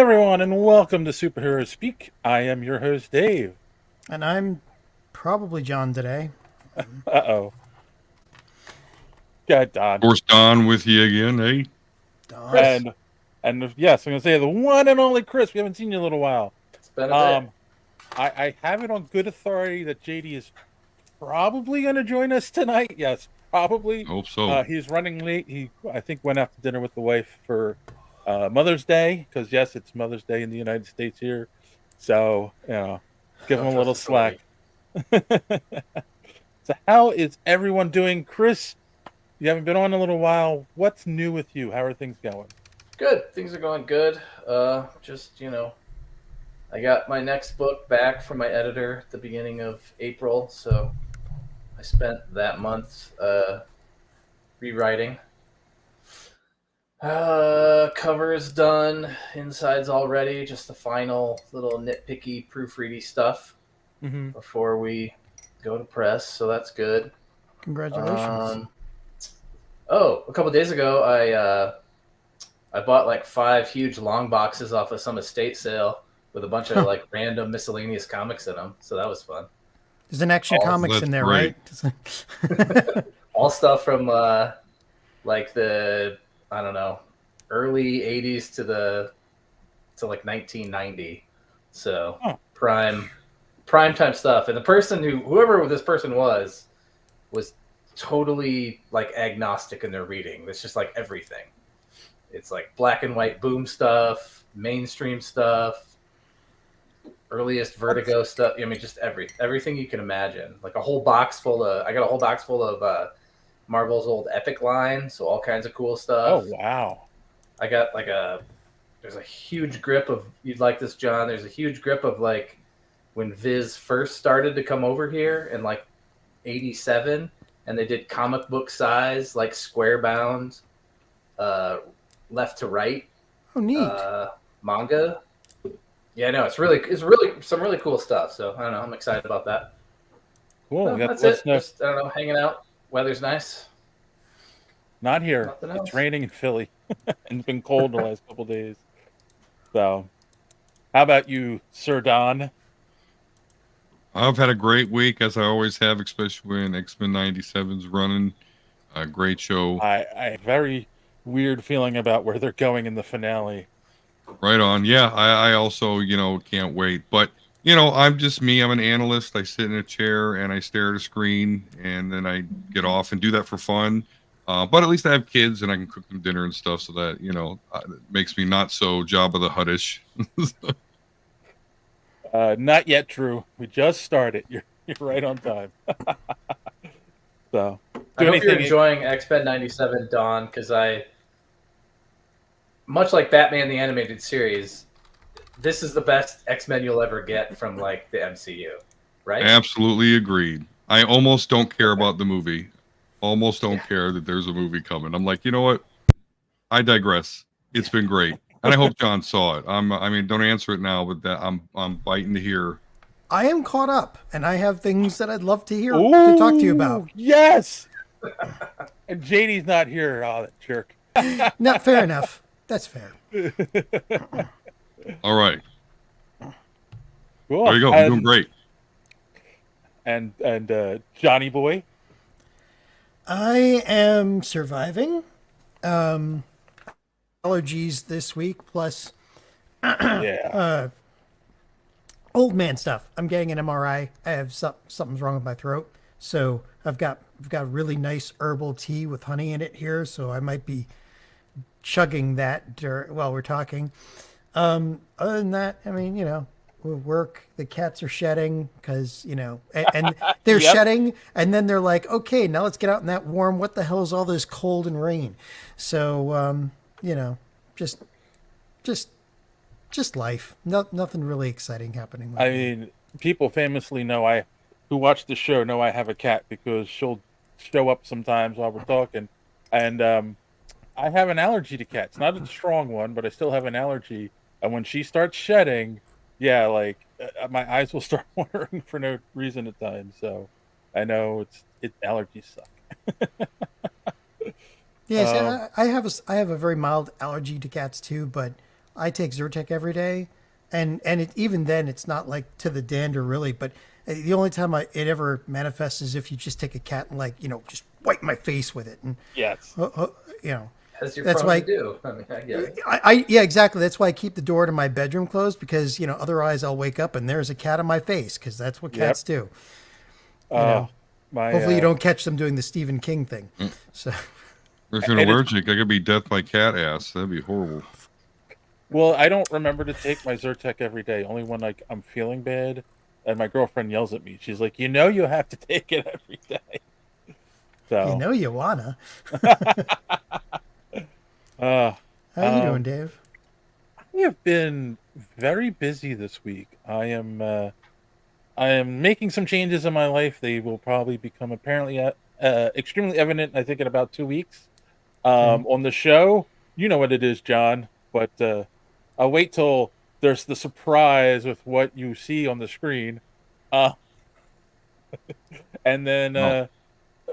everyone, and welcome to Superhero Speak. I am your host, Dave. And I'm probably John today. Uh-oh. Got Don. Of course, Don with you again, eh? Don. Chris. And yes, I'm going to say the one and only Chris. We haven't seen you in a little while. It's been a bit. I have it on good authority that JD is probably going to join us tonight. Yes, probably. Hope so. He's running late. He, I think, went out to dinner with the wife for Mother's Day, because, yes, it's Mother's Day in the United States here. So, give him a little slack. So how is everyone doing? Chris, you haven't been on in a little while. What's new with you? How are things going? Good. Things are going good. I got my next book back from my editor at the beginning of April, so I spent that month rewriting. Cover's done. Inside's all ready. Just the final little nitpicky proofready stuff before we go to press, so that's good. Congratulations. A couple days ago, I bought like 5 huge long boxes off of some estate sale with a bunch of like random miscellaneous comics in them, so that was fun. There's an extra comics in there, great. right? All stuff from like the, I don't know, early 80s to like 1990. So prime time stuff. And the person whoever this person was totally like agnostic in their reading. It's just like everything. It's like black and white Boom stuff, mainstream stuff, earliest Vertigo stuff. I mean, just everything you can imagine. Like I got a whole box full of Marvel's old Epic line, so all kinds of cool stuff. Oh, wow. I got there's a huge grip of, you'd like this, John, there's a huge grip of like when Viz first started to come over here in like 87, and they did comic book size, like square bound, left to right. Oh, neat. Manga. Yeah, no, it's really some really cool stuff. So I don't know, I'm excited about that. Cool. No, that's it. Just, I don't know, hanging out. Weather's nice. Not here. Nothing It's else. raining in Philly, and it's been cold the last couple days. So, how about you, Sir Don? I've had a great week, as I always have, especially when X-Men 97's running. A great show. I very weird feeling about where they're going in the finale. Right on. Yeah, I also, can't wait. But, I'm just me. I'm an analyst. I sit in a chair and I stare at a screen, and then I get off and do that for fun. But at least I have kids and I can cook them dinner and stuff, so that, it makes me not so Jabba the Huttish. Not yet true. We just started. You're right on time. So, I hope you're enjoying X-Men 97, Dawn, because much like Batman the Animated Series, this is the best X-Men you'll ever get from like the MCU, right? Absolutely agreed. I almost don't care about the movie. Almost don't care that there's a movie coming. I'm like, you know what? I digress. It's been great. And I hope John saw it. Don't answer it now, but I'm biting to hear. I am caught up, and I have things that I'd love to hear to talk to you about. Yes. And JD's not here. Oh, that jerk. Not fair enough. That's fair. All right. Cool. There you go. You're doing great. And Johnny Boy. I am surviving. Allergies this week, plus old man stuff. I'm getting an MRI. I have something's wrong with my throat, so I've got really nice herbal tea with honey in it here. So I might be chugging that while we're talking. Other than that, we work. The cats are shedding because and they're shedding, and then they're like, okay, now let's get out in that warm. What the hell is all this cold and rain? So just life. Nothing really exciting happening. I mean, people famously who watch the show know I have a cat because she'll show up sometimes while we're talking, and I have an allergy to cats. Not a strong one, but I still have an allergy. And when she starts shedding, my eyes will start watering for no reason at times. So I know allergies suck. Yes, I have a very mild allergy to cats too, but I take Zyrtec every day, and even then, it's not like to the dander really. But the only time it ever manifests is if you just take a cat and just wipe my face with it, and Yes. you know. As you're That's prone why to do. I mean, I get it. Yeah, exactly. That's why I keep the door to my bedroom closed because otherwise I'll wake up and there's a cat on my face because that's what cats do. Hopefully you don't catch them doing the Stephen King thing. So If you're allergic, I could be death by cat ass. That'd be horrible. Well, I don't remember to take my Zyrtec every day. Only when I'm feeling bad, and my girlfriend yells at me. She's like, you have to take it every day. So you wanna. uh, How you doing, Dave? I have been very busy this week. I am making some changes in my life. They will probably become apparently extremely evident, I think, in about 2 weeks. On the show, you know what it is, John. But I'll wait till there's the surprise with what you see on the screen. And then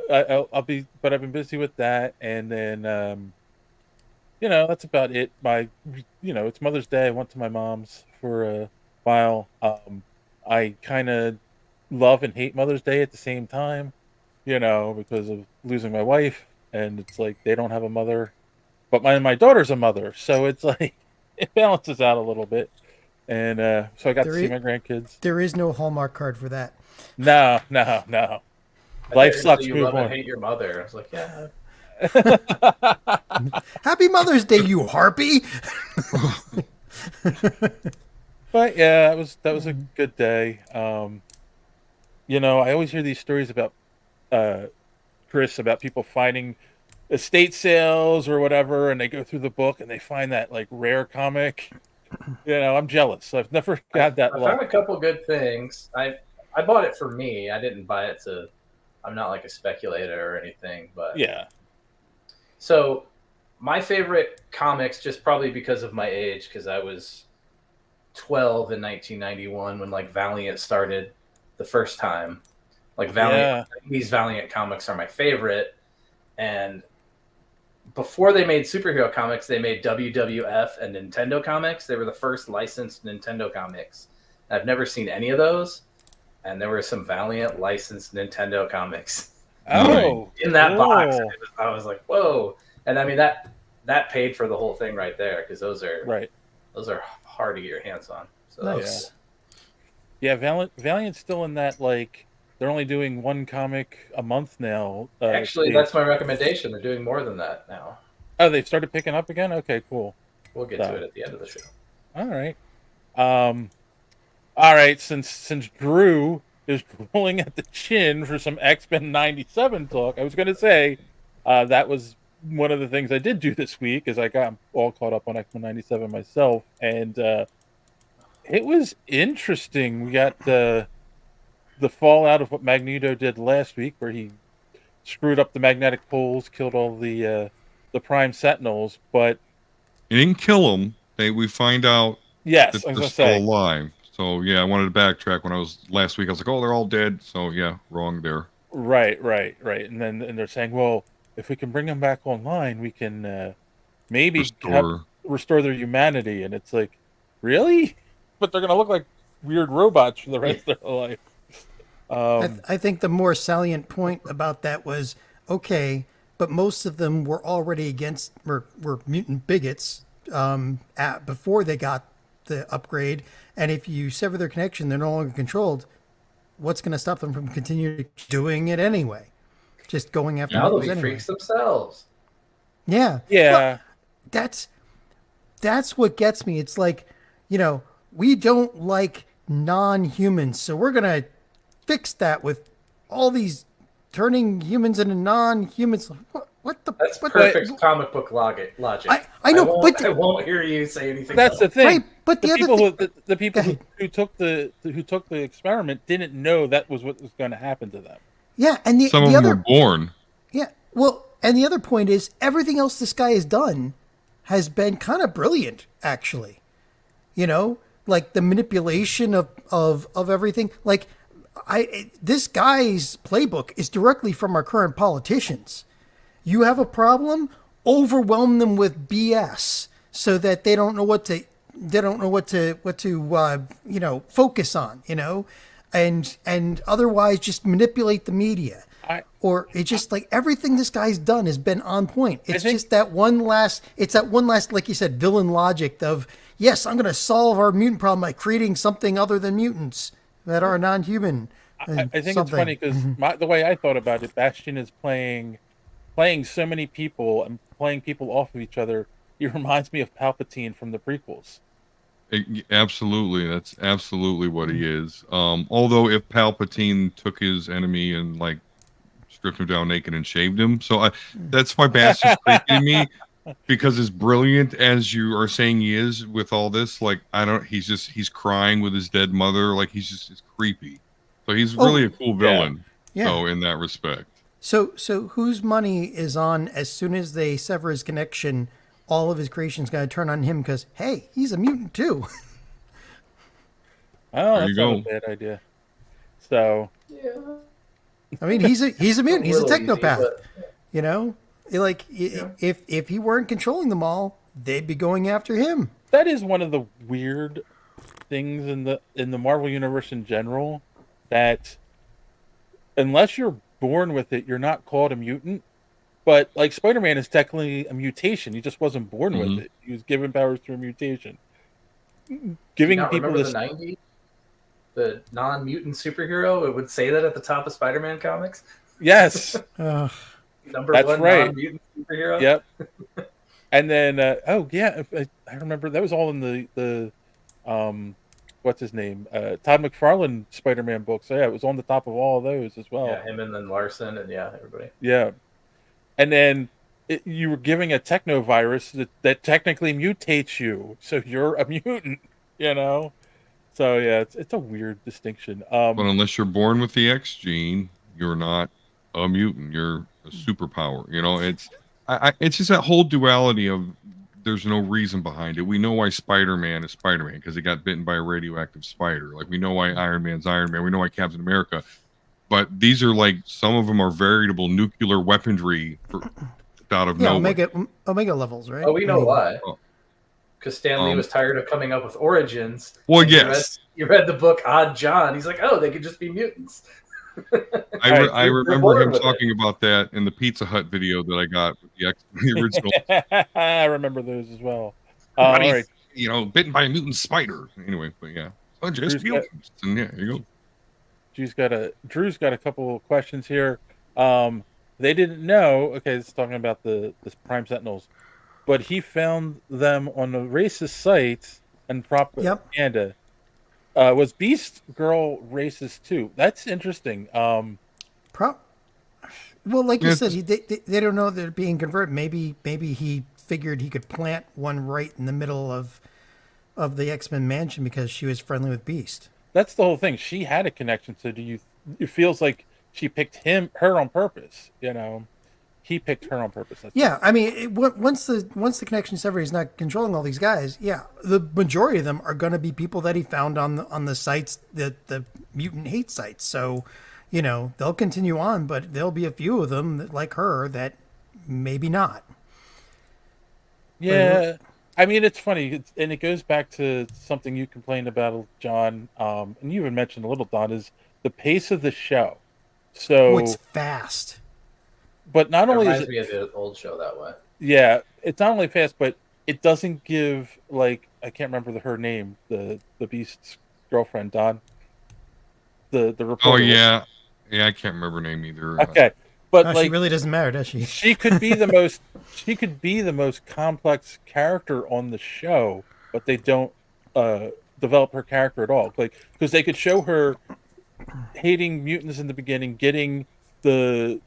I'll be, but I've been busy with that, and then that's about it. It's Mother's Day. I went to my mom's for a while. I kind of love and hate Mother's Day at the same time, because of losing my wife, and it's like they don't have a mother, but my daughter's a mother, so it's like it balances out a little bit. And so I got to see my grandkids. There is no Hallmark card for that. No. Life sucks. You love and hate your mother. I was like, yeah. Happy Mother's Day, you harpy. But yeah, that was a good day. I always hear these stories about Chris, about people finding estate sales or whatever, and they go through the book and they find that like rare comic. I'm jealous. I've never got that. I found a couple good things. I bought it for me. I didn't buy it to. I'm not like a speculator or anything, but yeah. So my favorite comics, just probably because of my age, because I was 12 in 1991 when like Valiant started the first time. Like Valiant, these Valiant comics are my favorite. And before they made superhero comics, they made WWF and Nintendo comics. They were the first licensed Nintendo comics. I've never seen any of those. And there were some Valiant licensed Nintendo comics. Oh, in that box. I was like, whoa. And I mean, that paid for the whole thing right there, because those are hard to get your hands on. So nice. Yeah, Valiant's still in that, like, they're only doing one comic a month now. Actually, that's my recommendation. They're doing more than that now. Oh, they've started picking up again? Okay, cool. We'll get to it at the end of the show. All right. All right, since Drew is rolling at the chin for some X-Men 97 talk, I was going to say that was one of the things I did do this week, is I got all caught up on X-Men 97 myself, and it was interesting. We got the fallout of what Magneto did last week, where he screwed up the magnetic poles, killed all the Prime Sentinels, but he didn't kill them. We find out yes, that they're still alive. So yeah, I wanted to backtrack. When I was last week, I was like, oh, they're all dead. So yeah, wrong there. Right. And then they're saying, well, if we can bring them back online, we can maybe restore their humanity. And it's like, really? But they're going to look like weird robots for the rest of their life. I think the more salient point about that was, okay, but most of them were already were mutant bigots before they got the upgrade. And if you sever their connection, they're no longer controlled. What's going to stop them from continuing doing it anyway? Just going after now they'll be freaks themselves. Yeah. Well, that's what gets me. It's like, we don't like non-humans, so we're going to fix that with all these turning humans into non-humans. That's perfect comic book logic. I know, I won't hear you say anything. That's else. the thing. Right, but the people who took the experiment didn't know that was what was going to happen to them. Yeah, and some of them were born. Yeah, well, and the other point is everything else this guy has done has been kind of brilliant, actually. Like the manipulation of everything. Like this guy's playbook is directly from our current politicians. You have a problem, overwhelm them with BS. so that they don't know what to focus on, and otherwise just manipulate the media. I Or it's just like everything this guy's done has been on point. It's think- just that one last, like you said, villain logic of, yes, I'm going to solve our mutant problem by creating something other than mutants that are non-human. I think it's funny because the way I thought about it, Bastion is playing so many people and playing people off of each other. He reminds me of Palpatine from the prequels. Absolutely, that's absolutely what he is. Although if Palpatine took his enemy and like stripped him down naked and shaved him, so that's why Bastion's creepy to me, because as brilliant as you are saying he is with all this, like he's crying with his dead mother, like it's creepy. So he's really a cool villain. Yeah. So in that respect. So whose money is on as soon as they sever his connection? All of his creation's going to turn on him because, hey, he's a mutant too. Oh, that's not a bad idea. So, Yeah. I mean, he's a mutant. He's a little easy, technopath. but- Like if he weren't controlling them all, they'd be going after him. that is one of the weird things in the Marvel universe in general, that unless you're born with it, you're not called a mutant. But like Spider-Man is technically a mutation. He just wasn't born with it. He was given powers through a mutation. Giving Not people remember this. the '90s, the non-mutant superhero. It would say that at the top of Spider-Man comics. Yes. Number That's one right. non-mutant superhero. Yep. And then I remember that was all in the what's his name? Todd McFarlane Spider-Man book. So yeah, it was on the top of all of those as well. Yeah, him and then Larson and everybody. Yeah. And then you were giving a technovirus that technically mutates you, so you're a mutant, So yeah, it's a weird distinction. But unless you're born with the X gene, you're not a mutant. You're a superpower. It's just that whole duality of there's no reason behind it. We know why Spider-Man is Spider-Man because he got bitten by a radioactive spider. Like we know why Iron Man's Iron Man. We know why Captain America. But these are like some of them are veritable nuclear weaponry out of nowhere. Omega levels, right? Oh, we know why. Oh. Because Stan Lee was tired of coming up with origins. Well, And yes. You read the book Odd John. He's like, oh, they could just be mutants. I remember born him with talking about that in the Pizza Hut video that I got with the original. I remember those as well. All right. Bitten by a mutant spider. Anyway, but yeah. Oh, just mutants. And yeah, here you go. Drew's got a couple of questions here. They didn't know. Okay, this is talking about the Prime Sentinels, but he found them on a racist site and propaganda. Was Beast Girl racist too? That's interesting. Well, like you said, they don't know they're being converted. Maybe he figured he could plant one right in the middle of the X-Men mansion because she was friendly with Beast. That's the whole thing. She had a connection. So it feels like she picked her on purpose. He picked her on purpose. I mean, once the connection severed, he's not controlling all these guys. Yeah, the majority of them are going to be people that he found on the sites, the mutant hate sites. So, they'll continue on, but there'll be a few of them that, like her, that maybe not. Yeah. I mean, it's funny, and it goes back to something you complained about, John, and you even mentioned a little, Don, is the pace of the show. So it's fast. But not only is it reminds me of the old show that way. Yeah, it's not only fast, but it doesn't give I can't remember her name, the Beast's girlfriend, Don. The reporter. Oh yeah, I can't remember her name either. Okay, but she really doesn't matter, does she? She could be the most. She could be the most complex character on the show, but they don't develop her character at all. Because they could show her hating mutants in the beginning, getting the.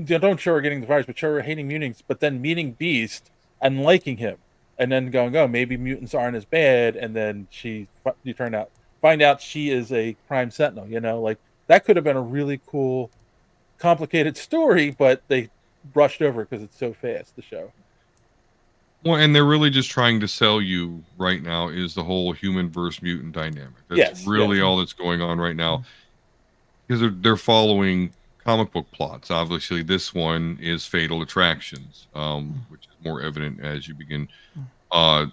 Don't show her getting the virus, but show her hating mutants, but then meeting Beast and liking him, and then going, oh, maybe mutants aren't as bad, and then you find out she is a Prime Sentinel. That could have been a really cool, complicated story, but they brushed over because it's so fast. The show. Well, and they're really just trying to sell you right now is the whole human versus mutant dynamic. That's really all that's going on right now, because they're following comic book plots. Obviously, this one is Fatal Attractions, which is more evident as you begin uh,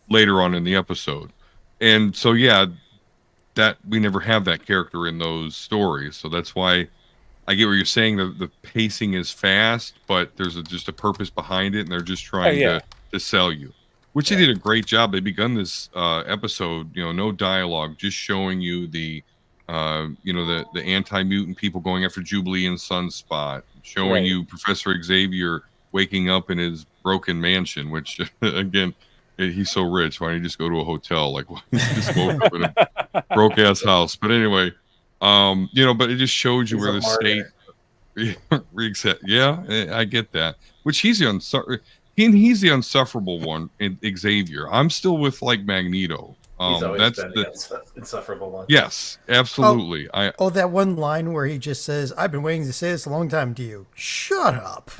later on in the episode. And so, yeah, that we never have that character in those stories. So that's why I get what you're saying. The pacing is fast, but there's just a purpose behind it, and they're just Oh trying yeah, to sell you. Which they did a great job. They begun this episode, no dialogue, just showing you the the anti-mutant people going after Jubilee and Sunspot, showing Right. you Professor Xavier waking up in his broken mansion, which again, he's so rich. Why don't you just go to a hotel? Like, why don't you just woke up in a broke ass house? But anyway, but it just shows you He's where a the state reset. Yeah, I get that. Which he's he's the unsufferable one in Xavier. I'm still with like Magneto. He's always That's been the insufferable one. yes, absolutely. That one line where he just says, "I've been waiting to say this a long time to you." Shut up.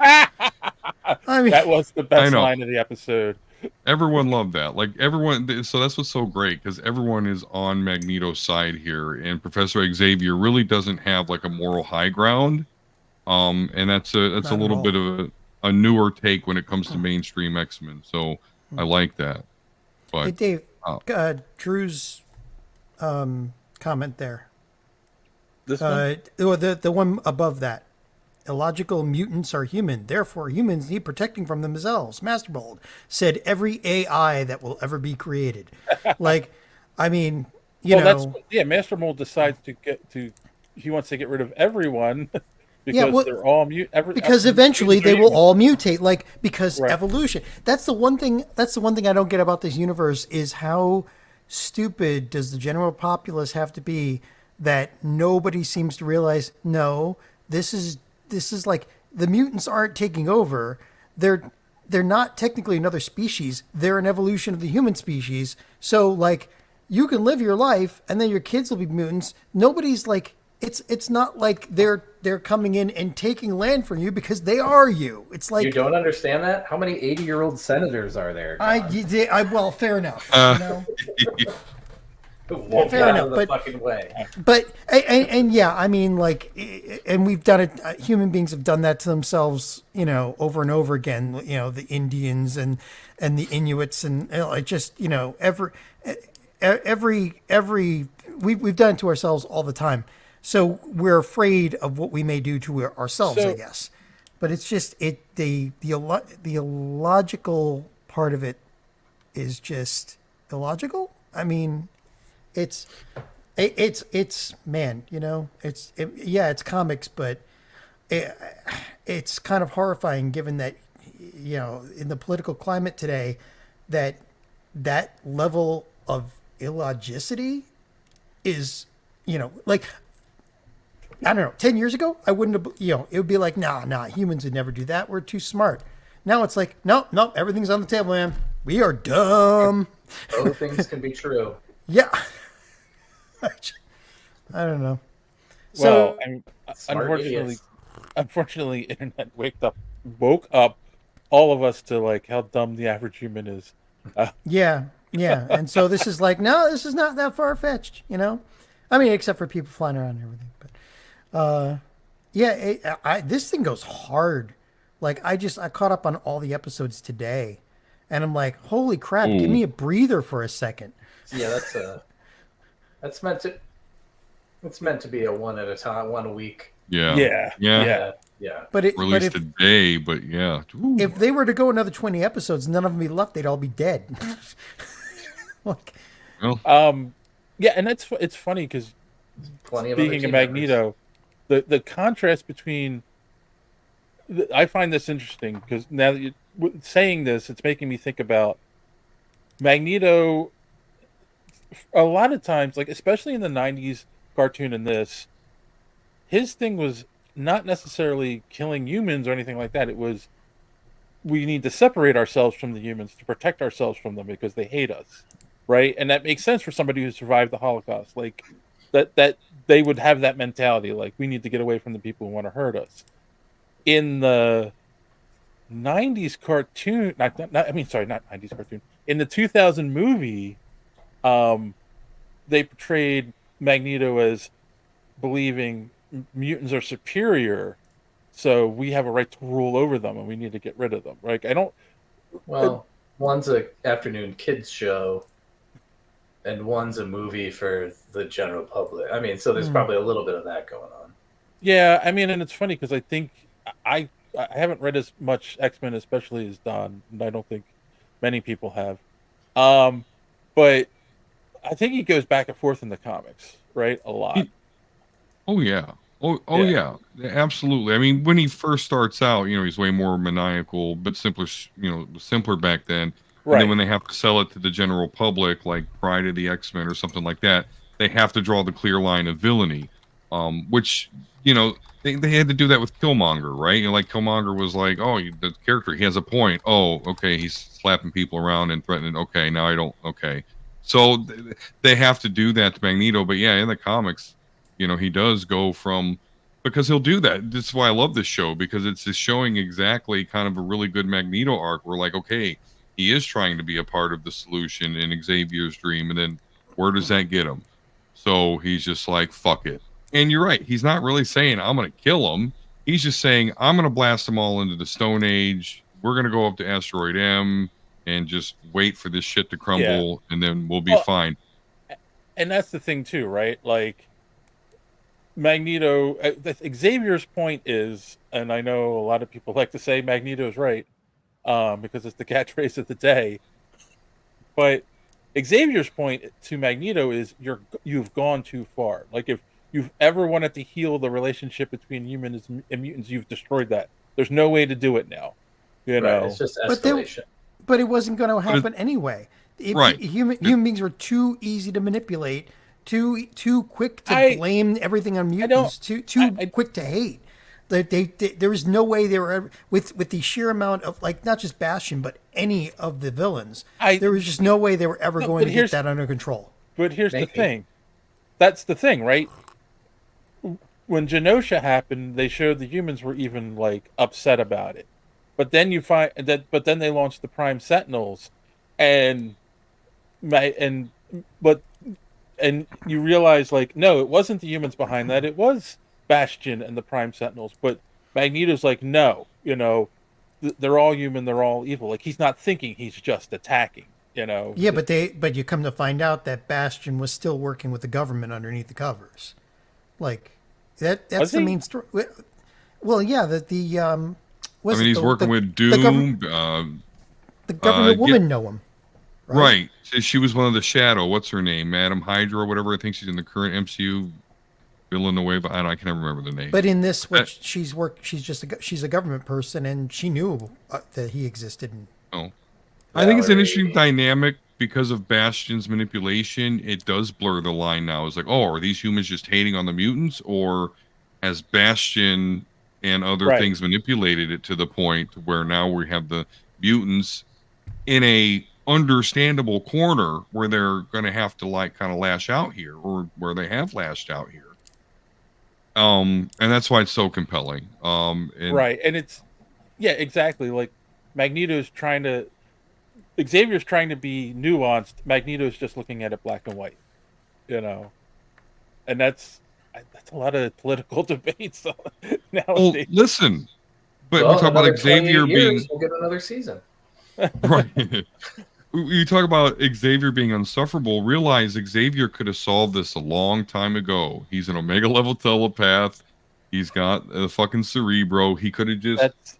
I mean, that was the I best know. line of the episode. Everyone loved that. Like everyone, so that's what's so great because everyone is on Magneto's side here, and Professor Xavier really doesn't have like a moral high ground. And that's a Not at little all. bit of a newer take when it comes to mainstream X-Men. So I like that. But hey, Dave, Oh. Drew's comment there. This one? The one above that. Illogical mutants are human. Therefore, humans need protecting from themselves. Masterbold said every AI that will ever be created. Like, I mean, Master Mold decides he wants to get rid of everyone because Yeah, well, they're all because eventually they will all mutate, like, because Right. evolution. That's the one thing I don't get about this universe is how stupid does the general populace have to be that nobody seems to realize, no, this is like the mutants aren't taking over. They're not technically another species. They're an evolution of the human species. So like you can live your life and then your kids will be mutants. Nobody's like it's not like they're coming in and taking land from you because they are you. It's like You don't understand that? How many 80-year-old senators are there? John? well, fair enough. Won't fair get enough, out of the but- fucking way. But and yeah, I mean, like, and we've done it. Human beings have done that to themselves, over and over again. The Indians and the Inuits and like just every we've done it to ourselves all the time. So we're afraid of what we may do to ourselves, I So- guess. But it's just the illogical part of it is just illogical. I mean, it's man, it's comics, but it's kind of horrifying given that in the political climate today that level of illogicity is like I don't know, 10 years ago I wouldn't have, it would be like nah, humans would never do that, we're too smart. Now it's like nope, everything's on the table, man, we are dumb. Both things can be true. Yeah. I don't know. Well, Smart idiots. unfortunately, internet woke up all of us to like how dumb the average human is. Yeah. And so this is like, no, this is not that far fetched, I mean, except for people flying around and everything. But this thing goes hard. Like I caught up on all the episodes today, and I'm like, holy crap! Give me a breather for a second. Yeah, that's meant to be a one at a time, one a week. Yeah. Yeah. But Released today, but yeah. Ooh. if they were to go another 20 episodes, none of them be left. They'd all be dead. Like, Well, Yeah, and it's funny because Plenty of other speaking of team members. Magneto, the contrast between I find this interesting because now that you're saying this, it's making me think about Magneto. A lot of times, like especially in the '90s cartoon, and his thing was not necessarily killing humans or anything like that. It was we need to separate ourselves from the humans to protect ourselves from them because they hate us, right? And that makes sense for somebody who survived the Holocaust, like that they would have that mentality, like we need to get away from the people who want to hurt us. In the '90s cartoon, not '90s cartoon. In the 2000 movie, they portrayed Magneto as believing mutants are superior, so we have a right to rule over them, and we need to get rid of them. Right? Well, One's a afternoon kids show, and one's a movie for the general public. I mean, so there's probably a little bit of that going on. Yeah, I mean, and it's funny because I think I I haven't read as much X-Men, especially as Don, and I don't think many people have. Um, but I think he goes back and forth in the comics, right? A lot. Oh yeah. Oh Yeah. yeah. Absolutely. I mean, when he first starts out, he's way more maniacal, but simpler, simpler back then. And then Right. when they have to sell it to the general public, like Pride of the X-Men or something like that, they have to draw the clear line of villainy. Which, they had to do that with Killmonger, right? Like Killmonger was like, oh, the character, he has a point. Oh, okay, he's slapping people around and threatening. Okay, now I don't. Okay. So they have to do that to Magneto. But yeah, in the comics, he does go from, because he'll do that. This is why I love this show, because it's just showing exactly kind of a really good Magneto arc. We're like, okay, he is trying to be a part of the solution in Xavier's dream, and then where does that get him? So he's just like, fuck it. And you're right, he's not really saying I'm gonna kill him. He's just saying I'm gonna blast them all into the Stone Age. We're gonna go up to Asteroid M and just wait for this shit to crumble, and then we'll be Well, fine. and that's the thing too, right? Like Magneto, Xavier's point is, and I know a lot of people like to say Magneto's right, because it's the catchphrase of the day. But Xavier's point to Magneto is you've gone too far. Like if you've ever wanted to heal the relationship between humans and mutants, you've destroyed that. There's no way to do it now. You Right, know. it's just But they- escalation. But it wasn't going to happen anyway. Right. Human beings were too easy to manipulate, too quick to I- blame everything on don't- mutants, too quick to hate. There was no way they were ever, with the sheer amount of, like, not just Bastion but any of the villains. There was just no way they were ever going to get that under control. But here's Maybe. the thing. That's the thing, right? When Genosha happened, they showed the humans were even like upset about it. But then you find that but then they launched the Prime Sentinels and but you realize like no, it wasn't the humans behind that. It was Bastion and the Prime Sentinels. But Magneto's like no, they're all human, they're all evil. Like he's not thinking, he's just attacking, Yeah, but you come to find out that Bastion was still working with the government underneath the covers. Like that's Was the he? main story. Well, yeah, I mean, he's working with the Doom. the government yeah. woman know him. Right. She was one of the Shadow. What's her name? Madam Hydra or whatever. I think she's in the current MCU. Villanueva. I can never remember the name. But in this, she's she's a government person, and she knew that he existed. Oh, I think it's an interesting dynamic because of Bastion's manipulation. It does blur the line now. It's like, oh, are these humans just hating on the mutants, or has Bastion and other Right. things manipulated it to the point where now we have the mutants in a understandable corner where they're going to have to like kind of lash out here, or where they have lashed out here. And that's why it's so compelling. Right, and it's exactly, like Xavier's trying to be nuanced. Magneto's just looking at it black and white, and that's a lot of political debates nowadays. Well, listen, but Well, we talk about another 28 Xavier being years, we'll get another season. right. You talk about Xavier being unsufferable. Realize Xavier could have solved this a long time ago. He's an Omega level telepath. He's got a fucking Cerebro. He could have just.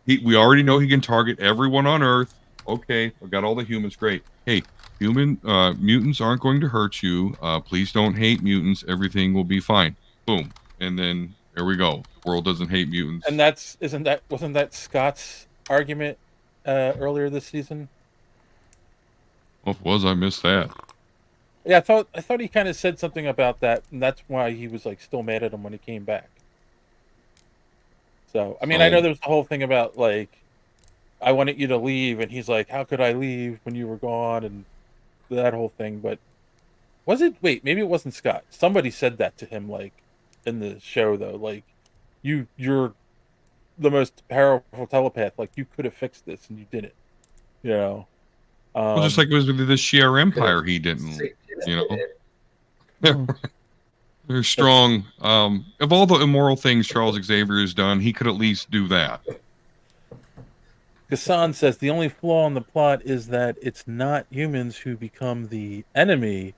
We already know he can target everyone on Earth. Okay, I've got all the humans. Great. Hey, mutants aren't going to hurt you. Please don't hate mutants. Everything will be fine. Boom. And then there we go. The world doesn't hate mutants. And wasn't that Scott's argument earlier this season? What was I missed that? Yeah, I thought he kind of said something about that, and that's why he was like still mad at him when he came back. So I mean, I know there's the whole thing about like I wanted you to leave, and he's like, "How could I leave when you were gone?" and that whole thing. But was it? Wait, maybe it wasn't Scott. Somebody said that to him, like in the show, though. Like, you're the most powerful telepath. Like, you could have fixed this, and you didn't. Well, just like it was with the Shi'ar Empire, he didn't. They're strong. Of all the immoral things Charles Xavier has done, he could at least do that. Gassan says the only flaw in the plot is that it's not humans who become the enemy,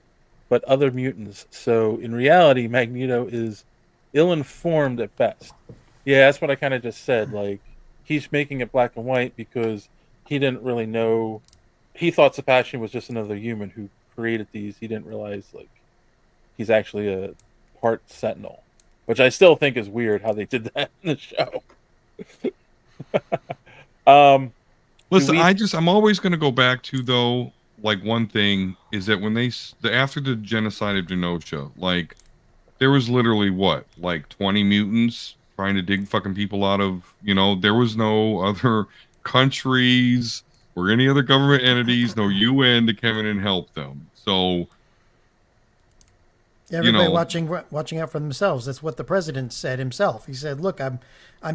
but other mutants. So in reality, Magneto is ill-informed at best. Yeah, that's what I kind of just said. Like, he's making it black and white because he didn't really know. He thought Sebastian was just another human who created these. He didn't realize, like, he's actually a part Sentinel, which I still think is weird how they did that in the show. Listen, we- I'm always going to go back to, though, like, one thing is that when after the genocide of Genosha, like, there was literally what, like 20 mutants trying to dig fucking people out of, there was no other countries or any other government entities, no UN to come in and help them. So Everybody watching out for themselves. That's what the president said himself. He said, "Look, I'm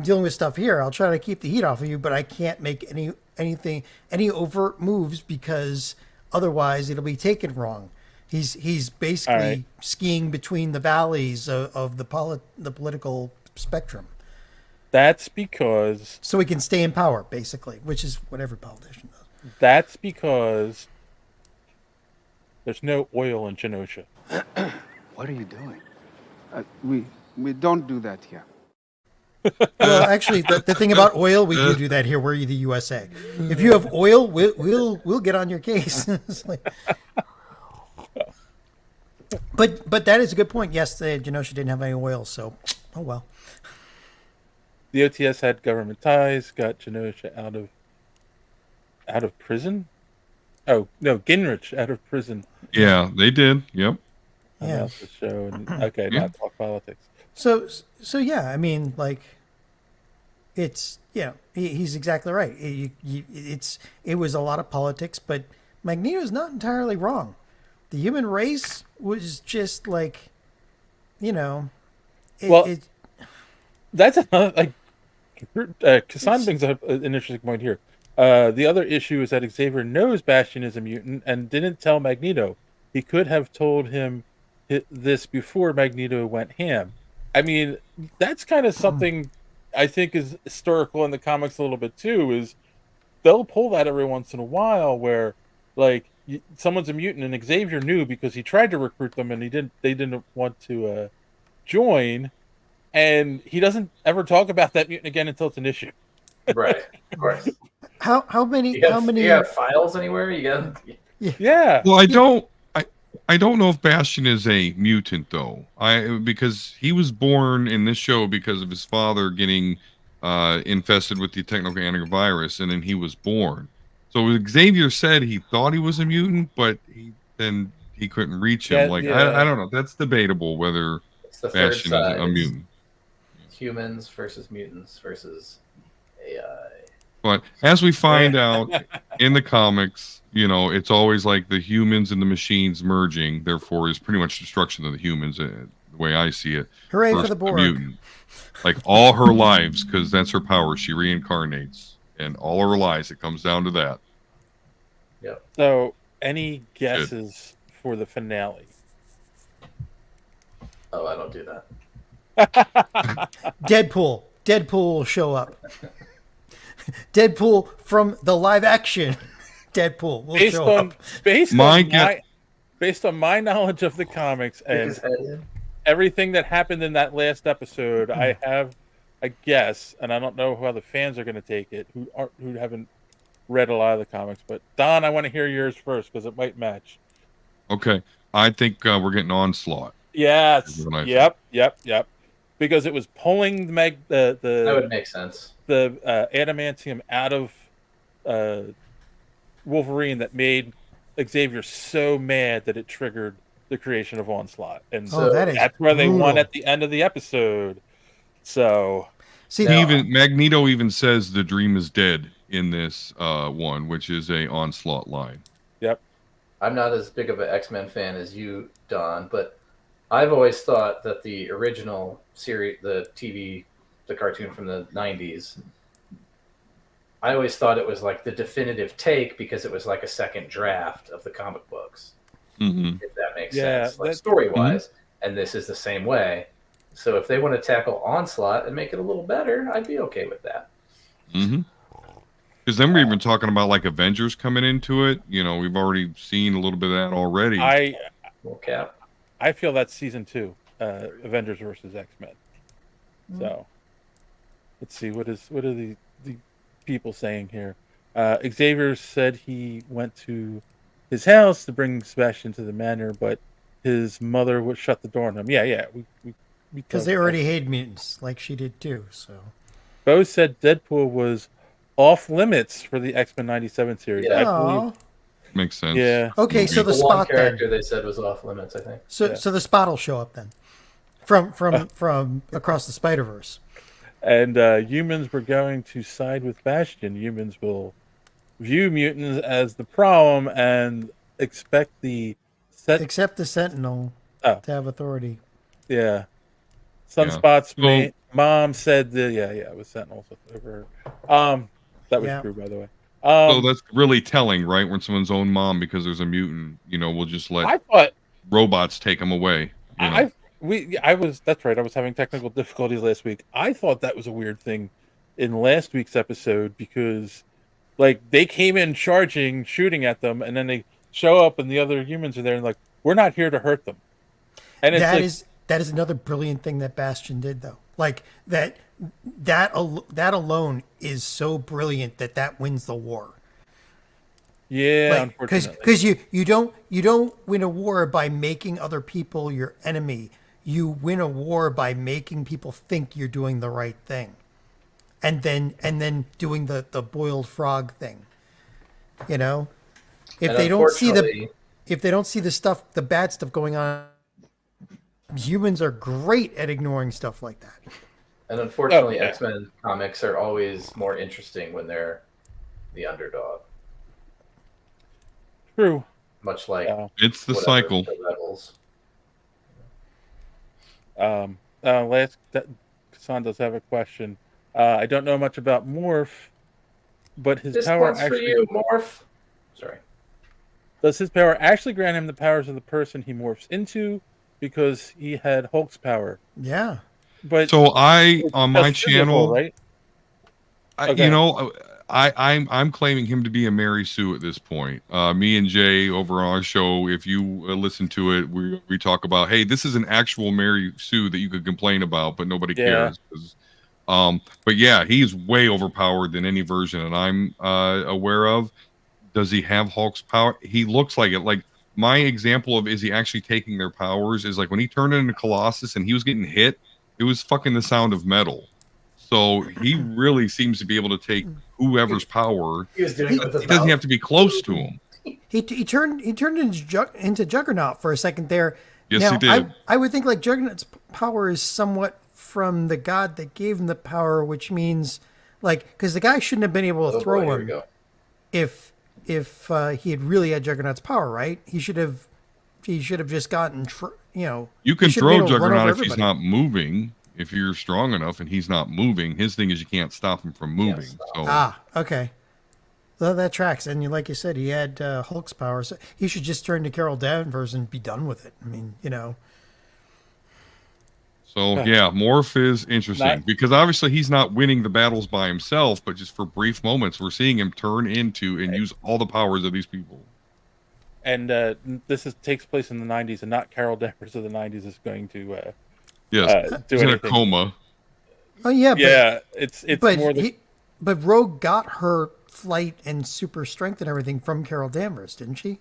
dealing with stuff here. I'll try to keep the heat off of you, but I can't make any overt moves because otherwise it'll be taken wrong." He's basically skiing between the valleys of the political spectrum. That's because so he can stay in power, basically, which is what every politician does. That's because there's no oil in Genosha. What are you doing? We don't do that here. Well, actually, the thing about oil, we do that here. We're the USA. If you have oil, we'll get on your case. It's like, but that is a good point. Yes, Genosha didn't have any oil, so oh well. The OTS had government ties, got Genosha out of prison. Oh no, Gingrich out of prison. yeah, they did. Yep. Yeah. The show and okay, not talk politics. So yeah, I mean, like, it's he's exactly right. It was a lot of politics, but Magneto's not entirely wrong. The human race was just like, that's another like. Kassan brings up an interesting point here. The other issue is that Xavier knows Bastion is a mutant and didn't tell Magneto. He could have told him this before Magneto went ham. I mean, that's kind of something I think is historical in the comics a little bit too. Is they'll pull that every once in a while where, like, someone's a mutant and Xavier knew because he tried to recruit them and they didn't want to join, and he doesn't ever talk about that mutant again until it's an issue. Right, of course. How many? You have files anywhere? You got? Yeah. Well, I don't know if Bastion is a mutant though. Because he was born in this show because of his father getting infested with the technical antivirus, and then he was born. So Xavier said he thought he was a mutant, but then he couldn't reach him. I don't know. That's debatable whether Bastion is a mutant. Humans versus mutants versus AI. But as we find out in the comics, it's always like the humans and the machines merging. Therefore, is pretty much destruction of the humans, the way I see it. Hooray for the Borg! Mutant. Like all her lives, because that's her power. She reincarnates, and all her lives, it comes down to that. Yep. So, any guesses for the finale? Oh, I don't do that. Deadpool will show up. Deadpool from the live action Deadpool will show up. Based on my knowledge of the comics and everything that happened in that last episode, I have a guess, and I don't know how the fans are going to take it who haven't read a lot of the comics. But Don, I want to hear yours first because it might match. Okay, I think we're getting Onslaught. Yes. Yep. Because it was pulling the that would make sense. The adamantium out of Wolverine that made Xavier so mad that it triggered the creation of Onslaught, and that's where they won at the end of the episode. So, Magneto even says the dream is dead in this one, which is a Onslaught line. Yep. I'm not as big of an X-Men fan as you, Don, but I've always thought that the original series, the cartoon from the 90s, I always thought it was like the definitive take because it was like a second draft of the comic books. Mm-hmm. If that makes sense, like story-wise. Mm-hmm. And this is the same way. So if they want to tackle Onslaught and make it a little better, I'd be okay with that. Mm-hmm. Because then we're even talking about like Avengers coming into it. You know, we've already seen a little bit of that already. Well, Cap. I feel that's season 2, Avengers versus X-Men. So let's see, what are the people saying here? Xavier said he went to his house to bring Sebastian to the manor, but his mother would shut the door on him. Yeah, we Because they already hate mutants, like she did too. So Bo said Deadpool was off limits for the X-Men '97 series. Yeah. I believe. Makes sense. Yeah. Okay, so the The one Spot character then. they said was off limits, I think. So Yeah. so the Spot will show up then, from across the Spider-Verse. And humans were going to side with Bastion. Humans will view mutants as the problem and expect the Except the Sentinel Oh. to have authority. Yeah. Sunspot's So- mom said it was Sentinels over her. That was Yeah. true, by the way. So that's really telling, right? When someone's own mom, because there's a mutant, you know, will just let I thought robots take them away. You know? that's right. I was having technical difficulties last week. I thought that was a weird thing in last week's episode because like they came in charging, shooting at them, and then they show up and the other humans are there and like, we're not here to hurt them. And it's That is another brilliant thing that Bastion did, though. Like that alone is so brilliant that wins the war. yeah, Because unfortunately. you don't win a war by making other people your enemy. You win a war by making people think you're doing the right thing, and then doing the boiled frog thing. You know, if And they don't see unfortunately- the bad stuff going on, humans are great at ignoring stuff like that. And unfortunately, Oh, yeah. X-Men comics are always more interesting when they're the underdog. True. Much like Yeah. It's the whatever, cycle. the Rebels. Kassan does have a question. I don't know much about Morph, but his This power one's for actually you, Morph. Sorry. does his power actually grant him the powers of the person he morphs into, because he had Hulk's power. Yeah. But So I it's on my just physical, channel, right? you know, I'm claiming him to be a Mary Sue at this point. Me and Jay over on our show, if you listen to it, we talk about, hey, this is an actual Mary Sue that you could complain about, but nobody Yeah. cares. But yeah, he's way overpowered than any version that I'm aware of. Does he have Hulk's power? He looks like it. Like my example of is he actually taking their powers is like when he turned into Colossus and he was getting hit, it was fucking the sound of metal. So he really seems to be able to take whoever's power. He was doing it with his He doesn't mouth. have to be close to him. He turned into Juggernaut for a second there. Yes, now, he did. I would think like Juggernaut's power is somewhat from the god that gave him the power, which means like because the guy shouldn't have been able to Oh, throw boy, here we him go. if he had really had Juggernaut's power, right? He should have just gotten You can he should have been throw able to run Juggernaut over if he's everybody. not moving. If you're strong enough and he's not moving, his thing is you can't stop him from moving. So Okay. Well, that tracks. And like you said, he had Hulk's power, so he should just turn to Carol Danvers and be done with it. I mean, yeah, Morph is interesting Not- because obviously he's not winning the battles by himself, but just for brief moments, we're seeing him turn into and use all the powers of these people. And this takes place in the '90s, and not Carol Danvers of the '90s is going to Yes, do he's in a anything. coma. oh yeah, Yeah, it's but more the but Rogue got her flight and super strength and everything from Carol Danvers, didn't she?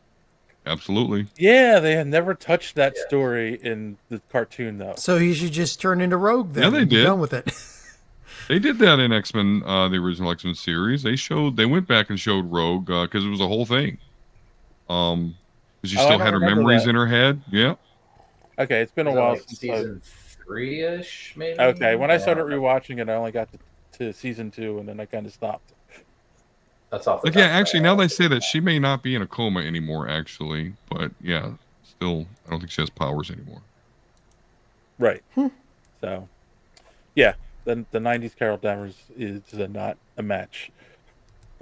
Absolutely. yeah. They had never touched that story in the cartoon though. So he should just turn into Rogue then. Yeah, they and be did. done with it. They did that in X-Men, the original X-Men series. They went back and showed Rogue because it was a whole thing. Because she Oh, I still don't had her remember memories that. in her head. Yeah. Okay, it's been a Was that, while like, since. season 3-ish, maybe. Okay, when I Yeah, started rewatching it, I only got to season 2, and then I kind of stopped. That's off. The But top yeah, of my actually, head. now they say that she may not be in a coma anymore. Actually, but yeah, still, I don't think she has powers anymore. Right. So, yeah, the '90s Carol Danvers is not a match.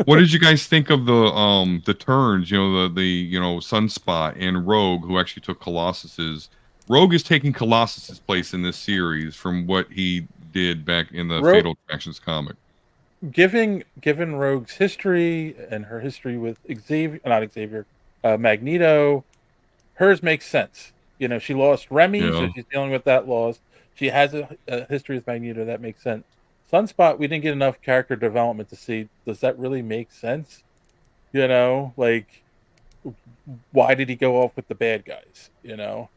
What did you guys think of the turns? You know, the Sunspot and Rogue, who actually took Colossus's. Rogue is taking Colossus's place in this series from what he did back in the Rogue- Fatal Attractions comic. given Rogue's history and her history with not Xavier, Magneto, hers makes sense. You know, she lost Remy, so Yeah. she's dealing with that loss. She has a history with Magneto, that makes sense. Sunspot, we didn't get enough character development to see, does that really make sense? You know, like, why did he go off with the bad guys? You know,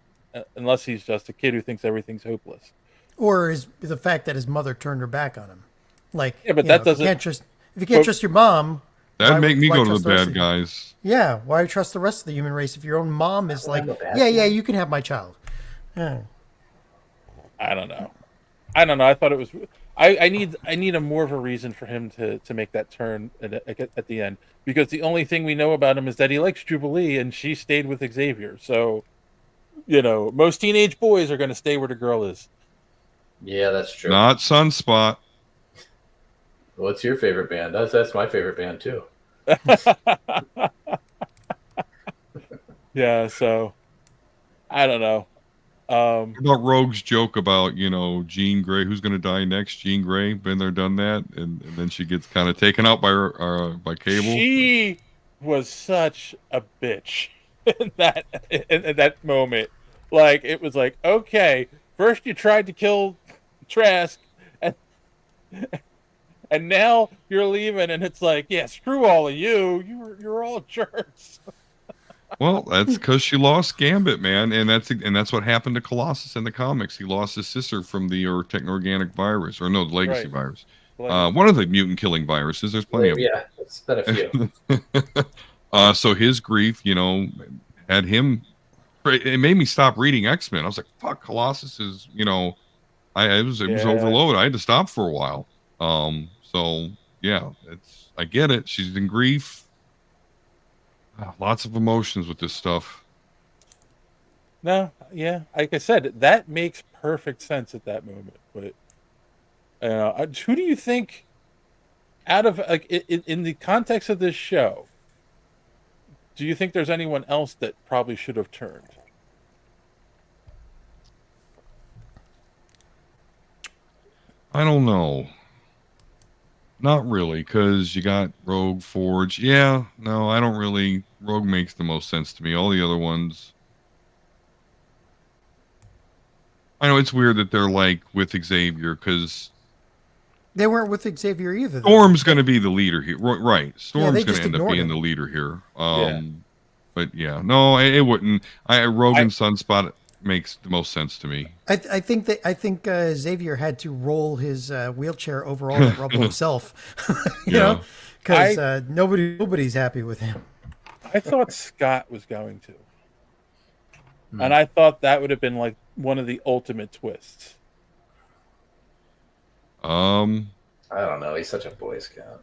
unless he's just a kid who thinks everything's hopeless. Or is the fact that his mother turned her back on him. Like, Yeah, but you know, that doesn't. if you can't but- trust your mom, That'd why make me why go to trust the rest bad of you? guys. Yeah, why trust the rest of the human race if your own mom is like, I'm a bad yeah, guy. you can have my child. Yeah. I don't know. I thought it was. I need a more of a reason for him to make that turn at the end, because the only thing we know about him is that he likes Jubilee and she stayed with Xavier. So, you know, most teenage boys are going to stay where the girl is. Yeah, that's true. Not Sunspot. What's your favorite band? That's my favorite band too. Yeah. So, I don't know. What about Rogue's joke about, you know, Jean Grey, who's going to die next? Jean Grey, been there, done that, and then she gets kind of taken out by Cable. She was such a bitch in that moment. Like, it was like, okay, first you tried to kill Trask, and now you're leaving, and it's like, yeah, screw all of you. You're all jerks. Well, that's because she lost Gambit, man, and that's what happened to Colossus in the comics. He lost his sister from the techno-organic virus, or no, the legacy Right. virus. Like, One of the mutant-killing viruses. There's plenty of them. Yeah, it's been a few. So his grief, you know, had him. It made me stop reading X-Men. I was like, "Fuck, Colossus is," you know, it was Yeah. overload. I had to stop for a while. So yeah, I get it. She's in grief. Lots of emotions with this stuff. no, yeah, like I said, that makes perfect sense at that moment. But who do you think, out of like in the context of this show, do you think there's anyone else that probably should have turned? I don't know. Not really, because you got Rogue, Forge. Yeah, no, I don't really. Rogue makes the most sense to me. All the other ones. I know it's weird that they're like with Xavier, because They weren't with Xavier either. Though. Storm's going to be the leader here. Right. Storm's they going just to end up ignored being him. the leader here. Yeah. But yeah, no, it wouldn't. Rogue and Sunspot makes the most sense to me. I think Xavier had to roll his wheelchair over all that rubble himself. you know, because nobody's happy with him. I thought Scott was going to, and I thought that would have been like one of the ultimate twists. Um, I don't know. He's such a Boy Scout.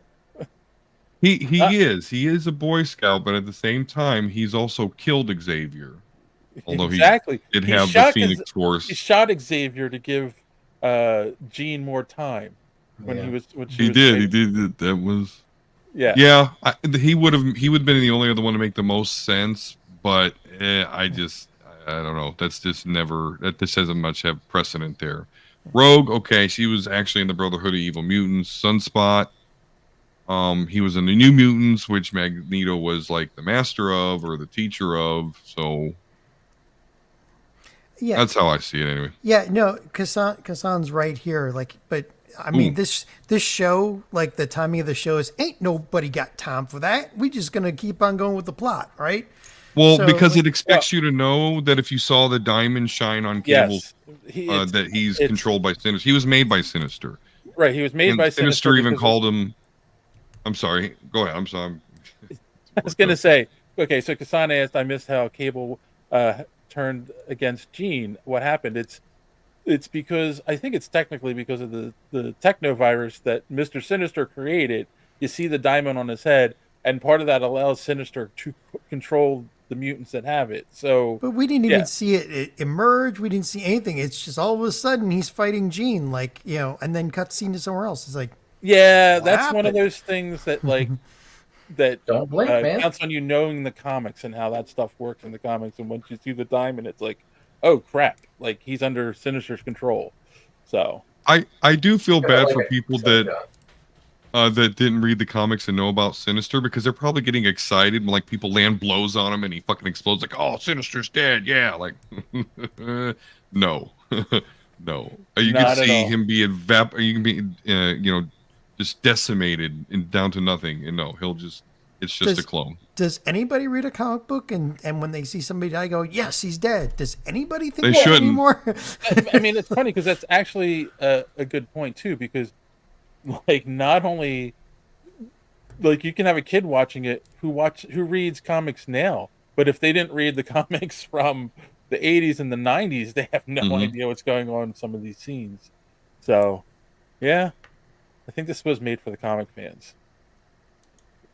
he is a Boy Scout, but at the same time, he's also killed Xavier. Although Exactly. he did He have the shot Phoenix Force. He shot Xavier to give Jean more time when Yeah. he was. When she He was did. away. He did. That was. Yeah. Yeah, he would have been the only other one to make the most sense, but I don't know. That's just never. That this doesn't much have precedent there. Rogue, okay, she was actually in the Brotherhood of Evil Mutants. Sunspot, he was in the New Mutants, which Magneto was like the master of or the teacher of. So Yeah, that's how I see it, anyway. yeah. No, Kassan's right here. Like, but I mean, this show, like the timing of the show is ain't nobody got time for that. We just gonna keep on going with the plot, right? Well, So, because like- it expects you to know that if you saw the diamond shine on Cable, Yes. that he's controlled by Sinister. He was made by Sinister. Right. He was made And by Sinister even because- called him. I'm sorry. Go ahead. I'm sorry. I was going to say, okay, so Kassan asked, I missed how Cable turned against Jean. What happened? It's because, I think it's technically because of the technovirus that Mr. Sinister created. You see the diamond on his head, and part of that allows Sinister to control the mutants that have it. So, But we didn't even see it emerge. We didn't see anything. It's just all of a sudden he's fighting Jean, like, you know, and then cut scene to somewhere else. It's like, yeah, What that's one of happened? those things that like that Don't blink, man. counts on you knowing the comics and how that stuff works in the comics. And once you see the diamond, it's like, oh crap! Like he's under Sinister's control. So I do feel Kinda bad like for a people Sunshine. that that didn't read the comics and know about Sinister because they're probably getting excited when like people land blows on him and he fucking explodes like, oh, Sinister's dead, yeah, like no, no. You could Not at see all. him be you can be just decimated and down to nothing, and no, it's just a clone. Does anybody read a comic book and when they see somebody die, go, yes, he's dead? Does anybody think They that shouldn't. anymore? I mean, it's funny because that's actually a good point too. Because like, not only like you can have a kid watching it who reads comics now, but if they didn't read the comics from the 80s and the 90s, they have no Mhm. idea what's going on in some of these scenes. So, yeah, I think this was made for the comic fans.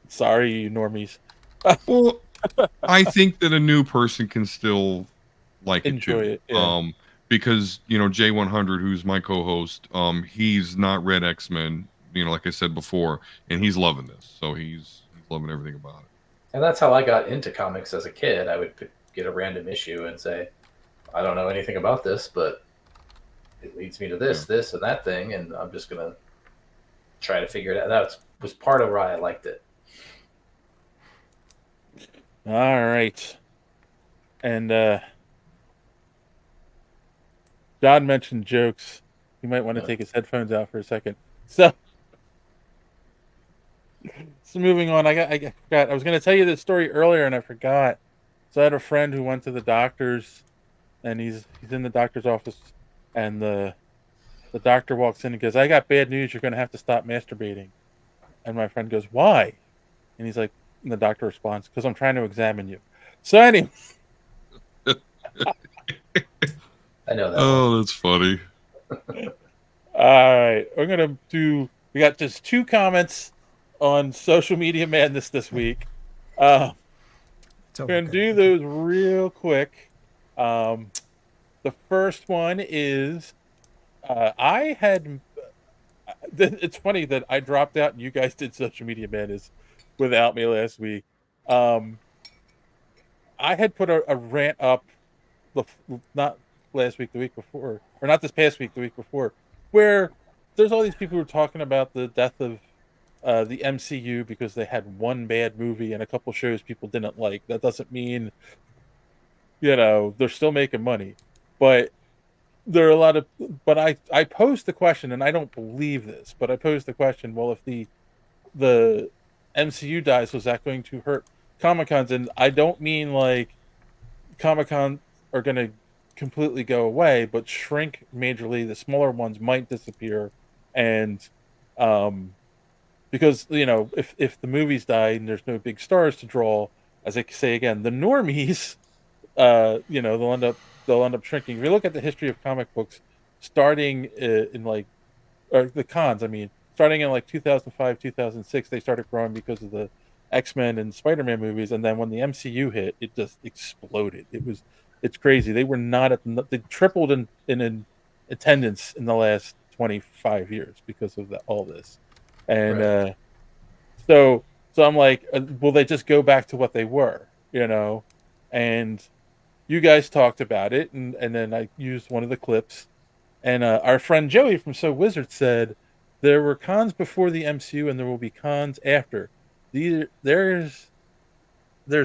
Sorry, you normies. Well, I think that a new person can still like it Enjoy too. it, yeah. Because J100, who's my co-host, he's not read X-Men, like I said before, and he's loving this. So he's loving everything about it. And that's how I got into comics as a kid. I would get a random issue and say, I don't know anything about this, but it leads me to this, this, and that thing, and I'm just gonna try to figure it out. That was part of why I liked it. All right. And John mentioned jokes. You might want to take his headphones out for a second. So moving on, I forgot. I was going to tell you this story earlier and I forgot. So I had a friend who went to the doctor's, and he's in the doctor's office, and the doctor walks in and goes, "I got bad news. You're going to have to stop masturbating." And my friend goes, "Why?" And he's like, and the doctor responds, "Because I'm trying to examine you." So anyway. I know that. Oh, that's funny. All right, we got just 2 comments on social media madness this week. We're going to do those real quick. The first one is, it's funny that I dropped out and you guys did social media madness without me last week. I had put a rant up, not last week, the week before, or not this past week, the week before, where there's all these people who are talking about the death of the MCU because they had one bad movie and a couple shows people didn't like. That doesn't mean, they're still making money. But there are a lot of, but I posed the question, and I don't believe this, but I posed the question, well, if the MCU dies, was that going to hurt Comic-Cons? And I don't mean like Comic-Con are going to completely go away, but shrink majorly. The smaller ones might disappear, and because if the movies die and there's no big stars to draw, as I say again, the normies, they'll end up shrinking. If you look at the history of comic books, starting in like, or the cons, I mean, starting in like 2005, 2006, they started growing because of the X-Men and Spider-Man movies, and then when the MCU hit, it just exploded. It's crazy. They were not they tripled in attendance in the last 25 years because of all this. And Right. so I'm like, will they just go back to what they were, and you guys talked about it, and then I used one of the clips, and our friend Joey from So Wizard said there were cons before the MCU and there will be cons after. There's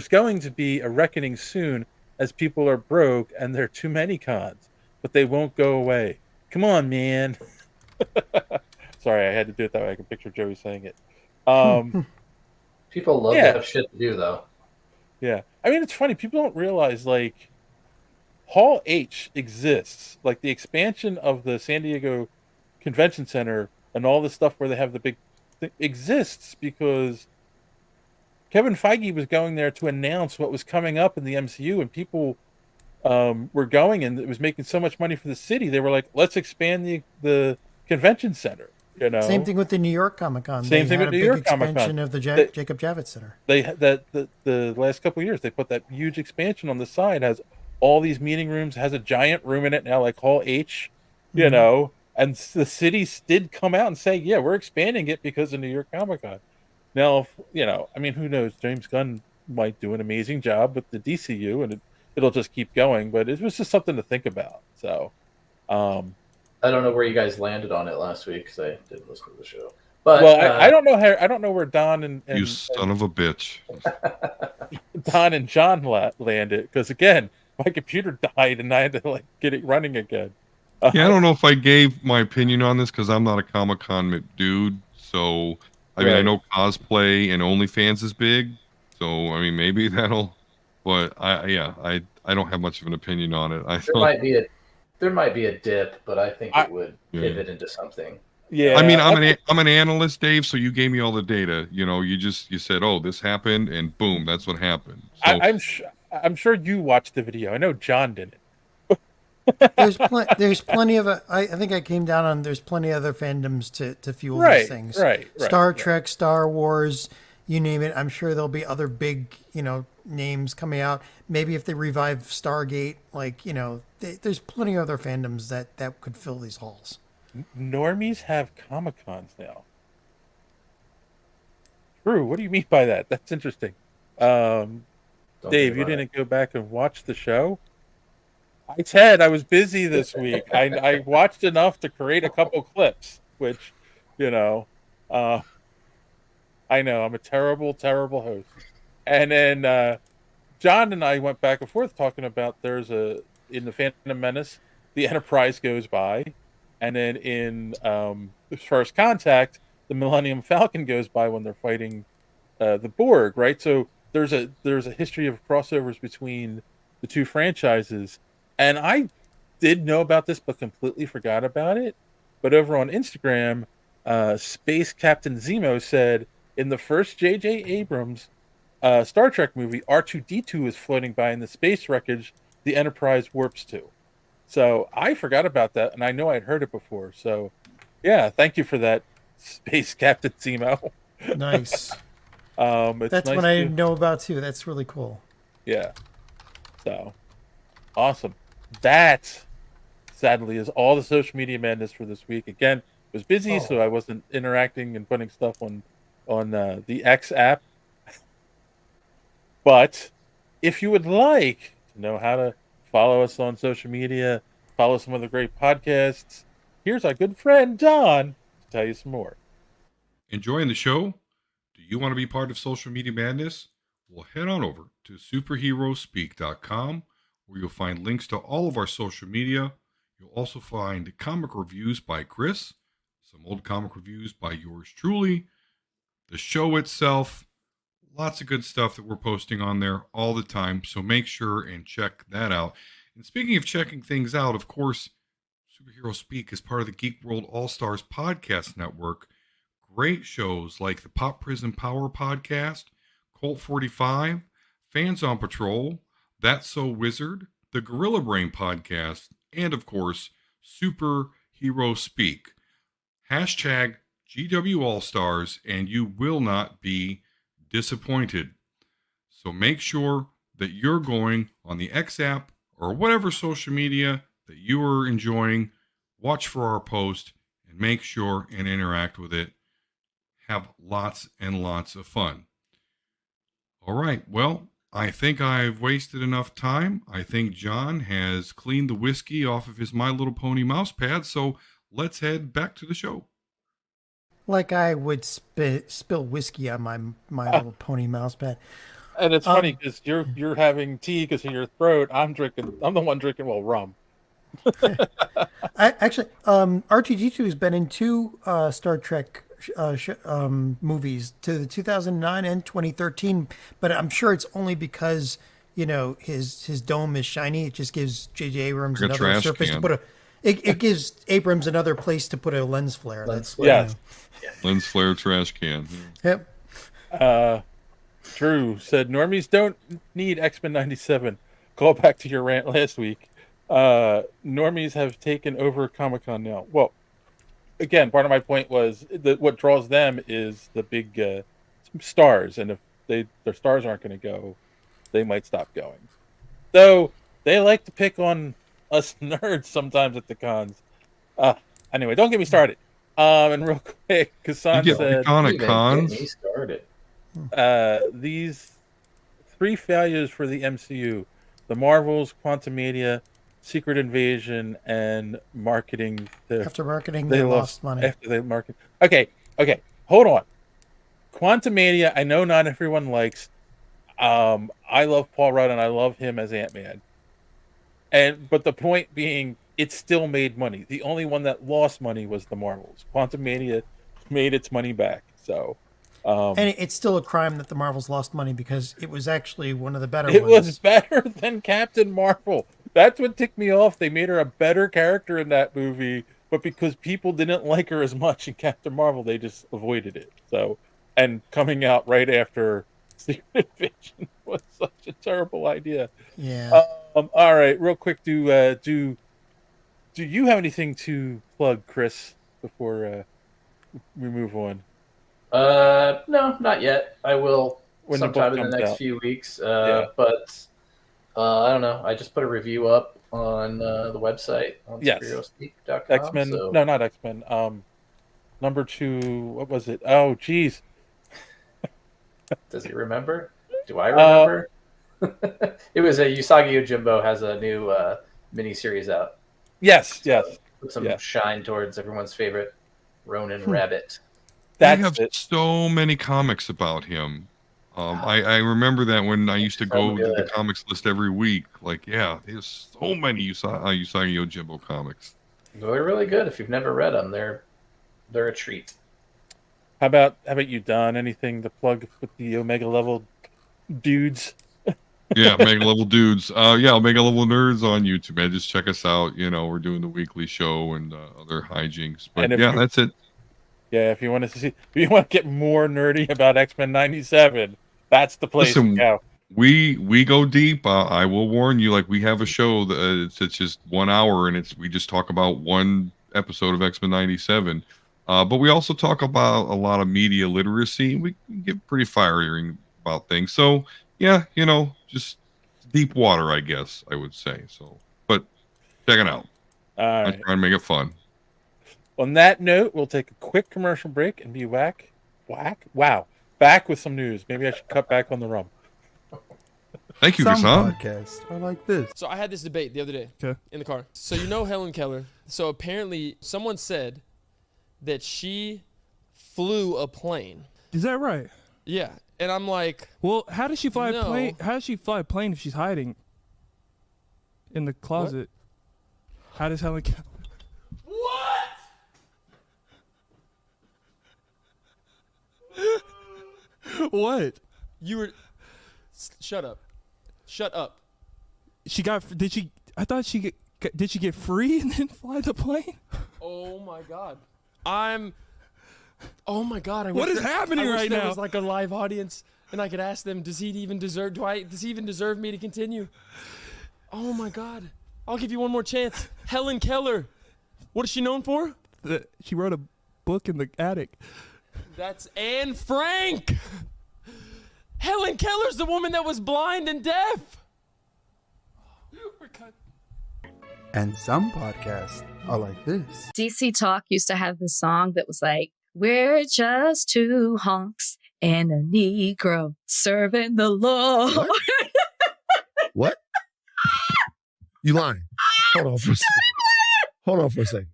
going to be a reckoning soon as people are broke and there are too many cons, but they won't go away. Come on, man. Sorry, I had to do it that way. I can picture Joey saying it. People love to have shit to do, though. Yeah. I mean, it's funny. People don't realize, like, Hall H exists. Like, the expansion of the San Diego Convention Center and all the stuff where they have the big thing exists because Kevin Feige was going there to announce what was coming up in the MCU, and people were going, and it was making so much money for the city. They were like, let's expand the convention center. Same thing with the New York Comic Con. Same thing with New York Comic Con. Expansion of the Jacob Javits Center. They the last couple of years they put that huge expansion on the side. Has all these meeting rooms. Has a giant room in it now, like Hall H. And the cities did come out and say, yeah, we're expanding it because of New York Comic Con. Now, I mean, who knows? James Gunn might do an amazing job with the DCU, and it'll just keep going. But it was just something to think about. So, I don't know where you guys landed on it last week because I didn't listen to the show. But Well, I don't know how. I don't know where Don You son of a bitch. Don and John landed because again, my computer died and I had to like get it running again. Yeah, I don't know if I gave my opinion on this because I'm not a Comic-Con dude. So, I mean, I Right. know cosplay and OnlyFans is big. So, I mean, maybe that'll. But I don't have much of an opinion on it. I there don't. might be a dip, but I think it would Yeah. pivot into something. Yeah, I mean, I'm an analyst, Dave. So you gave me all the data. You know, you said, oh, this happened, and boom, that's what happened. So I'm sure you watched the video. I know John didn't. There's plenty of I think I came down on there's plenty of other fandoms to fuel Right, these things. right, Star right. Trek, Star Wars, you name it. I'm sure there'll be other big, names coming out. Maybe if they revive Stargate, like, there's plenty of other fandoms that could fill these halls. Normies have Comic Cons now. True. What do you mean by that? That's interesting. Don't Dave, think you about it. didn't go back and watch the show? I was busy this week. I watched enough to create a couple clips, which, uh, I know I'm a terrible, terrible host. And then John and I went back and forth talking about in the Phantom Menace, the Enterprise goes by, and then in First Contact, the Millennium Falcon goes by when they're fighting the Borg, right? So there's a history of crossovers between the two franchises, and I did know about this but completely forgot about it. But over on Instagram, Space Captain Zemo said in the first J.J. Abrams Star Trek movie, R2D2 is floating by in the space wreckage the Enterprise warps to. So I forgot about that, and I know I'd heard it before. So, yeah, thank you for that, Space Captain Zemo. Nice. It's That's nice what I didn't know about too. That's really cool. Yeah. So, awesome. That, sadly, is all the social media madness for this week. Again, was busy, so I wasn't interacting and putting stuff on the X app. But if you would like to know how to follow us on social media, follow some of the great podcasts, here's our good friend Don to tell you some more. enjoying the show? Do you want to be part of social media madness? Well, head on over to superheroespeak.com where you'll find links to all of our social media. You'll also find comic reviews by Chris, some old comic reviews by yours truly, the show itself, lots of good stuff that we're posting on there all the time. So make sure and check that out. And speaking of checking things out, of course, Superhero Speak is part of the Geek World All-Stars podcast network. Great shows like the Pop Prison Power podcast, Colt 45, Fans on Patrol, That's So Wizard, the Gorilla Brain podcast, and of course, Superhero Speak. Hashtag GW All-Stars, and you will not be disappointed. So make sure that you're going on the X app or whatever social media that you are enjoying. Watch for our post and make sure and interact with it. Have lots and lots of fun. All right. Well, I think I've wasted enough time. I think John has cleaned the whiskey off of his My Little Pony mouse pad. So let's head back to the show. Like I would spill whiskey on my little pony mouse pad. And it's funny because you're having tea because of your throat. I'm the one drinking rum. R2D2 has been in two Star Trek movies, to the 2009 and 2013, but I'm sure it's only because his dome is shiny. It just gives J.J. Abrams Like a another trash surface can. to put it gives Abrams another place to put a lens flare. Yes. Lens flare trash can. Yep. Drew said normies don't need X-Men 97. Call back to your rant last week. Normies have taken over Comic-Con now. Well, again, part of my point was that what draws them is the big stars, and if their stars aren't going to go, they might stop going. Though they like to pick on us nerds sometimes at the cons. Anyway, don't get me started. And real quick, Kassan You get said, picked on at Even cons. get me started. these three failures for the MCU: the Marvels, Quantumania, Secret Invasion, and marketing. After marketing, they lost money. After they market. Okay. hold on. Quantumania, I know not everyone likes. I love Paul Rudd and I love him as Ant-Man. But the point being, it still made money. The only one that lost money was the Marvels. Quantumania made its money back. So, And it's still a crime that the Marvels lost money because it was actually one of the better it ones. was better than Captain Marvel. That's what ticked me off. They made her a better character in that movie, but because people didn't like her as much in Captain Marvel, they just avoided it. So, and coming out right after Secret Invasion was such a terrible idea. Yeah. All right, real quick, do you have anything to plug, Chris, before we move on? No, not yet. I will When the sometime book in the comes next out. few weeks. Yeah. But I don't know. I just put a review up on the website on Yes. superheroespeak.com. X-Men. So No, not X-Men. Number 2. What was it? Oh, geez. does he remember? Do I remember? It was a Usagi Yojimbo has a new miniseries out. Yes. Put some Yeah. shine towards everyone's favorite Ronin Rabbit. They That's have it. so many comics about him. I remember that when I used to So go to the good. comics list every week. Like, yeah, there's so many Usagi Yojimbo comics. They're really good. If you've never read them, they're a treat. How about you, Don? Anything to plug with the Omega level dudes? Yeah, Omega Level Dudes. Yeah, Omega Level Nerds on YouTube, man. Just check us out. You know, we're doing the weekly show and other hijinks. But And if yeah, you- that's it. Yeah, if you want to get more nerdy about X-Men 97, that's the place Listen, to go. We go deep. I will warn you. Like, we have a show that it's just 1 hour, and we just talk about one episode of X-Men 97. But we also talk about a lot of media literacy. We get pretty fiery about things. So yeah, you know, just deep water, I guess I would say. So, but check it out. All I'm right. trying to make it fun. On that note, we'll take a quick commercial break and be back with some news. Maybe I should cut back on the rum. Thank you, Some Hassan. podcasts are like this. So I had this debate the other day in the car. So you know Helen Keller. So apparently someone said that she flew a plane. Is that right? Yeah. And I'm like, Well, how does she fly No. a plane? How does she fly a plane if she's hiding in the closet? How does Helen? What? you were shut up. Shut up. She got? Did she? I thought she get. Did she get free and then fly the plane? Oh my god. Oh my god. What is happening I wish right there now? was like a live audience and I could ask them, does he even deserve me to continue? Oh my god. I'll give you one more chance. Helen Keller. What is she known for? She wrote a book in the attic. That's Anne Frank. Helen Keller's the woman that was blind and deaf. And some podcasts are like this. DC Talk used to have this song that was like, we're just two honks and a Negro serving the Lord. What? You lying? Hold on for a second. Hold on for a second.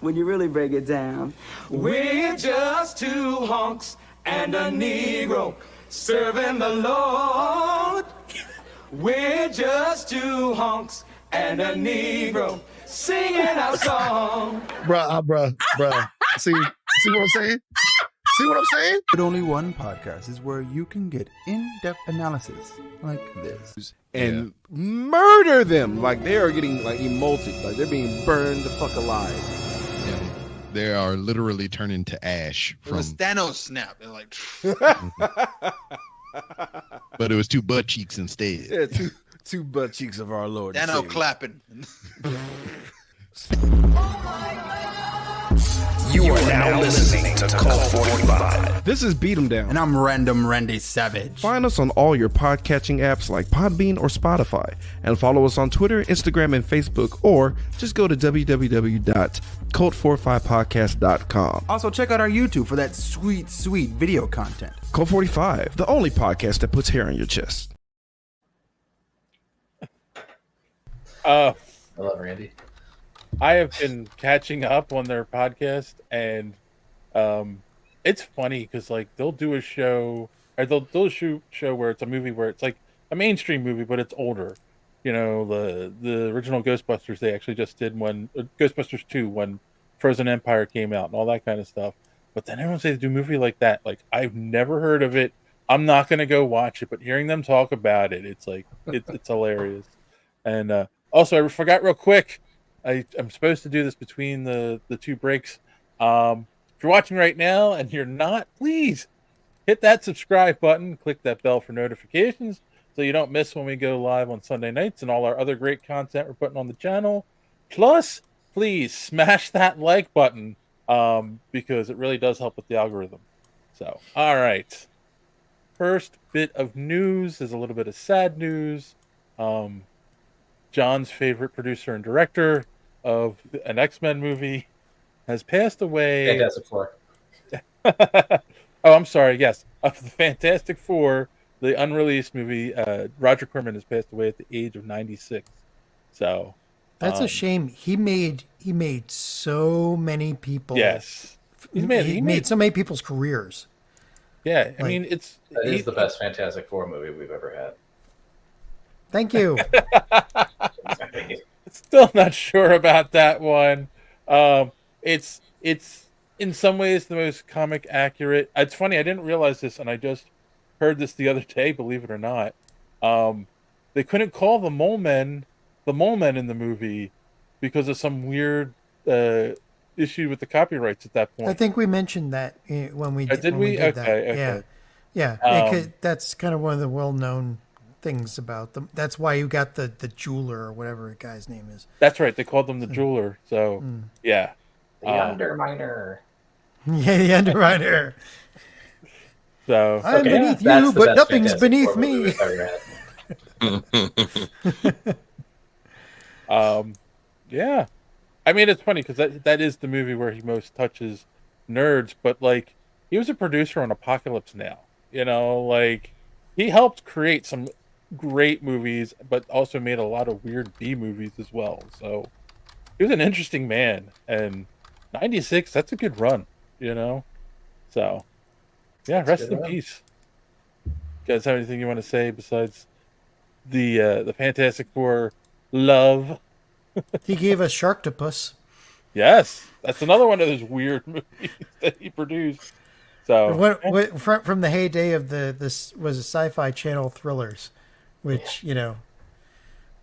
When you really break it down, we're just two honks and a Negro serving the Lord. We're just two honks and a Negro singing our song. Bruh. See what I'm saying? See what I'm saying? But only one podcast is where you can get in-depth analysis like this. And murder them like they are getting like emulted, like they're being burned the fuck alive. And they are literally turning to ash It from. was Thanos snap. They're like, But it was two butt cheeks instead. Yeah, two butt cheeks of our Lord. and Thanos Savior. clapping. You are now listening to Cult 45. This is Beat 'em Down. And I'm Random Randy Savage. Find us on all your podcatching apps like Podbean or Spotify, and follow us on Twitter, Instagram, and Facebook, or just go to www.cult45podcast.com. Also, check out our YouTube for that sweet, sweet video content. Cult 45, the only podcast that puts hair on your chest. I love Randy. I have been catching up on their podcast, and it's funny because like they'll do a show or they'll shoot show where it's a movie where it's like a mainstream movie, but it's older. You know, the original Ghostbusters, they actually just did one, Ghostbusters 2, when Frozen Empire came out and all that kind of stuff. But then everyone says do a movie like that. Like I've never heard of it. I'm not gonna go watch it, but hearing them talk about it, it's like it's hilarious. And also, I forgot real quick. I'm supposed to do this between the two breaks. If you're watching right now and you're not, please hit that subscribe button, click that bell for notifications so you don't miss when we go live on Sunday nights and all our other great content we're putting on the channel. Plus, please smash that like button because it really does help with the algorithm. So, all right. First bit of news is a little bit of sad news. John's favorite producer and director of an X-Men movie has passed away. Fantastic Four. Oh, I'm sorry. Yes, of the Fantastic Four, the unreleased movie. Roger Corman has passed away at the age of 96. So that's a shame. He made so many people. Yes, he made so many people's careers. Yeah, I mean it's that is the best Fantastic Four movie we've ever had. Thank you. Still not sure about that one. It's in some ways the most comic accurate. It's funny, I didn't realize this, and I just heard this the other day. Believe it or not, they couldn't call the mole men in the movie because of some weird issue with the copyrights at that point. I think we mentioned that when we did. When we did that. Okay. Yeah. That's kind of one of the well-known things about them. That's why you got the jeweler or whatever the guy's name is. That's right. They called them the jeweler. So yeah, the Underminer. Yeah, the Underminer. So I'm beneath you, but nothing's beneath me. Yeah. I mean, it's funny because that is the movie where he most touches nerds, but like he was a producer on Apocalypse Now. You know, like he helped create some great movies, but also made a lot of weird B movies as well. So he was an interesting man, and 96, that's a good run, you know? So yeah, rest in peace. You guys have anything you want to say besides the Fantastic Four love? He gave us Sharktopus. Yes, that's another one of those weird movies that he produced. So from the heyday of this was a Sci-Fi Channel thrillers, which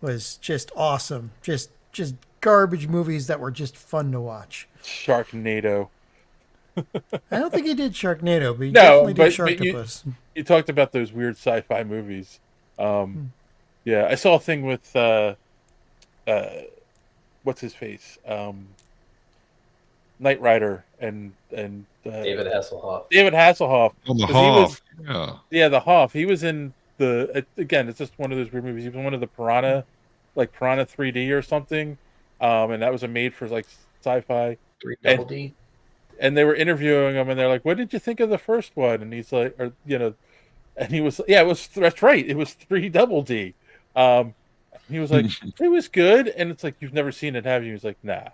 was just awesome. Just garbage movies that were just fun to watch. Sharknado. I don't think he did Sharknado, but he definitely did Sharktopus. You talked about those weird sci-fi movies. Yeah, I saw a thing with what's his face, Knight Rider and David Hasselhoff. David Hasselhoff. Oh, the Hoff. Yeah, the Hoff. He was in again. It's just one of those weird movies. He was one of the Piranha 3D or something, and that was a made for like sci-fi. 3D. And they were interviewing him, and they're like, "What did you think of the first one?" And he's like, and he was, yeah, that's right. It was 3D. He was like, it was good, and it's like, you've never seen it, have you? He's like, nah.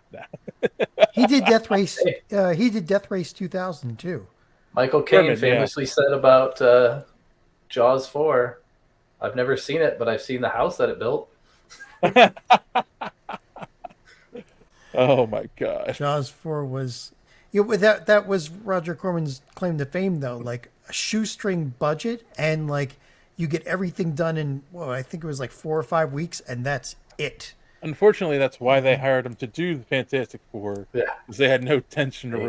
He did Death Race. He did Death Race 2000 too. Michael Caine famously said about Jaws 4, "I've never seen it, but I've seen the house that it built." Oh my god! Jaws 4 was that was Roger Corman's claim to fame, though. Like a shoestring budget, and like you get everything done in I think it was like 4 or 5 weeks, and that's it. Unfortunately, that's why they hired him to do the Fantastic Four. Yeah, because they had no intention of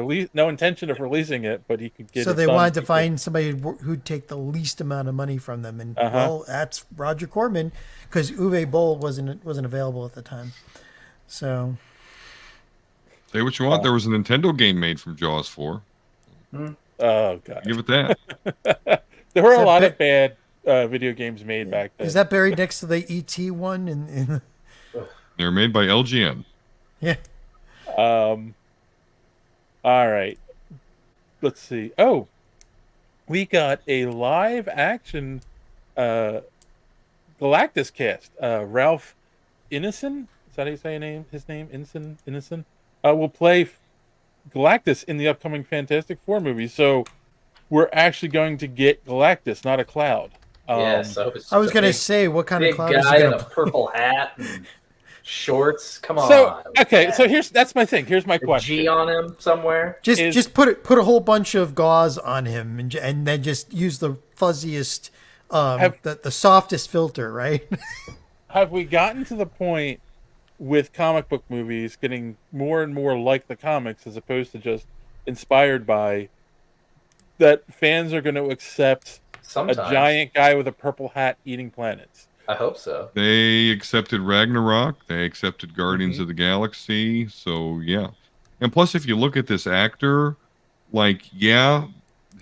releasing it, but he could get. So they wanted to find somebody who'd take the least amount of money from them, and well, that's Roger Corman, because Uwe Boll wasn't available at the time. So say what you want. There was a Nintendo game made from Jaws 4. Oh god, give it that. There were a lot of bad video games made back then. Is that buried next to the ET one? They were made by LGN. Yeah. All right. Let's see. Oh, we got a live action Galactus cast. Ralph Ineson, is that how you say his name? Ineson will play Galactus in the upcoming Fantastic Four movie. So we're actually going to get Galactus, not a cloud. Yes, I hope it's I was just a going to big- say, what kind of big cloud is guy he in going a to purple hat and shorts. Come on. So okay, so that's my thing. Here's my A question. G on him somewhere. Just put a whole bunch of gauze on him and then just use the fuzziest, the softest filter, right? Have we gotten to the point with comic book movies getting more and more like the comics as opposed to just inspired by, that fans are going to accept Sometimes. a giant guy with a purple hat eating planets? I hope so. They accepted Ragnarok. They accepted Guardians of the Galaxy. So yeah, and plus, if you look at this actor, like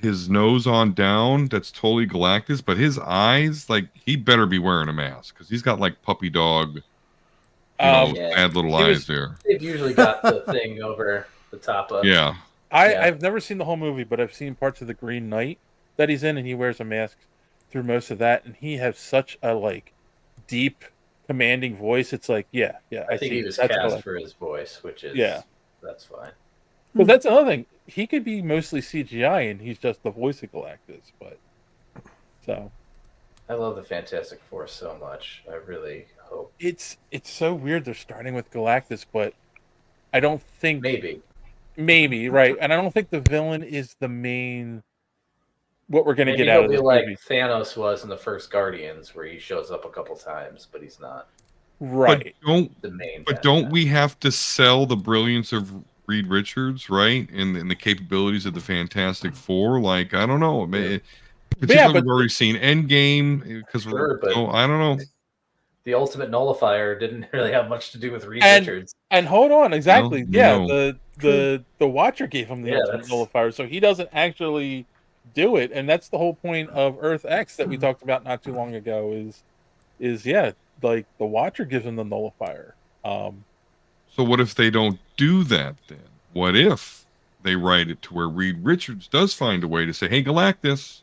his nose on down, that's totally Galactus. But his eyes, like he better be wearing a mask because he's got like puppy dog, bad little eyes there. They've usually got the thing over the top of. Yeah. I've never seen the whole movie, but I've seen parts of the Green Knight that he's in, and he wears a mask through most of that, and he has such a deep, commanding voice. It's like, I think he was That's cast for his voice, which is that's fine. But that's another thing. He could be mostly CGI, and he's just the voice of Galactus. But I love the Fantastic Four so much. I really hope it's so weird. They're starting with Galactus, but I don't think maybe right, and I don't think the villain is the main. What we're going to get out of this like movie. Thanos was in the first Guardians, where he shows up a couple times, but he's not. Right. But don't we have to sell the brilliance of Reed Richards, right? And the capabilities of the Fantastic Four? Like, I don't know. Particularly, we've already seen Endgame because I don't know. The ultimate nullifier didn't really have much to do with Reed Richards. And hold on, exactly. No. The Watcher gave him the ultimate nullifier, so he doesn't actually do it, and that's the whole point of Earth X that we talked about not too long ago. Is the Watcher gives him the nullifier. So what if they don't do that then? What if they write it to where Reed Richards does find a way to say, "Hey, Galactus,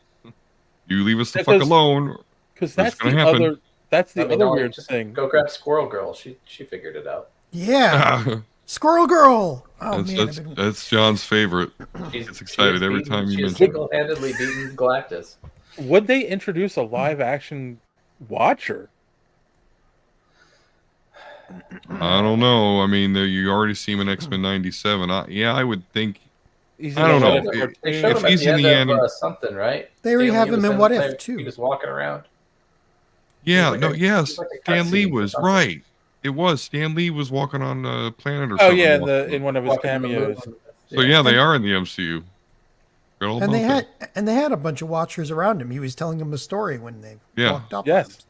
you leave us the fuck alone," because that's the other. That's the other weird thing. Go grab Squirrel Girl. She figured it out. Yeah. Squirrel Girl. Oh, that's John's favorite. He's excited every time you mention it. Single-handedly beaten Galactus. Would they introduce a live-action Watcher? I don't know. I mean, you already see him in X-Men '97. I would think. I don't know. They showed him at the end of something, right? They already have him in What If too. He was walking around. Yeah. Stan Lee was right. It was Stan Lee was walking on the planet or something. Oh yeah, in one of his cameos. So they are in the MCU. And they had a bunch of Watchers around him. He was telling them a story when they walked up. Yes.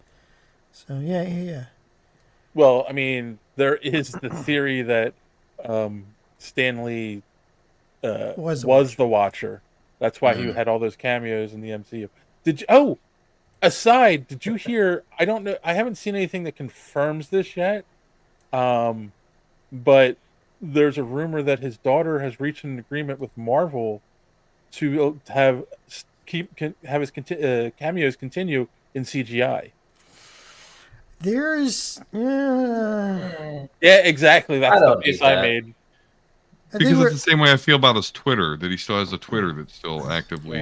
So yeah. Well, I mean, there is the theory that Stan Lee was the Watcher. That's why he had all those cameos in the MCU. Did you hear? I don't know. I haven't seen anything that confirms this yet. But there's a rumor that his daughter has reached an agreement with Marvel to have his cameos continue in CGI. There's exactly. That's the piece I made. Because it's the same way I feel about his Twitter, that he still has a Twitter that's still actively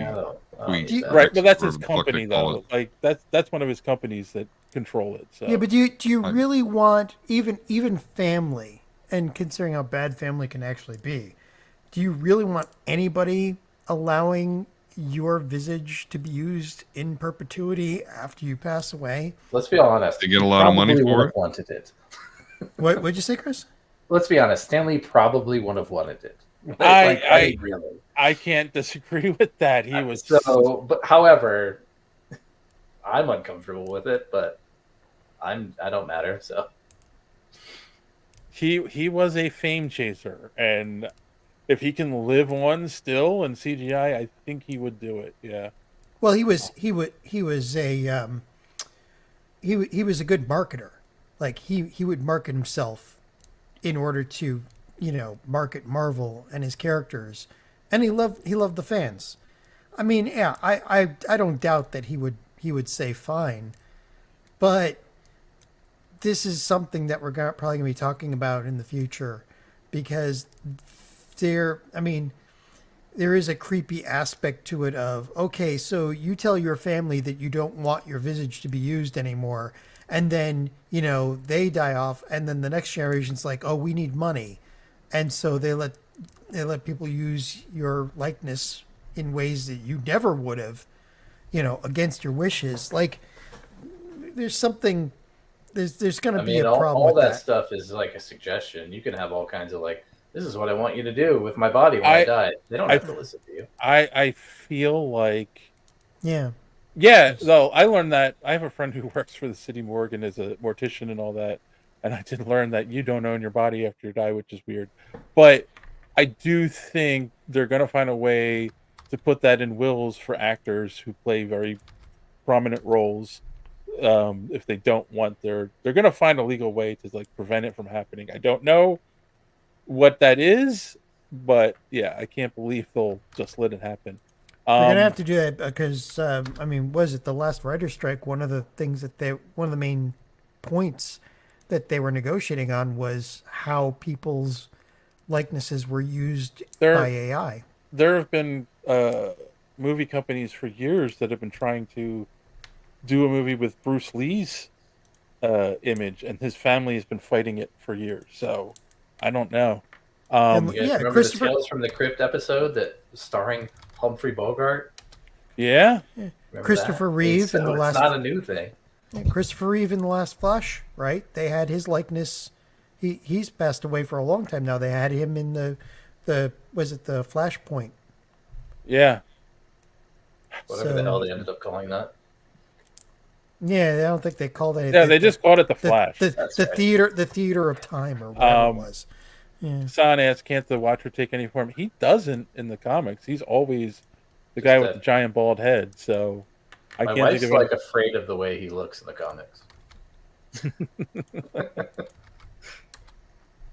tweets. Right, but that's his company though. Like that's one of his companies that control it. So. Yeah, but do you really want even family, and considering how bad family can actually be, do you really want anybody allowing your visage to be used in perpetuity after you pass away? Let's be honest. They get a lot of money for it. Wanted it. What'd you say, Chris? Let's be honest. Stanley probably wouldn't have wanted it. I can't disagree with that. He was however, I'm uncomfortable with it, but I don't matter. So he was a fame chaser, and if he can live on still in CGI, I think he would do it. Yeah. Well, he was a good marketer. Like he would market himself in order to, market Marvel and his characters, and he loved the fans. I mean, yeah, I don't doubt that he would say fine, but this is something that we're probably going to be talking about in the future, because I mean, there is a creepy aspect to it of, okay, so you tell your family that you don't want your visage to be used anymore, and then, they die off, and then the next generation's like, oh, we need money. And so they let people use your likeness in ways that you never would have, against your wishes. Like, there's something, there's going to be a problem all with that stuff is like a suggestion. You can have all kinds of like, this is what I want you to do with my body when I die. They don't have to listen to you. I feel like, yeah, though I learned that I have a friend who works for the city morgue and is a mortician and all that, and I did learn that you don't own your body after you die, which is weird. But I do think they're going to find a way to put that in wills for actors who play very prominent roles. If they don't want they're going to find a legal way to like prevent it from happening. I don't know what that is, but yeah, I can't believe they'll just let it happen. They're going to have to do that because, was it the last writer's strike? One of the main points that they were negotiating on was how people's likenesses were used by AI. There have been movie companies for years that have been trying to do a movie with Bruce Lee's image, and his family has been fighting it for years. So I don't know. You guys remember the Tales from the Crypt episode that was starring Humphrey Bogart? Yeah. Christopher Reeve in the last. It's not a new thing. Christopher Reeve in the last Flash, right? They had his likeness. He's passed away for a long time now. They had him in the Flashpoint? Yeah. Whatever the hell they ended up calling that. Yeah, I don't think they called it. Yeah, they just called it the Flash. The theater of time, or whatever it was. Yeah. Son asks, can't the Watcher take any form? He doesn't in the comics. He's always the guy with the giant bald head. So I My can't wife's think of like afraid of the way he looks in the comics.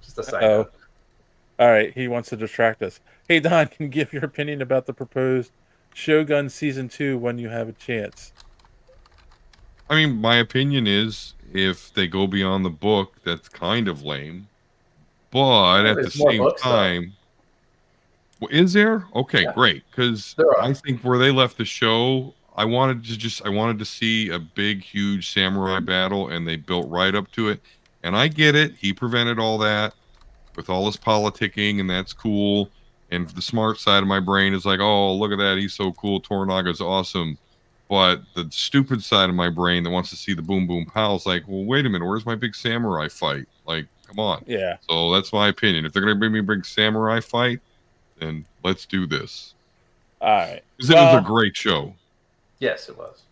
Just a side note. All right, he wants to distract us. Hey Don, can you give your opinion about the proposed Shogun season 2 when you have a chance? I mean, my opinion is if they go beyond the book, that's kind of lame. But at the same time, is there? Okay, great. Because I think where they left the show, I wanted to see a big, huge samurai battle, and they built right up to it. And I get it. He prevented all that with all his politicking, and that's cool. And the smart side of my brain is like, oh, look at that. He's so cool. Toranaga's awesome. But the stupid side of my brain that wants to see the boom, boom, pow is like, well, wait a minute. Where's my big samurai fight? Like, come on. Yeah. So that's my opinion. If they're going to bring me a big samurai fight, then let's do this. All right. Because it was a great show. Yes, it was.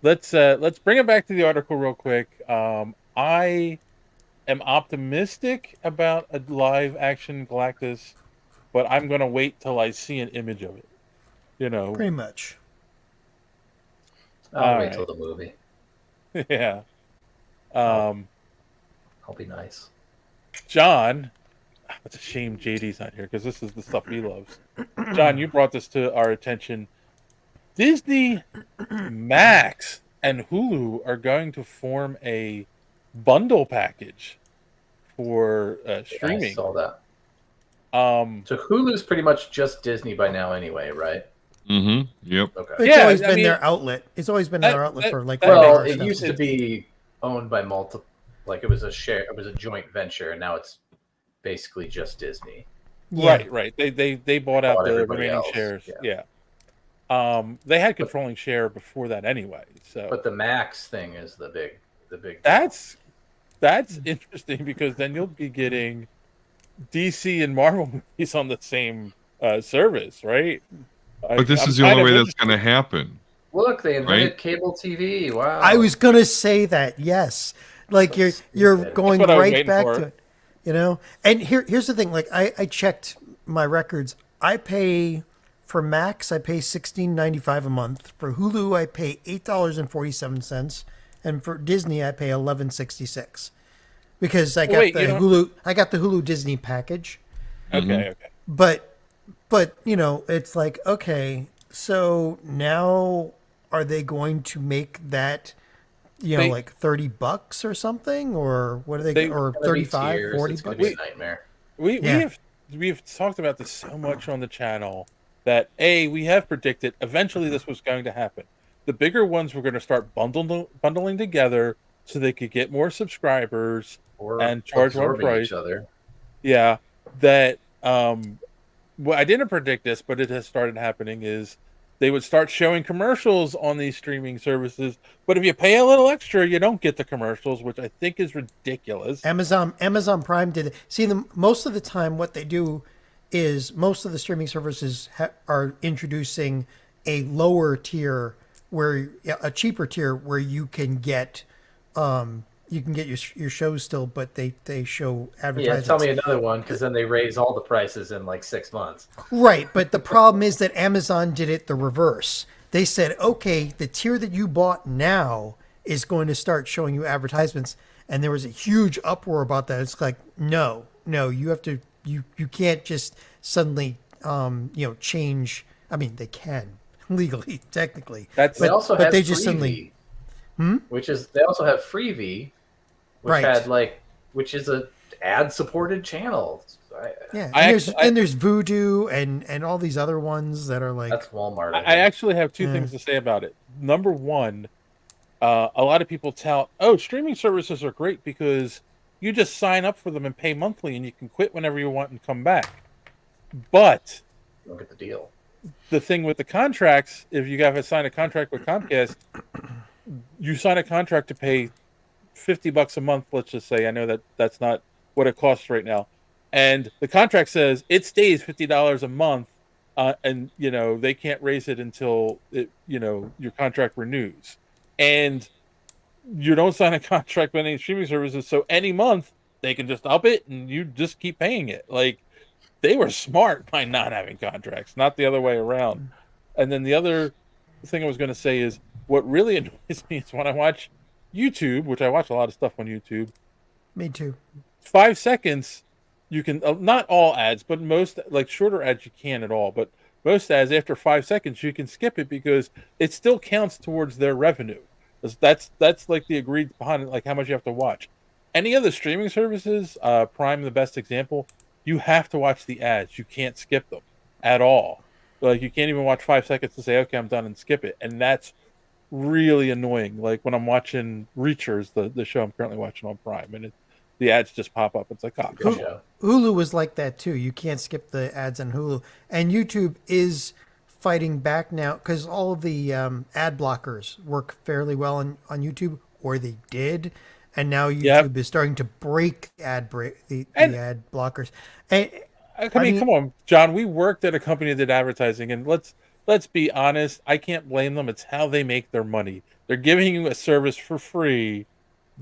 Let's bring it back to the article real quick. I am optimistic about a live action Galactus, but I'm going to wait till I see an image of it. Pretty much. I'll wait till the movie. Yeah. I'll be nice. John, it's a shame JD's not here because this is the stuff he loves. John, you brought this to our attention. Disney, Max, and Hulu are going to form a bundle package for streaming. I saw that. So Hulu's pretty much just Disney by now anyway, right? Mm-hmm. Yep. Okay. It's always been their outlet. It's always been their outlet for like. Well, it used to be owned by multiple. Like it was a share. It was a joint venture, and now it's basically just Disney. Yeah. Right. They bought out the remaining shares. Yeah. They had controlling share before that anyway. So. But the Max thing is the big. That's interesting because then you'll be getting DC and Marvel movies on the same service, right? But this is the only way that's going to happen. Look, they invented cable TV. Wow. I was going to say that. Yes. Like you're going right back to it, And here's the thing. Like I checked my records. I pay for Max. I pay $16.95 a month. For Hulu, I pay $8.47, and for Disney, I pay $11.66 because I got Hulu. I got the Hulu Disney package. Okay. But it's like, okay, so now are they going to make that, like $30 or something, or what are they, or 35, $40? It's gonna be a nightmare. We we've talked about this so much on the channel that we have predicted eventually this was going to happen. The bigger ones were going to start bundling together so they could get more subscribers Or and charge one absorbing price. each other. Yeah, that well, I didn't predict this, but it has started happening. Is they would start showing commercials on these streaming services, but if you pay a little extra, you don't get the commercials, which I think is ridiculous. Amazon Prime did it. See, most of the time, what they do is most of the streaming services are introducing a lower tier, a cheaper tier where you can get your shows still, but they show advertisements. Yeah, tell me another one, because then they raise all the prices in like 6 months. Right, but the problem is that Amazon did it the reverse. They said, okay, the tier that you bought now is going to start showing you advertisements, and there was a huge uproar about that. It's like, no, you have to, you can't just suddenly, change. I mean, they can legally, technically. They also have they just Freevee, suddenly, which is they also have Freevee, which which is a ad-supported channel. Yeah, and there's Voodoo and all these other ones that are like... That's Walmart. I actually have two things to say about it. Number one, a lot of people tout, streaming services are great because you just sign up for them and pay monthly and you can quit whenever you want and come back. But... you don't get the deal. The thing with the contracts, if you have to sign a contract with Comcast, you sign a contract to pay $50 a month, let's just say. I know that's not what it costs right now. And the contract says it stays $50 a month, and they can't raise it until your contract renews. And you don't sign a contract with any streaming services, so any month they can just up it and you just keep paying it. Like, they were smart by not having contracts, not the other way around. And then the other thing I was going to say is what really annoys me is when I watch YouTube, which I watch a lot of stuff on YouTube. Me too. 5 seconds, you can, not all ads, but most, like shorter ads you can't at all, but most ads after 5 seconds you can skip it because it still counts towards their revenue. That's like the agreed behind it, like how much you have to watch. Any other streaming services, Prime the best example, you have to watch the ads. You can't skip them at all. Like, you can't even watch 5 seconds to say, okay, I'm done, and skip it. And that's really annoying. Like when I'm watching Reachers, the show I'm currently watching on Prime, and the ads just pop up. It's like, Hulu was like that too. You can't skip the ads on Hulu. And YouTube is fighting back now because all of the ad blockers work fairly well on YouTube, or they did. And now YouTube is starting to break the ad blockers. And, I mean, come on, John. We worked at a company that did advertising, and let's be honest. I can't blame them. It's how they make their money. They're giving you a service for free.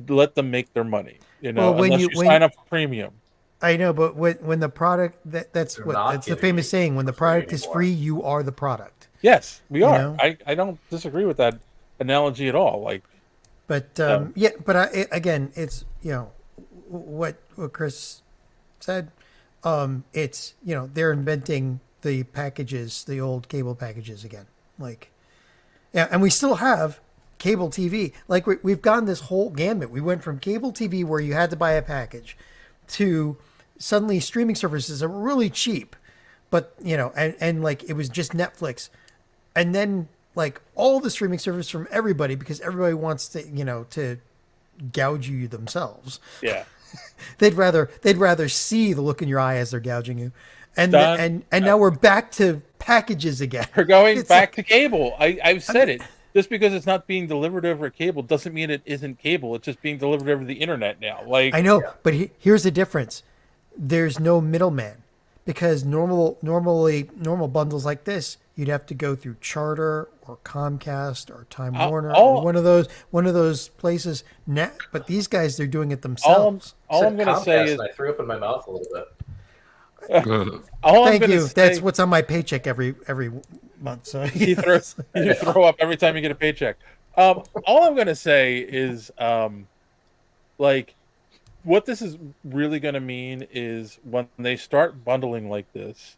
Let them make their money. Unless you sign up for premium. I know, but when the product that's the famous saying: when the product is free, you are the product. Yes, we are. I don't disagree with that analogy at all. Like. But again, it's what Chris said. It's they're inventing the packages, the old cable packages again. Like, yeah, and we still have cable TV. Like we've gone this whole gambit. We went from cable TV where you had to buy a package to suddenly streaming services that were really cheap, but and like it was just Netflix, and then. Like all the streaming service from everybody, because everybody wants to, to gouge you themselves. Yeah. they'd rather see the look in your eye as they're gouging you. And now we're back to packages again. We're going back to cable. I've said it. Just because it's not being delivered over cable doesn't mean it isn't cable. It's just being delivered over the internet now. Like, I know, but here's the difference. There's no middleman, because normal bundles like this, you'd have to go through Charter or Comcast or Time Warner or one of those places. But these guys, they're doing it themselves. All I'm going to say is, I threw up in my mouth a little bit. Thank you. That's what's on my paycheck every month. So you throw up every time you get a paycheck. All I'm going to say is, like, what this is really going to mean is when they start bundling like this,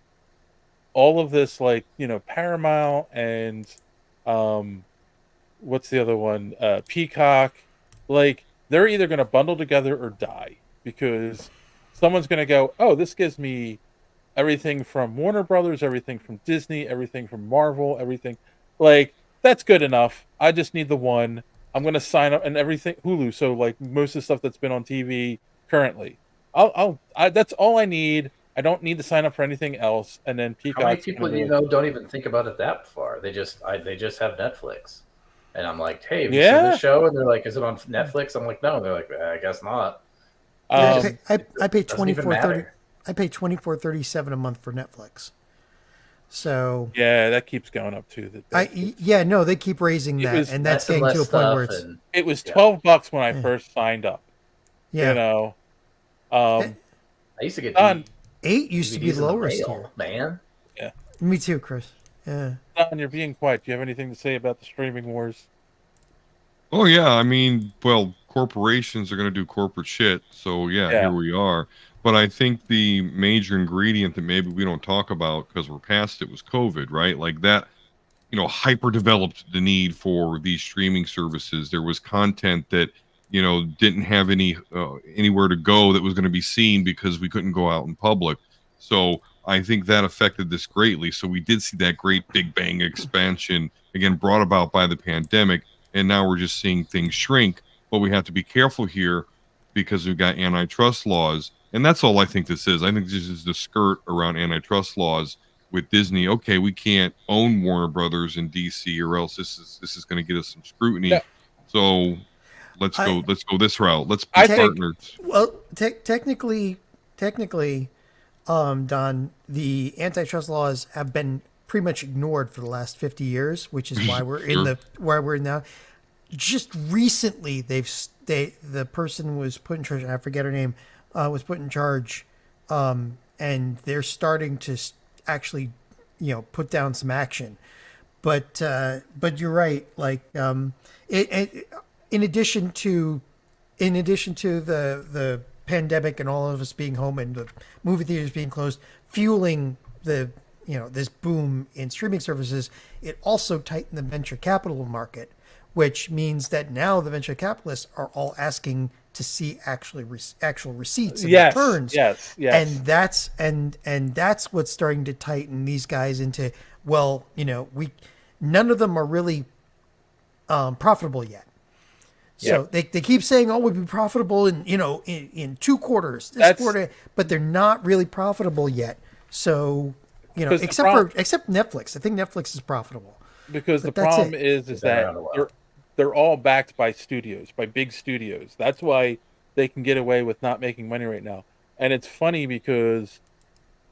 all of this, like, Paramount and what's the other one? Peacock, like, they're either going to bundle together or die, because someone's going to go, oh, this gives me everything from Warner Brothers, everything from Disney, everything from Marvel, everything. Like, that's good enough. I just need the one. I'm gonna sign up and everything Hulu. So like most of the stuff that's been on TV currently, that's all I need. I don't need to sign up for anything else. And then How many Peacock's people gonna you be know like, don't even think about it that far? They just have Netflix, and I'm like, hey, have you seen yeah. this show? And they're like, is it on Netflix? I'm like, no. They're like, I guess not. I pay Doesn't even 24.30. matter. I pay 24.37 a month for Netflix. So Yeah, that keeps going up too. no, they keep raising that, was and that's less and getting to a less point where stuff, it's and It was Yeah. $12 when I first signed up. Yeah. You know, I used to get Don, 8 used to be DVDs in the lowest mail, tier. man. Yeah. Me too, Chris. Yeah. Don, you're being quiet. Do you have anything to say about the streaming wars? Oh yeah, I mean, well, corporations are going to do corporate shit, so yeah, Yeah. here we are. But I think the major ingredient that maybe we don't talk about because we're past it was COVID, right? Like that, hyper developed the need for these streaming services. There was content that didn't have anywhere to go that was going to be seen because we couldn't go out in public. So I think that affected this greatly. So we did see that great big bang expansion again brought about by the pandemic, and now we're just seeing things shrink. But we have to be careful here because we've got antitrust laws, and that's all I think this is. I think this is the skirt around antitrust laws with Disney. Okay, we can't own Warner Brothers in DC, or else this is going to get us some scrutiny. No. So let's go this route. Let's be I think- partners. Well, technically, Don, the antitrust laws have been pretty much ignored for the last 50 years, which is why we're in where we're now. Just recently, the person was put in charge. I forget her name. Was put in charge, and they're starting to actually, put down some action. But you're right. Like, in addition to the pandemic and all of us being home and the movie theaters being closed, fueling the this boom in streaming services, it also tightened the venture capital market, which means that now the venture capitalists are all asking to see actual receipts and returns. Yes. And that's what's starting to tighten these guys into, well, none of them are really profitable yet. So they keep saying, "Oh, we'll be profitable in 2 quarters, this quarter," but they're not really profitable yet. So except Netflix, I think Netflix is profitable. Because But the that's problem it. is that they're all backed by studios, by big studios. That's why they can get away with not making money right now. And it's funny because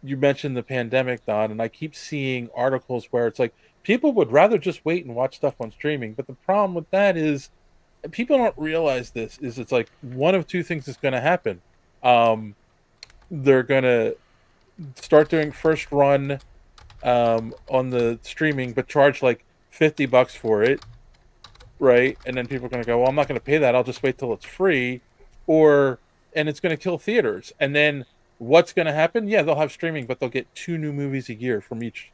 you mentioned the pandemic, Don, and I keep seeing articles where it's like people would rather just wait and watch stuff on streaming. But the problem with that is people don't realize this is it's like one of two things is going to happen. They're going to start doing first run on the streaming, but charge like $50 for it, right? And then people are going to go, well, I'm not going to pay that. I'll just wait till it's free, and it's going to kill theaters. And then what's going to happen? Yeah, they'll have streaming, but they'll get 2 new movies a year from each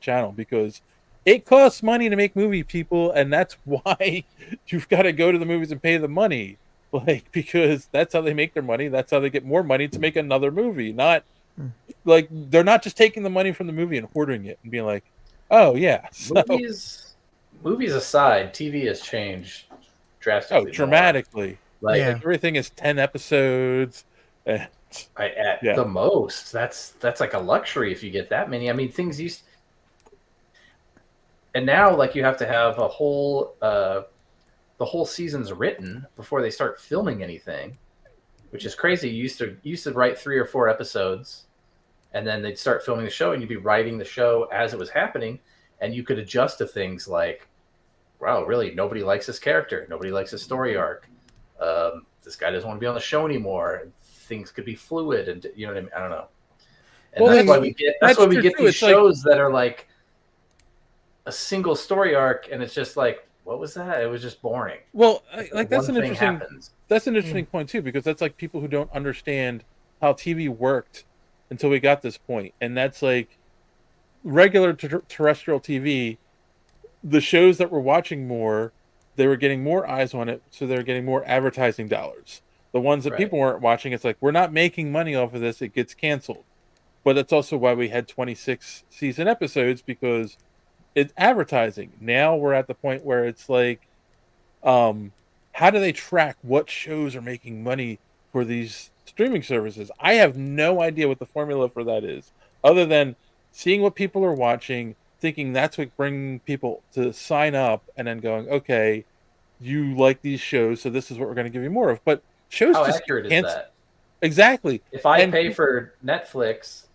channel because it costs money to make movie people, and that's why you've got to go to the movies and pay the money, like because that's how they make their money. That's how they get more money to make another movie. Not like they're not just taking the money from the movie and hoarding it and being like, oh yeah. So, movies aside, TV has changed drastically. Dramatically. Like everything is 10 episodes. And, at the most, that's like a luxury if you get that many. I mean, things used. And now, like, you have to have the whole season's written before they start filming anything, which is crazy. You used to write 3 or 4 episodes, and then they'd start filming the show, and you'd be writing the show as it was happening, and you could adjust to things like, wow, really, nobody likes this character, nobody likes his story arc. This guy doesn't want to be on the show anymore. Things could be fluid, and you know what I mean. I don't know. And that's why we get these shows that are like a single story arc, and it's just like, what was that? It was just boring. Well, that's an interesting point too, because that's like people who don't understand how TV worked until we got this point, and that's like regular terrestrial TV. The shows that we're watching more, they were getting more eyes on it, so they were getting more advertising dollars. The ones that people weren't watching, it's like, we're not making money off of this, it gets canceled. but that's also why we had 26 season episodes, because it's advertising. Now we're at the point where it's like, how do they track what shows are making money for these streaming services? I have no idea what the formula for that is, other than seeing what people are watching, thinking that's what bring people to sign up, and then going, okay, you like these shows, so this is what we're going to give you more of. But shows How just accurate is can't. that? Exactly. If I And pay for Netflix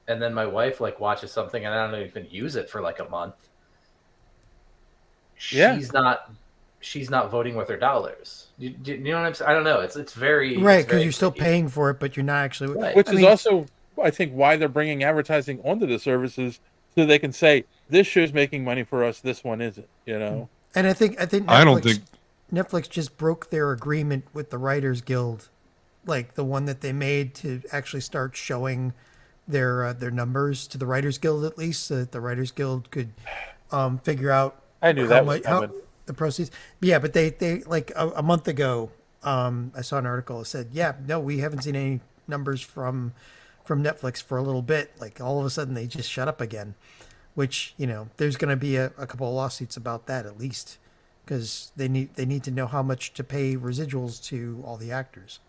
and then my wife like watches something and I don't even use it for like a month, Yeah. she's not voting with her dollars. You know what I'm saying? I don't know. It's very Right, it's because very you're still tricky. paying for it, but you're not actually. Right. which I is mean, also, I think, why they're bringing advertising onto the services, so they can say this show's making money for us, this one isn't. You know. and I think I don't think Netflix just broke their agreement with the Writers Guild, like the one that they made to actually start showing their numbers to the Writers Guild, at least, so that the Writers Guild could figure out I knew how that was much how coming. the proceeds. Yeah, but they like a month ago, I saw an article that said, yeah, no, we haven't seen any numbers from Netflix for a little bit. Like all of a sudden they just shut up again, which, you know, there's going to be a couple of lawsuits about that at least, because they need to know how much to pay residuals to all the actors.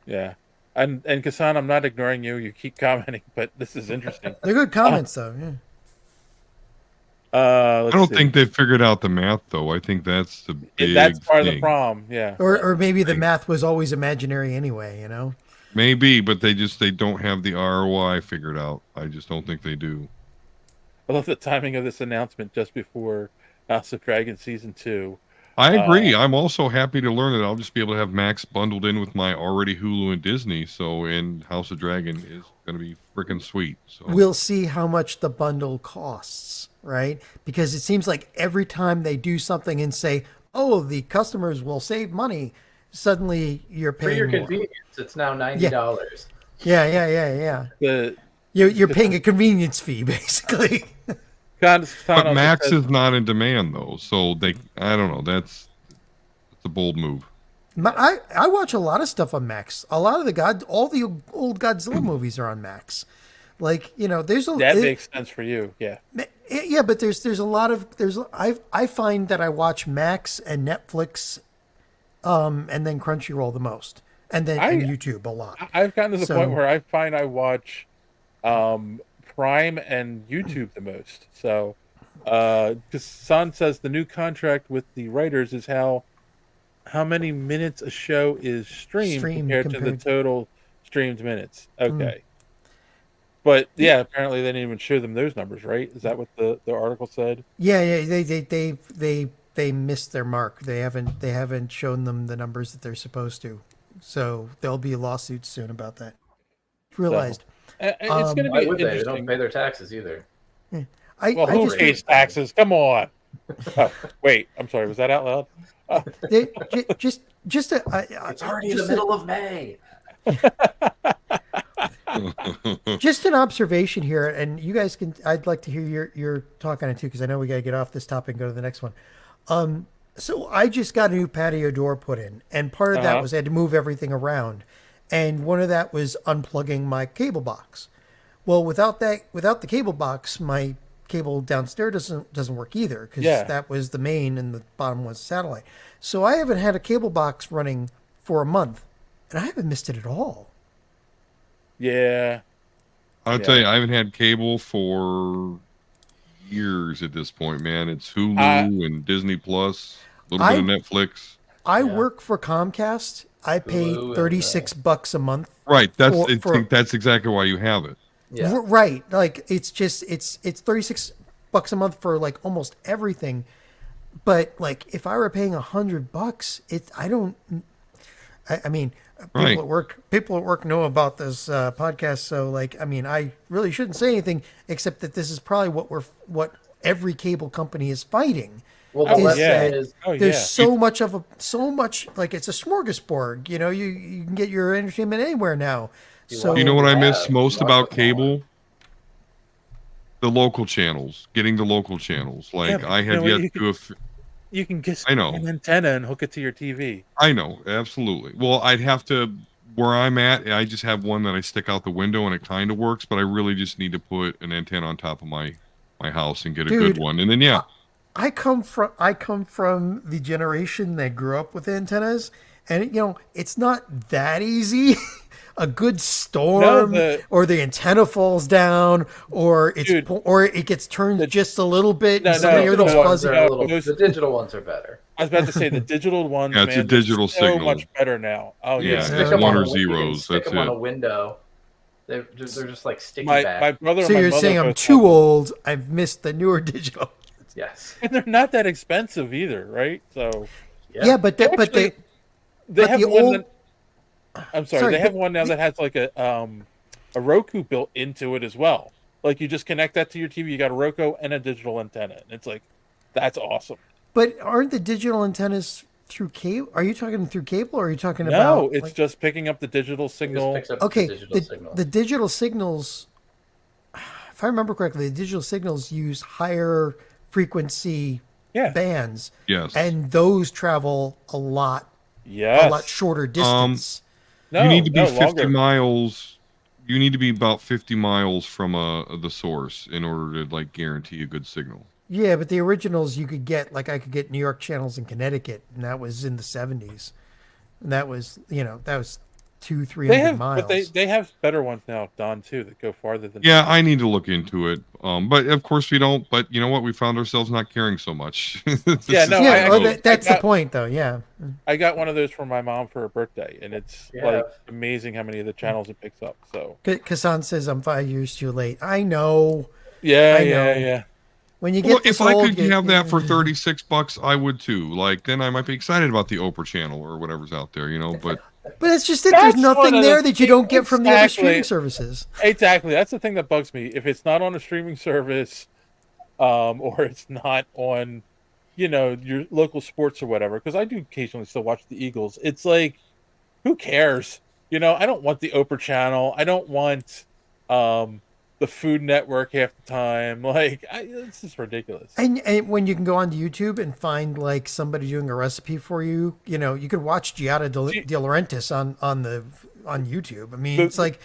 Yeah. And Kassan, I'm not ignoring you. You keep commenting, but this is interesting. They're good comments though. Yeah. I don't think they've figured out the math, though. I think that's the big That's part of thing. the problem. Yeah. Or maybe the math was always imaginary anyway, you know? Maybe, but they don't have the ROI figured out. I just don't think they do. I love the timing of this announcement just before House of Dragon Season 2. I agree. I'm also happy to learn that I'll just be able to have Max bundled in with my already Hulu and Disney. So, and House of Dragon is going to be freaking sweet. So We'll see how much the bundle costs, right? Because it seems like every time they do something and say, oh, the customers will save money, suddenly you're For paying your more. convenience, it's now $90. Yeah. The You're paying a convenience fee, basically. but Max is not in demand though, so I don't know. That's a bold move. I watch a lot of stuff on Max. A lot of all the old Godzilla movies are on Max. Like, you know, there's a that makes sense for you. Yeah. Yeah, but there's a lot of I find that I watch Max and Netflix, and then Crunchyroll the most, and then and YouTube a lot. I've gotten to the point where I find I watch Prime and YouTube the most. So, San says the new contract with the writers is how many minutes a show is streamed compared to the total streamed minutes. Okay. But yeah, apparently they didn't even show them those numbers, right? Is that what the article said? Yeah, they missed their mark. They haven't shown them the numbers that they're supposed to. So there'll be lawsuits soon about that. Realized. It's going to be Why would they? They interesting. don't pay their taxes either. Who pays taxes? Come on. Oh, wait, I'm sorry. Was that out loud? It's already in the middle of May. Just an observation here, and you guys I'd like to hear your talk on it too, because I know we got to get off this topic and go to the next one. So I just got a new patio door put in, and part of that was I had to move everything around, and one of that was unplugging my cable box. Well, without the cable box, my cable downstairs doesn't work either, because that was the main and the bottom was satellite. So I haven't had a cable box running for a month, and I haven't missed it at all. Yeah. I'll tell you, I haven't had cable for years at this point, man. It's Hulu and Disney Plus, a little bit of Netflix. I work for Comcast. I pay $36 a month. Right. That's exactly why you have it. Yeah. Right. Like it's $36 a month for like almost everything. But like if I were paying $100, I mean, people at work know about this podcast. So like, I mean, I really shouldn't say anything except that this is probably what every cable company is fighting. Well, there's so much like it's a smorgasbord. You know, you can get your entertainment anywhere now. So you know what I miss most about cable? The local channels, getting the local channels. Like I have yet to. You can get an antenna and hook it to your TV. I know, absolutely. Well, I'd have to where I'm at, I just have one that I stick out the window and it kind of works, but I really just need to put an antenna on top of my house and get a good one. And then I come from the generation that grew up with antennas, and it's not that easy. A good storm, or the antenna falls down, or it gets turned just a little bit. Everything's fuzzy. The digital ones are better. I was about to say the digital ones. Yeah, it's a digital so signal. much better now. Oh yeah, it's one or zeros. Stick That's them on a it. window. They're just like sticky back. My brother. So and my you're mother saying I'm both too have them. old? I've missed the newer digital. Yes, and they're not that expensive either, right? So yeah, but they have the one. old. I'm sorry, they have one now that has like a Roku built into it as well. Like you just connect that to your TV, you got a Roku and a digital antenna, and it's like that's awesome. But aren't the digital antennas through cable? Are you talking through cable, or are you talking about? No, it's just picking up the digital signal. Okay, the digital signals. If I remember correctly, the digital signals use higher frequency bands. Yes, and those travel a lot. Yes. A lot shorter distance. You need to be 50 longer. miles. You need to be about 50 miles from the source in order to like guarantee a good signal. Yeah, but the originals you could get, like I could get New York channels in Connecticut, and that was in the 70s. And that was 200-300 miles. But they have better ones now, Don, too, that go farther than. Yeah, I need to look into it. But of course we don't. But you know what? We found ourselves not caring so much. That's the point, though. Yeah. I got one of those for my mom for her birthday, and it's like amazing how many of the channels it picks up. So Kassan says I'm 5 years too late. I know. Yeah. When you get if I could have that for $36, I would too. Like then I might be excited about the Oprah channel or whatever's out there, But that's just it. There's nothing there that you don't get from the other streaming services. Exactly. That's the thing that bugs me. If it's not on a streaming service, or it's not on, your local sports or whatever, because I do occasionally still watch the Eagles. It's like, who cares? I don't want the Oprah channel. I don't want the Food Network half the time. Like, it's just ridiculous. And when you can go onto YouTube and find like somebody doing a recipe for you, you can watch Giada De Laurentiis on YouTube. I mean, it's like,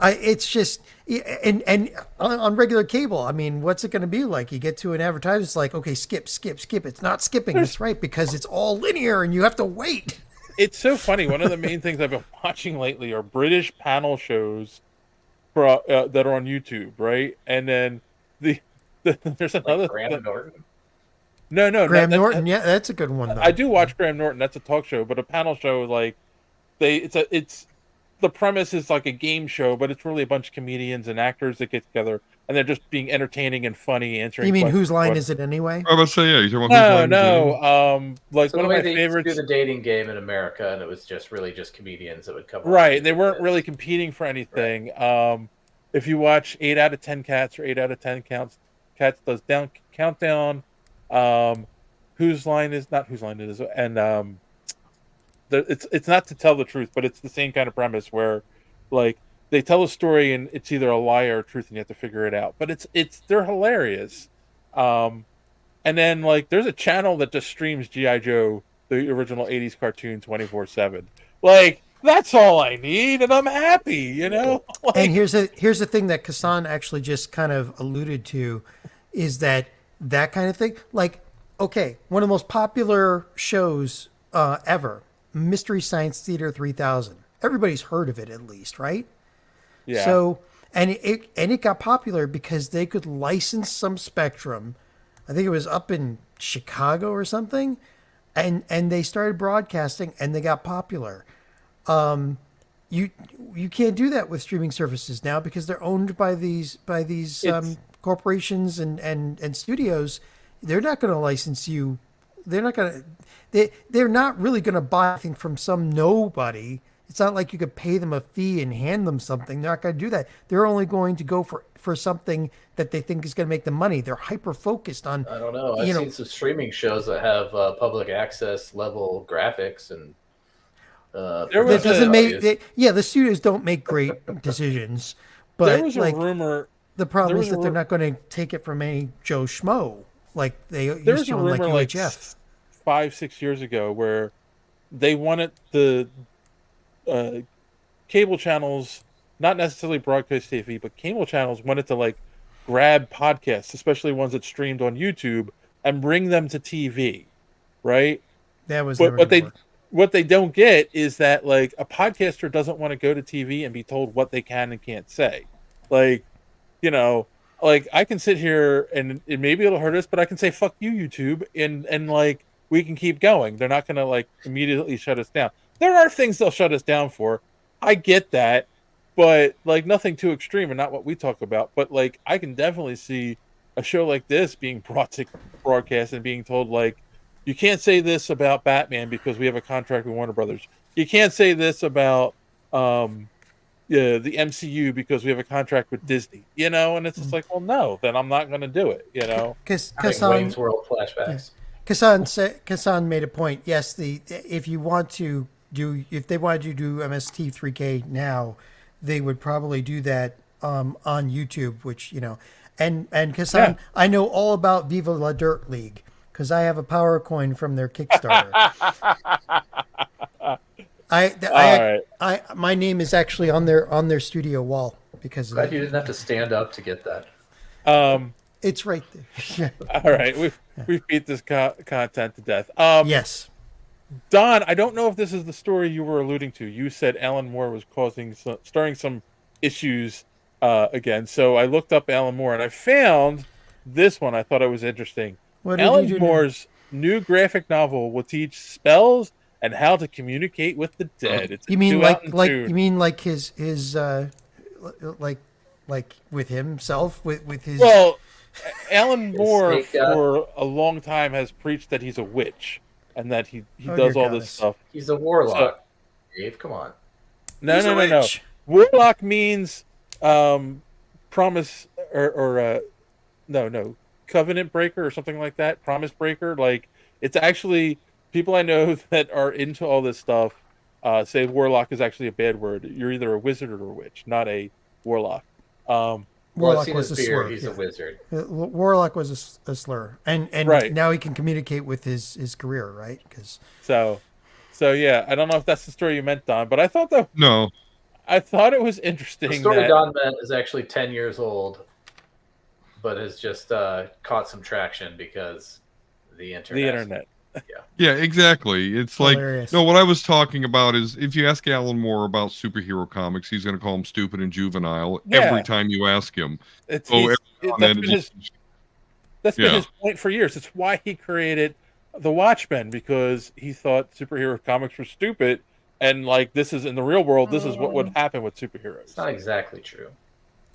it's just, and on regular cable, I mean, what's it going to be like? You get to an advertisement, it's like, okay, skip. It's not skipping. That's right, because it's all linear and you have to wait. It's so funny. One of the main things I've been watching lately are British panel shows that are on YouTube, right? And then there's another Graham Norton. No, Graham Norton. Yeah, that's a good one. Though. I do watch Graham Norton. That's a talk show, but a panel show like it's the premise is like a game show, but it's really a bunch of comedians and actors that get together and they're just being entertaining and funny, answering. You mean questions. Whose Line Is It Anyway? I was about to say you're talking about Whose Line Is It Anyway? Like so one of my they favorites. do the dating game in America, and it was just comedians that would come. Right, they weren't really competing for anything. Right. If you watch 8 out of 10 Cats or 8 out of 10 Cats does countdown. Whose Line Is It? And it's not to tell the truth, but it's the same kind of premise where, like, they tell a story and it's either a lie or a truth, and you have to figure it out. But they're hilarious. And then like there's a channel that just streams G.I. Joe, the original '80s cartoon, 24/7. Like that's all I need, and I'm happy. Like, and here's the thing that Kassan actually just kind of alluded to, is that kind of thing. Like, okay, one of the most popular shows ever, Mystery Science Theater 3000. Everybody's heard of it at least, right? Yeah. So, and it got popular because they could license some spectrum. I think it was up in Chicago or something, and they started broadcasting, and they got popular. You can't do that with streaming services now because they're owned by these corporations and studios. They're not going to license you. They're not really going to buy anything from some nobody. It's not like you could pay them a fee and hand them something. They're not going to do that. They're only going to go for something that they think is going to make them money. They're hyper focused on. I don't know. I've seen some streaming shows that have public access level graphics, and that doesn't make. The studios don't make great decisions. But there was a rumor. The problem is that they're not going to take it from any Joe Schmo like they used to on like UHF. 5-6 years ago, where they wanted the cable channels, not necessarily broadcast TV, but cable channels wanted to like grab podcasts, especially ones that streamed on YouTube, and bring them to TV, right? That was But never going to work. what they don't get is that like a podcaster doesn't want to go to TV and be told what they can and can't say. Like, you know, like I can sit here and maybe it'll hurt us, but I can say fuck you, YouTube, and like we can keep going. They're not gonna like immediately shut us down. There are things they'll shut us down for. I get that, but like nothing too extreme and not what we talk about. But like I can definitely see a show like this being brought to broadcast and being told like, you can't say this about Batman because we have a contract with Warner Brothers. You can't say this about the MCU because we have a contract with Disney. You know, and it's just like, well, no, then I'm not going to do it. You know, because Wayne's World flashbacks. Kasan made a point. Yes, if they wanted to do MST3K now, they would probably do that on YouTube, which, you know, and Kasan, I know all about Viva La Dirt League because I have a power coin from their Kickstarter. My name is actually on their studio wall because of Glad that. you didn't have to stand up to get that. It's right there. All right, we've beat this content to death. Yes, Don, I don't know if this is the story you were alluding to. You said Alan Moore was stirring some issues again. So I looked up Alan Moore and I found this one. I thought it was interesting. Alan Moore's new graphic novel will teach spells and how to communicate with the dead. It's you mean like his like with himself with his. Well, Alan Moore for a long time has preached that he's a witch and that he does all this stuff. He's a warlock. Dave, come on. No. Warlock means promise or no, covenant breaker or something like that. Promise breaker. Like, it's actually people I know that are into all this stuff say warlock is actually a bad word. You're either a wizard or a witch, not a warlock. Warlock was a slur. He's a wizard. Warlock was a slur, and right. Now he can communicate with his career, right? Because so yeah, I don't know if that's the story you meant, Don, but I thought I thought it was interesting. The story Don meant is actually 10 years old, but has just caught some traction because the internet. Yeah, exactly. It's hilarious. Like, no, what I was talking about is if you ask Alan Moore about superhero comics, he's going to call them stupid and juvenile every time you ask him. That's been his point for years. It's why he created the Watchmen, because he thought superhero comics were stupid, and like this is in the real world, this is what would happen with superheroes. It's not exactly true.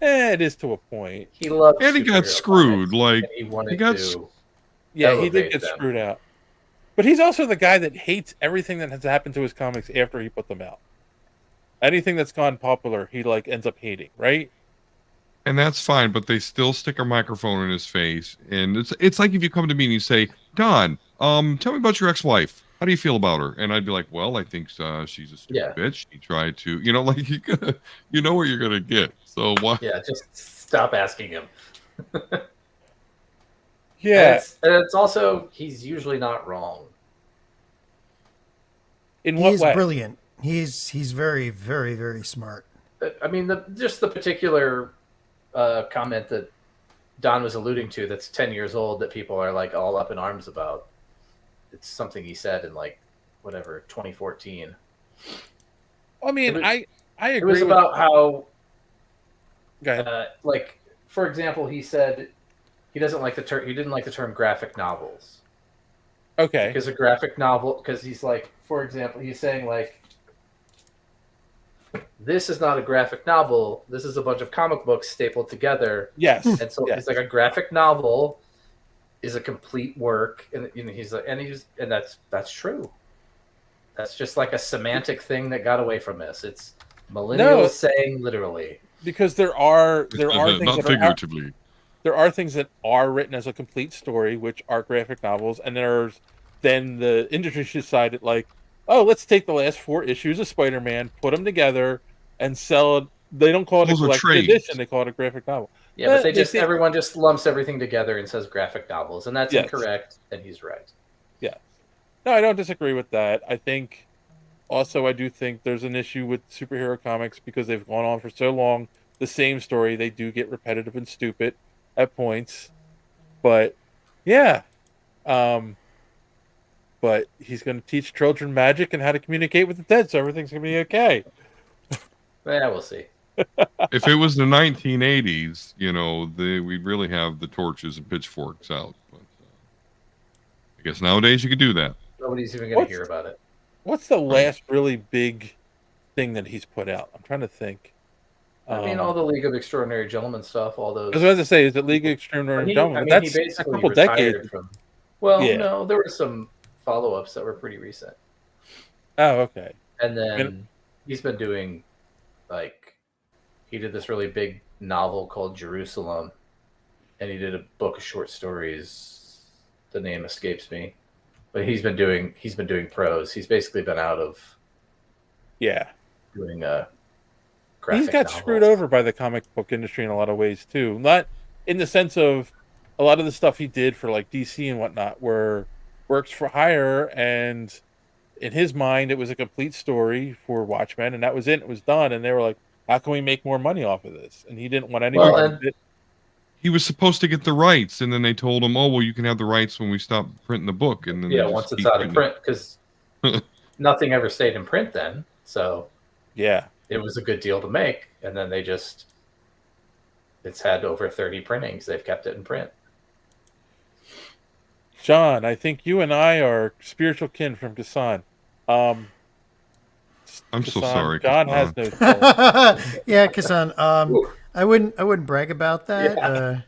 It is to a point. He loved and he got screwed. Like he wanted he did get screwed out. But he's also the guy that hates everything that has happened to his comics after he put them out. Anything that's gone popular, he like ends up hating, right? And that's fine, but they still stick a microphone in his face. And it's like if you come to me and you say, Don, tell me about your ex-wife. How do you feel about her? And I'd be like, well, I think she's a stupid bitch. She tried to, like you know what you're gonna get. So why? Yeah, just stop asking him. Yeah, and it's also he's usually not wrong. In what he's way? Brilliant. He's very, very, very smart. I mean, just the particular comment that Don was alluding to that's 10 years old that people are like all up in arms about. It's something he said in like whatever 2014. I mean, I agree. It was about how, go ahead. like for example, he said he doesn't like the term. He didn't like the term graphic novels. Okay. Because a graphic novel, because he's like, for example, he's saying like, this is not a graphic novel. This is a bunch of comic books stapled together. Yes. And so it's like a graphic novel is a complete work, and he's like, and that's true. That's just like a semantic thing that got away from us. It's millennials saying literally. Because there are things not that figuratively. There are things that are written as a complete story, which are graphic novels, and then the industry decided like, oh, let's take the last 4 issues of Spider-Man, put them together, and sell it. They don't call it a collected edition; they call it a graphic novel. Yeah, but everyone just lumps everything together and says graphic novels, and that's incorrect. And he's right. Yeah, no, I don't disagree with that. I think Also, I do think there's an issue with superhero comics because they've gone on for so long. The same story, they do get repetitive and stupid at points. But yeah, but he's going to teach children magic and how to communicate with the dead, so everything's going to be okay. Yeah, we'll see. If it was the 1980s, we'd really have the torches and pitchforks out. But I guess nowadays you could do that. Nobody's even going to hear about it. What's the last really big thing that he's put out? I'm trying to think. I mean, all the League of Extraordinary Gentlemen stuff, all those. I was about to say, is it League of Extraordinary Gentlemen? That's he basically a couple retired decades. from. Well, Yeah. no, there were some follow-ups that were pretty recent. Oh, okay. And then he's been doing, he did this really big novel called Jerusalem, and he did a book of short stories. The name escapes me, but he's been doing prose. He's basically been out of. Yeah. Doing He's got screwed over by the comic book industry in a lot of ways too. Not in the sense of a lot of the stuff he did for like DC and whatnot were works for hire, and in his mind it was a complete story for Watchmen, and that was it. It was done, and they were like, "How can we make more money off of this?" And he didn't want anyone. He was supposed to get the rights, and then they told him, "Oh, well, you can have the rights when we stop printing the book." And then once it's out of print, because nothing ever stayed in print then. So yeah. It was a good deal to make, and then it's had over 30 printings. They've kept it in print. John, I think you and I are spiritual kin from Kassan. I'm so sorry. John has no. Yeah, Kassan. I wouldn't brag about that. Yeah.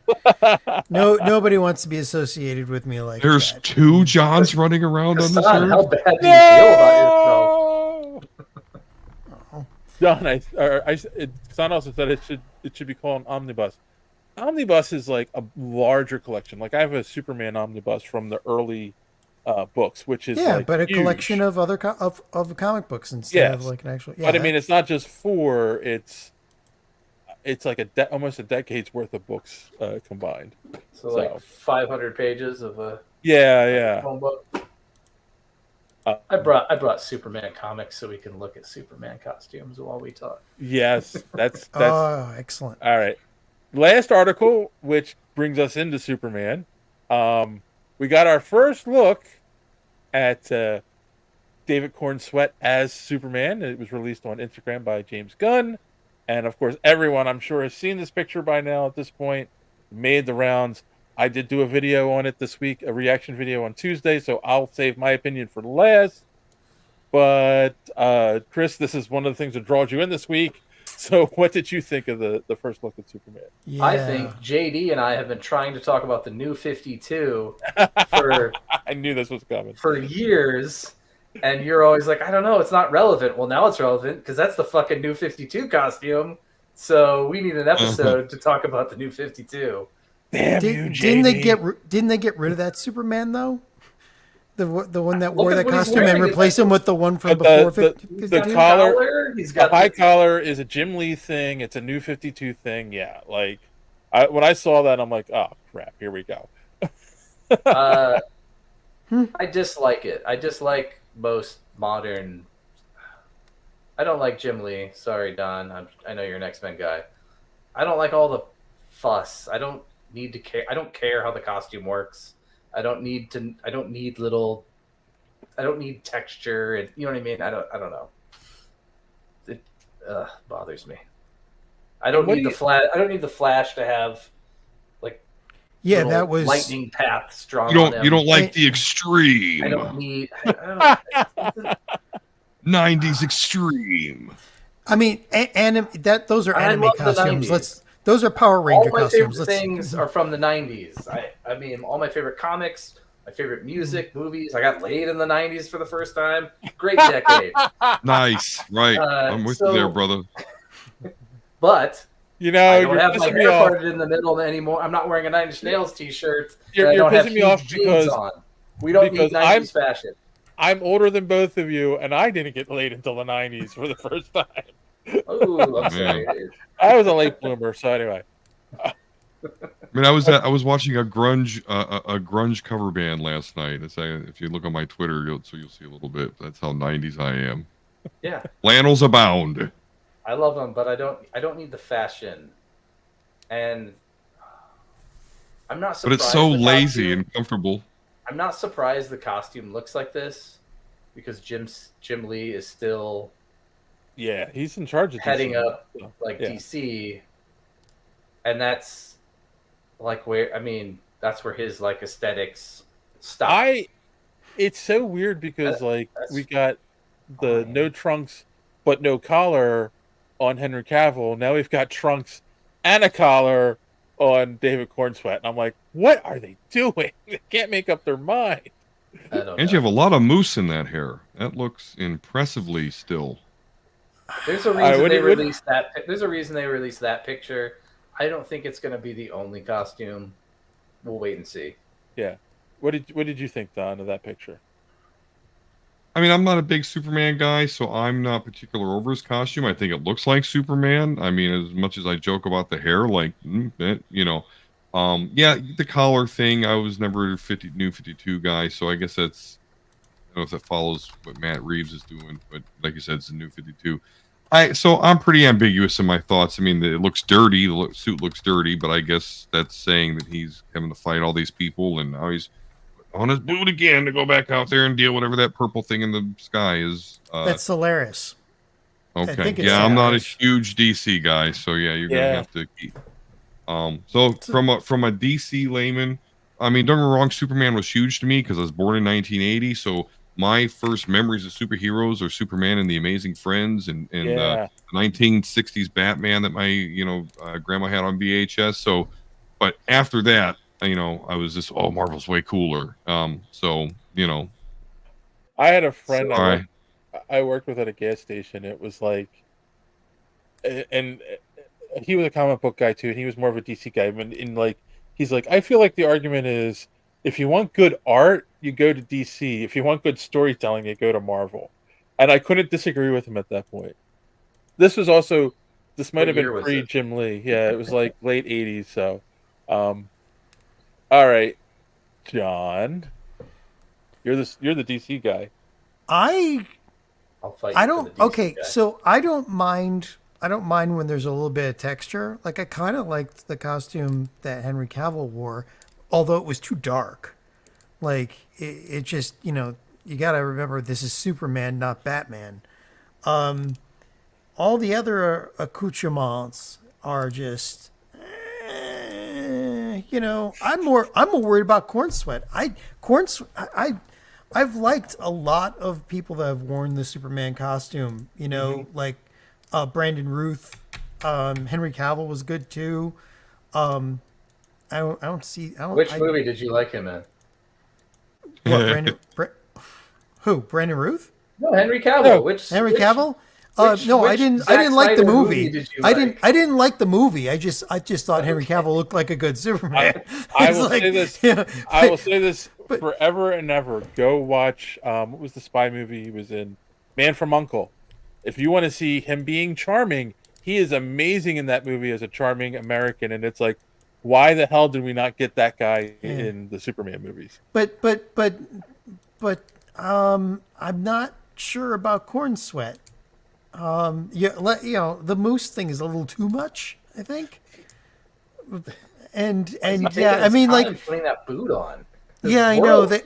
Nobody wants to be associated with me like There's that. 2 Johns running around on this earth. How bad do you feel about yourself? John, Son also said it should be called an omnibus. Omnibus is like a larger collection. Like I have a Superman omnibus from the early books, which is but a huge. collection of other of comic books instead of like an actual. Yeah, but I mean, it's not just 4. It's like almost a decade's worth of books combined. So like 500 pages of a phone book. I brought Superman comics so we can look at Superman costumes while we talk. Yes, that's oh, excellent. All right. Last article, which brings us into Superman. We got our first look at David Corn Sweat as Superman. It was released on Instagram by James Gunn. And of course, everyone I'm sure has seen this picture by now at this point. Made the rounds. I did do a video on it this week, a reaction video on Tuesday, so I'll save my opinion for last. But Chris, this is one of the things that draws you in this week. So what did you think of the first look at Superman? Yeah. I think JD and I have been trying to talk about the New 52 for I knew this was coming. For years. And you're always like, I don't know, it's not relevant. Well, now it's relevant because that's the fucking New 52 costume. So we need an episode to talk about the New 52. Damn you, JD. Didn't they get rid of that Superman though? The one that wore that costume and replace him with the one from before 52? The collar, the high collar is a Jim Lee thing. It's a New 52 thing. Yeah, like when I saw that, I'm like, oh crap, here we go. I dislike it. I dislike most modern. I don't like Jim Lee. Sorry, Don. I know you're an X-Men guy. I don't like all the fuss. I don't need to care. I don't care how the costume works. I don't need texture, and you know what I mean. I don't know. It bothers me. I don't need the Flash. I don't need the Flash to have that was lightning paths drawn. You don't like the extreme. I don't need. 90s extreme. I mean, those are anime costumes. Those are Power Ranger costumes. All my costumes. favorite things are from the 90s. I mean, all my favorite comics, my favorite music, movies. I got laid in the 90s for the first time. Great decade. Nice. Right. I'm with you there, brother. But I don't have my hair parted in the middle anymore. I'm not wearing a Nine Inch Nails t-shirt. You're pissing me off because we don't need 90s fashion. I'm older than both of you, and I didn't get laid until the 90s for the first time. Oh, I'm sorry. I was a late bloomer, so anyway. I mean, I was watching a grunge cover band last night. If you look on my Twitter, you'll see a little bit. That's how 90s I am. Yeah, Flannels abound. I love them, but I don't need the fashion. And I'm not But surprised. it's so the lazy costume- and comfortable. I'm not surprised the costume looks like this, because Jim Lee is still Yeah, he's in charge of heading DC. up like Yeah. DC, and that's like that's where his like aesthetics stop. It's so weird because That's we got the no trunks but no collar on Henry Cavill. Now we've got trunks and a collar on David Cornsweet, and I'm like, what are they doing? They can't make up their mind. And you have a lot of mousse in that hair. That looks impressively still. There's a reason they released that. There's a reason they released that picture. I don't think it's going to be the only costume. We'll wait and see. Yeah. What did you think, Don, of that picture? I mean, I'm not a big Superman guy, so I'm not particular over his costume. I think it looks like Superman. I mean, as much as I joke about the hair, like, yeah, the collar thing. I was never a New 52 guy, so I guess that's, I don't know if that follows what Matt Reeves is doing, but like you said, it's a New 52. So I'm pretty ambiguous in my thoughts. I mean, it looks dirty. The suit looks dirty, but I guess that's saying that he's having to fight all these people, and now he's on his boot again to go back out there and deal whatever that purple thing in the sky is. That's Solaris. Okay. Yeah, I'm not a huge DC guy, so yeah, you're gonna have to keep. So from a DC layman, I mean, don't get me wrong, Superman was huge to me because I was born in 1980. So my first memories of superheroes are Superman and the Amazing Friends and the 1960s Batman that my grandma had on VHS. So, but after that, I was just, Marvel's way cooler. So I had a friend Sorry. I worked with at a gas station. It was like, and he was a comic book guy too, and he was more of a DC guy. And he's like, I feel like the argument is, if you want good art, you go to DC. If you want good storytelling, you go to Marvel. And I couldn't disagree with him at that point. This might have been pre Jim Lee. Yeah, it was like late 80s. So, all right, John, you're the DC guy. I'll fight. So I don't mind when there's a little bit of texture. Like, I kind of liked the costume that Henry Cavill wore, although it was too dark. Like, it just, you got to remember this is Superman, not Batman. All the other accoutrements are just, I'm more worried about Cornsweet. I've liked a lot of people that have worn the Superman costume, like Brandon Ruth, Henry Cavill was good too. Which movie did you like him in? What, Brandon Ruth? No, Henry Cavill. Henry Cavill? I didn't like the movie. I didn't like the movie. I just thought Henry Cavill looked like a good Superman. I will say this forever and ever. Go watch what was the spy movie he was in? Man from U.N.C.L.E. If you want to see him being charming, he is amazing in that movie as a charming American, and it's like, why the hell did we not get that guy in the Superman movies? But I'm not sure about Cornsweet. The moose thing is a little too much, I think. And putting that boot on. Yeah, I know that.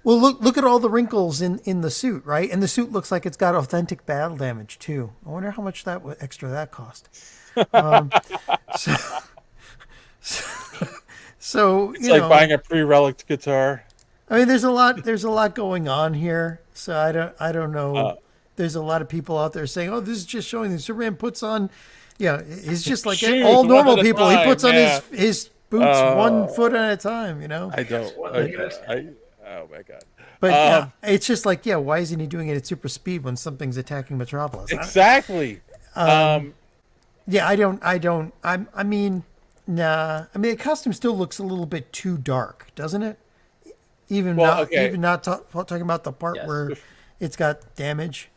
Well, look at all the wrinkles in the suit, right? And the suit looks like it's got authentic battle damage too. I wonder how much extra that cost. So it's like buying a pre-relic guitar. I mean, there's a lot going on here. So I don't know. There's a lot of people out there saying, "Oh, this is just showing that Superman puts on." Yeah, he's just like all normal people. He puts on his boots 1 foot at a time. I don't. Oh my god. But it's just like, why isn't he doing it at super speed when something's attacking Metropolis? Exactly. I mean, nah. I mean, the costume still looks a little bit too dark, doesn't it? Even not talking about the part where it's got damage.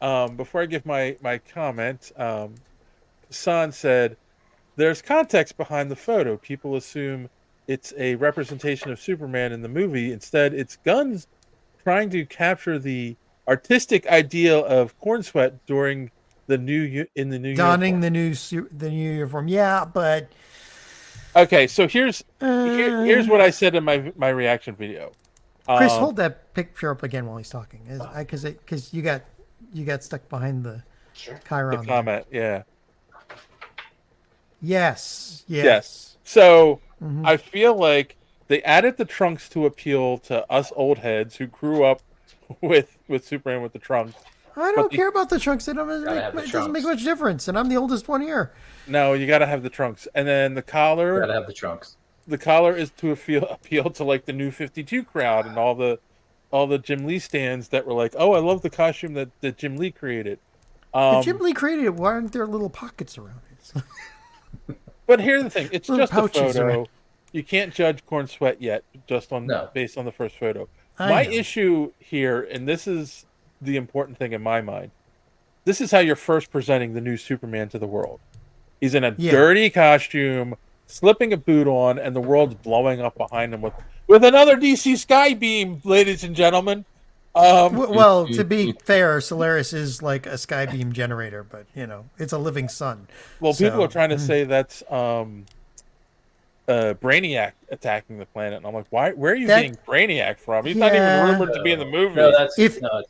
Before I give my comment, San said, "There's context behind the photo. People assume it's a representation of Superman in the movie. Instead, it's guns trying to capture the artistic ideal of Corn Sweat during the new donning the new uniform. Yeah, but okay. So here's what I said in my reaction video. Chris, hold that picture up again while he's talking, because you got stuck behind the Chiron. The comment, yeah. Yes. So I feel like they added the trunks to appeal to us old heads who grew up with Superman with the trunks. I don't care about the trunks. It doesn't make much difference, and I'm the oldest one here. No, you got to have the trunks, and then the collar. Got to have the trunks. The collar is to appeal to like the New 52 crowd and all the Jim Lee stands that were like, oh, I love the costume that Jim Lee created. If Jim Lee created it, why aren't there little pockets around it? But here's the thing: it's just a photo. Around. You can't judge Corn Sweat yet, just based on the first photo. My issue here, and this is the important thing in my mind, this is how you're first presenting the new Superman to the world. He's in a dirty costume, slipping a boot on, and the world's blowing up behind him with another DC sky beam, ladies and gentlemen. Well, to be fair, Solaris is like a sky beam generator, but it's a living sun. Well, people are trying to say that's Brainiac attacking the planet, and I'm like, where are you getting Brainiac from? He's not even rumored to be in the movie. No, it's not.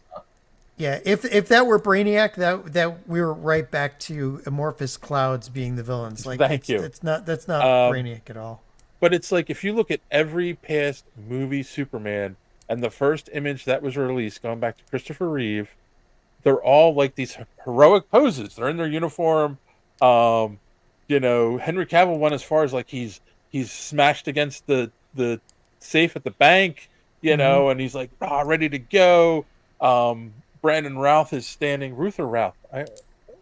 Yeah, if that were Brainiac, that we were right back to amorphous clouds being the villains. Like, Thank you. That's not Brainiac at all. But it's like if you look at every past movie Superman and the first image that was released, going back to Christopher Reeve, they're all like these heroic poses. They're in their uniform. Henry Cavill went as far as like he's smashed against the safe at the bank, and he's like ready to go. Brandon Routh is standing. Ruth or Routh?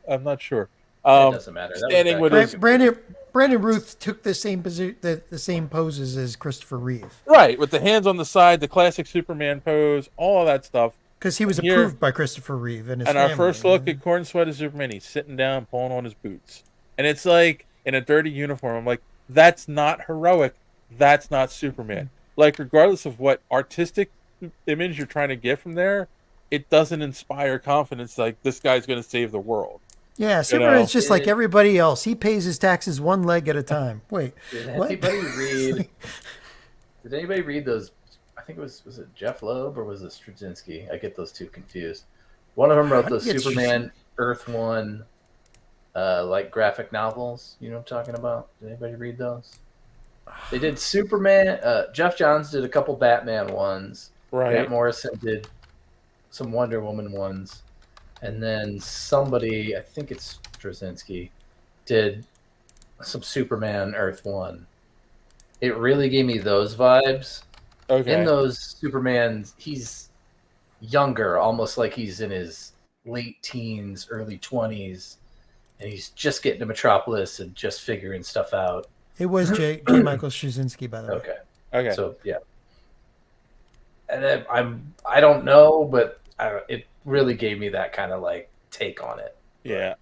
I'm not sure. It doesn't matter. Standing with Brandon Ruth took the same the same poses as Christopher Reeve. Right, with the hands on the side, the classic Superman pose, all of that stuff. Because he was approved by Christopher Reeve and his family. Our first look at Corn Sweat as Superman, he's sitting down, pulling on his boots. And it's like, in a dirty uniform, I'm like, that's not heroic. That's not Superman. Like, regardless of what artistic image you're trying to get from there, it doesn't inspire confidence like this guy's going to save the world. Yeah, Superman's just like everybody else. He pays his taxes one leg at a time. Wait, did anybody read those? I think was it Jeff Loeb or was it Straczynski? I get those two confused. One of them wrote those Superman Earth One like graphic novels. You know what I'm talking about? Did anybody read those? They did Superman. Jeff Johns did a couple Batman ones. Right. Grant Morrison did some Wonder Woman ones. And then somebody, I think it's Straczynski, did some Superman Earth One. It really gave me those vibes. Okay. In those Supermans, he's younger, almost like he's in his late teens, early 20s, and he's just getting to Metropolis and just figuring stuff out. It was J. Michael Straczynski, by the way. Okay. So yeah, and I don't know, but it really gave me that kind of like take on it. Yeah,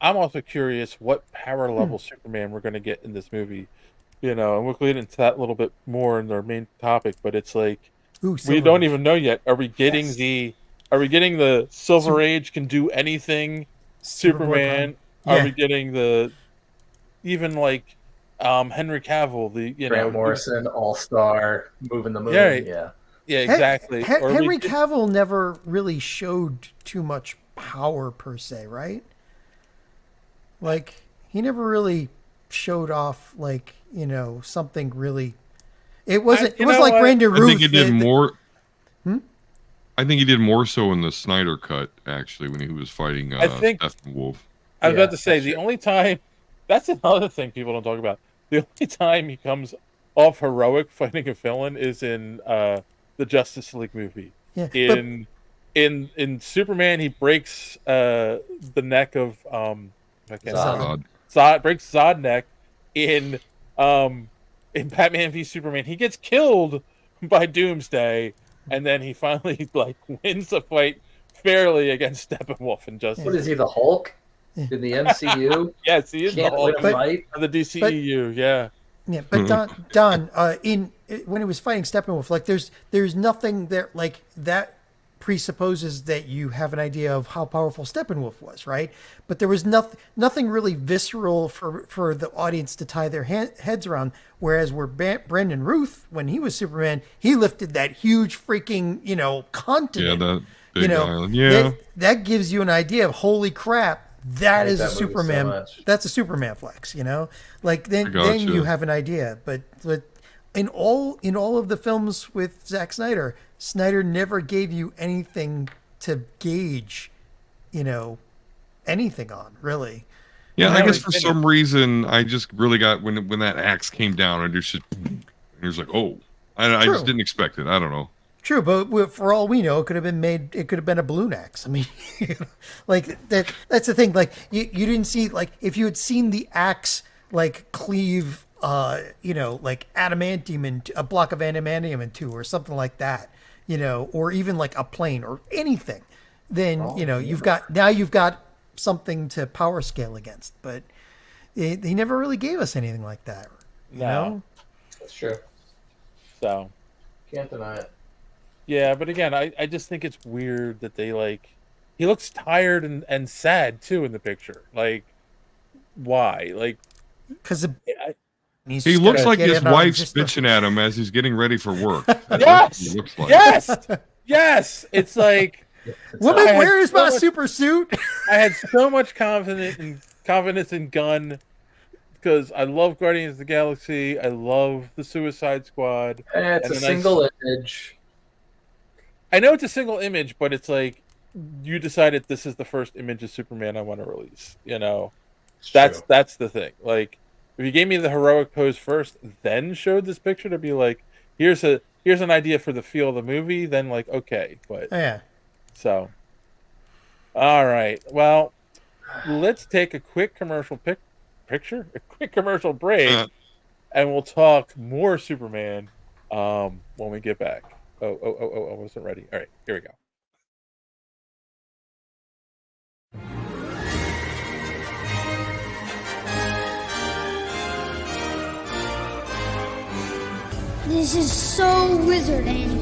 I'm also curious what power level Superman we're going to get in this movie. And we'll get into that a little bit more in our main topic. But it's like we don't even know yet. Are we getting the Silver Age can do anything Superman? Yeah. Are we getting the even like Henry Cavill, the Grant Morrison, All-Star, moving the moon? Yeah, exactly. Henry Cavill never really showed too much power per se, right? Like he never really showed off like something really. It wasn't. It was like Brandon Ruth. I think he did more. I think he did more so in the Snyder cut, actually, when he was fighting Steppenwolf. I was about to say the only time. That's another thing people don't talk about. The only time he comes off heroic fighting a villain is in the Justice League movie. Yeah, in Superman, he breaks the neck of Zod. Breaks Zod neck. In Batman v Superman, he gets killed by Doomsday, and then he finally like wins the fight fairly against Steppenwolf in Justice. What is he, the Hulk in the MCU? Yes, he is the Hulk of the DCEU. Yeah. Yeah, but Don, when he was fighting Steppenwolf, like there's nothing there like that presupposes that you have an idea of how powerful Steppenwolf was, right? But there was nothing really visceral for the audience to tie their heads around. Whereas Brandon Ruth, when he was Superman, he lifted that huge freaking, continent. Yeah, that big island. Yeah. That gives you an idea of, holy crap, that is a that movie Superman. so much. That's a Superman flex, Like then you have an idea. But in all of the films with Zack Snyder, Snyder never gave you anything to gauge, anything on, really. Yeah, I guess for some reason I just really got when that axe came down, I just and it was like, oh, I just didn't expect it. I don't know. True, but for all we know, it could have been made. It could have been a balloon axe. I mean, like that's the thing. Like you didn't see, like, if you had seen the axe like cleave, like adamantium a block of adamantium in two, or something like that, or even like a plane or anything, then you've got something to power scale against. But he never really gave us anything like that. No, that's true. So can't deny it. Yeah, but again, I just think it's weird that they he looks tired and sad too in the picture. Like, why? Like, because he looks like his wife's bitching at him as he's getting ready for work. Yes, he looks like. yes. It's like, woman, where is my super suit? I had so much confidence in Gunn because I love Guardians of the Galaxy. I love the Suicide Squad. It's a single image. I know it's a single image, but it's like you decided this is the first image of Superman I want to release. That's the thing. Like, if you gave me the heroic pose first, then showed this picture to be like, here's an idea for the feel of the movie, then like, okay, but yeah. So, all right. Well, let's take a quick commercial a quick commercial break, and we'll talk more Superman when we get back. Oh, I wasn't ready. All right, here we go. This is so wizard, Annie.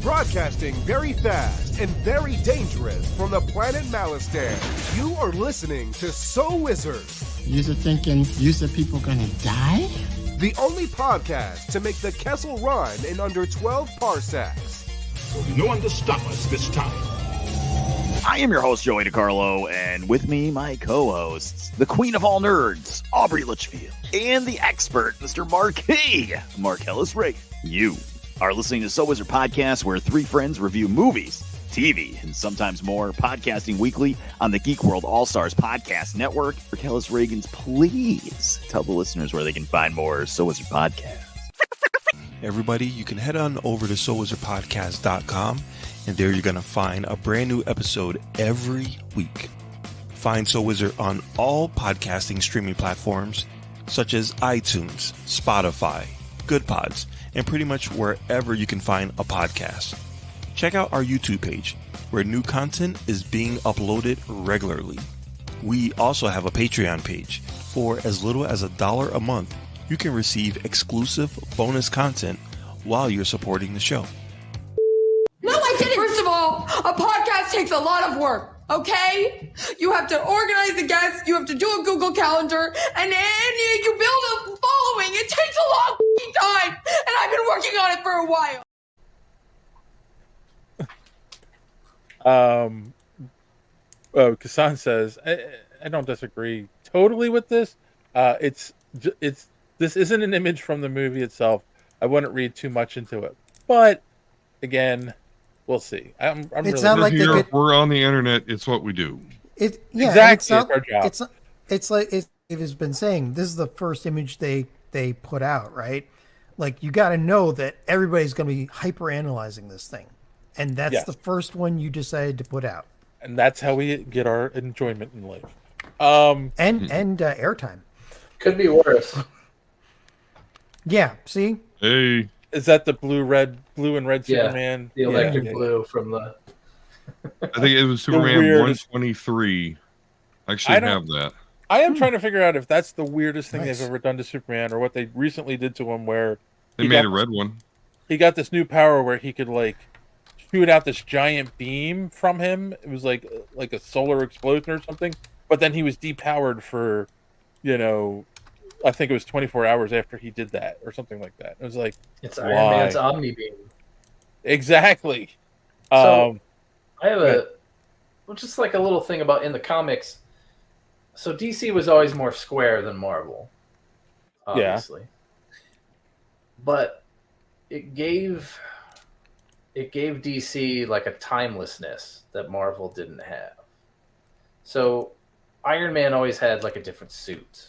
Broadcasting very fast and very dangerous from the planet Malistan. You are listening to So Wizard. You're thinking people gonna die? The only podcast to make the Kessel run in under 12 parsecs. There'll be no one to stop us this time. I am your host, Joey DiCarlo, and with me, my co-hosts, the queen of all nerds, Aubrey Litchfield, and the expert, Mr. Marquis, Marcellus Ray. You are listening to So Wizard Podcast, where three friends review movies, TV, and sometimes more, podcasting weekly on the Geek World All-Stars Podcast Network. Marcellus Reagans, please tell the listeners where they can find more So Wizard Podcasts. Everybody, you can head on over to SoWizardPodcast.com, and there you're going to find a brand new episode every week. Find So Wizard on all podcasting streaming platforms, such as iTunes, Spotify, Good Pods, and pretty much wherever you can find a podcast. Check out our YouTube page, where new content is being uploaded regularly. We also have a Patreon page. For as little as $1 a month, you can receive exclusive bonus content while you're supporting the show. No, I didn't. First of all, a podcast takes a lot of work, okay? You have to organize the guests, you have to do a Google Calendar, and then you build a following. It takes a long time, and I've been working on it for a while. Kassan says, I don't disagree totally with this. This isn't an image from the movie itself. I wouldn't read too much into it, but again, we'll see. I'm it's really not like we're on the internet. It's what we do. Exactly. It's our job. It's like it has been saying. This is the first image they put out, right? Like, you got to know that everybody's going to be hyper analyzing this thing, and that's the first one you decided to put out. And that's how we get our enjoyment in life. And airtime. Could be worse. Yeah. See. Hey. Is that the blue and red Superman? The electric blue from the. I think it was Superman 123. I actually have that. I am trying to figure out if that's the weirdest thing Nice. they've ever done to Superman, or what they recently did to him, where They he made got a red one. he got this new power where he could like shoot out this giant beam from him. It was like a solar explosion or something. But then he was depowered for, I think it was 24 hours after he did that or something like that. It was like, It's why? Iron Man's Omni Beam. Exactly. So I have just like a little thing about in the comics. So DC was always more square than Marvel, obviously. But it gave DC like a timelessness that Marvel didn't have. So Iron Man always had like a different suit.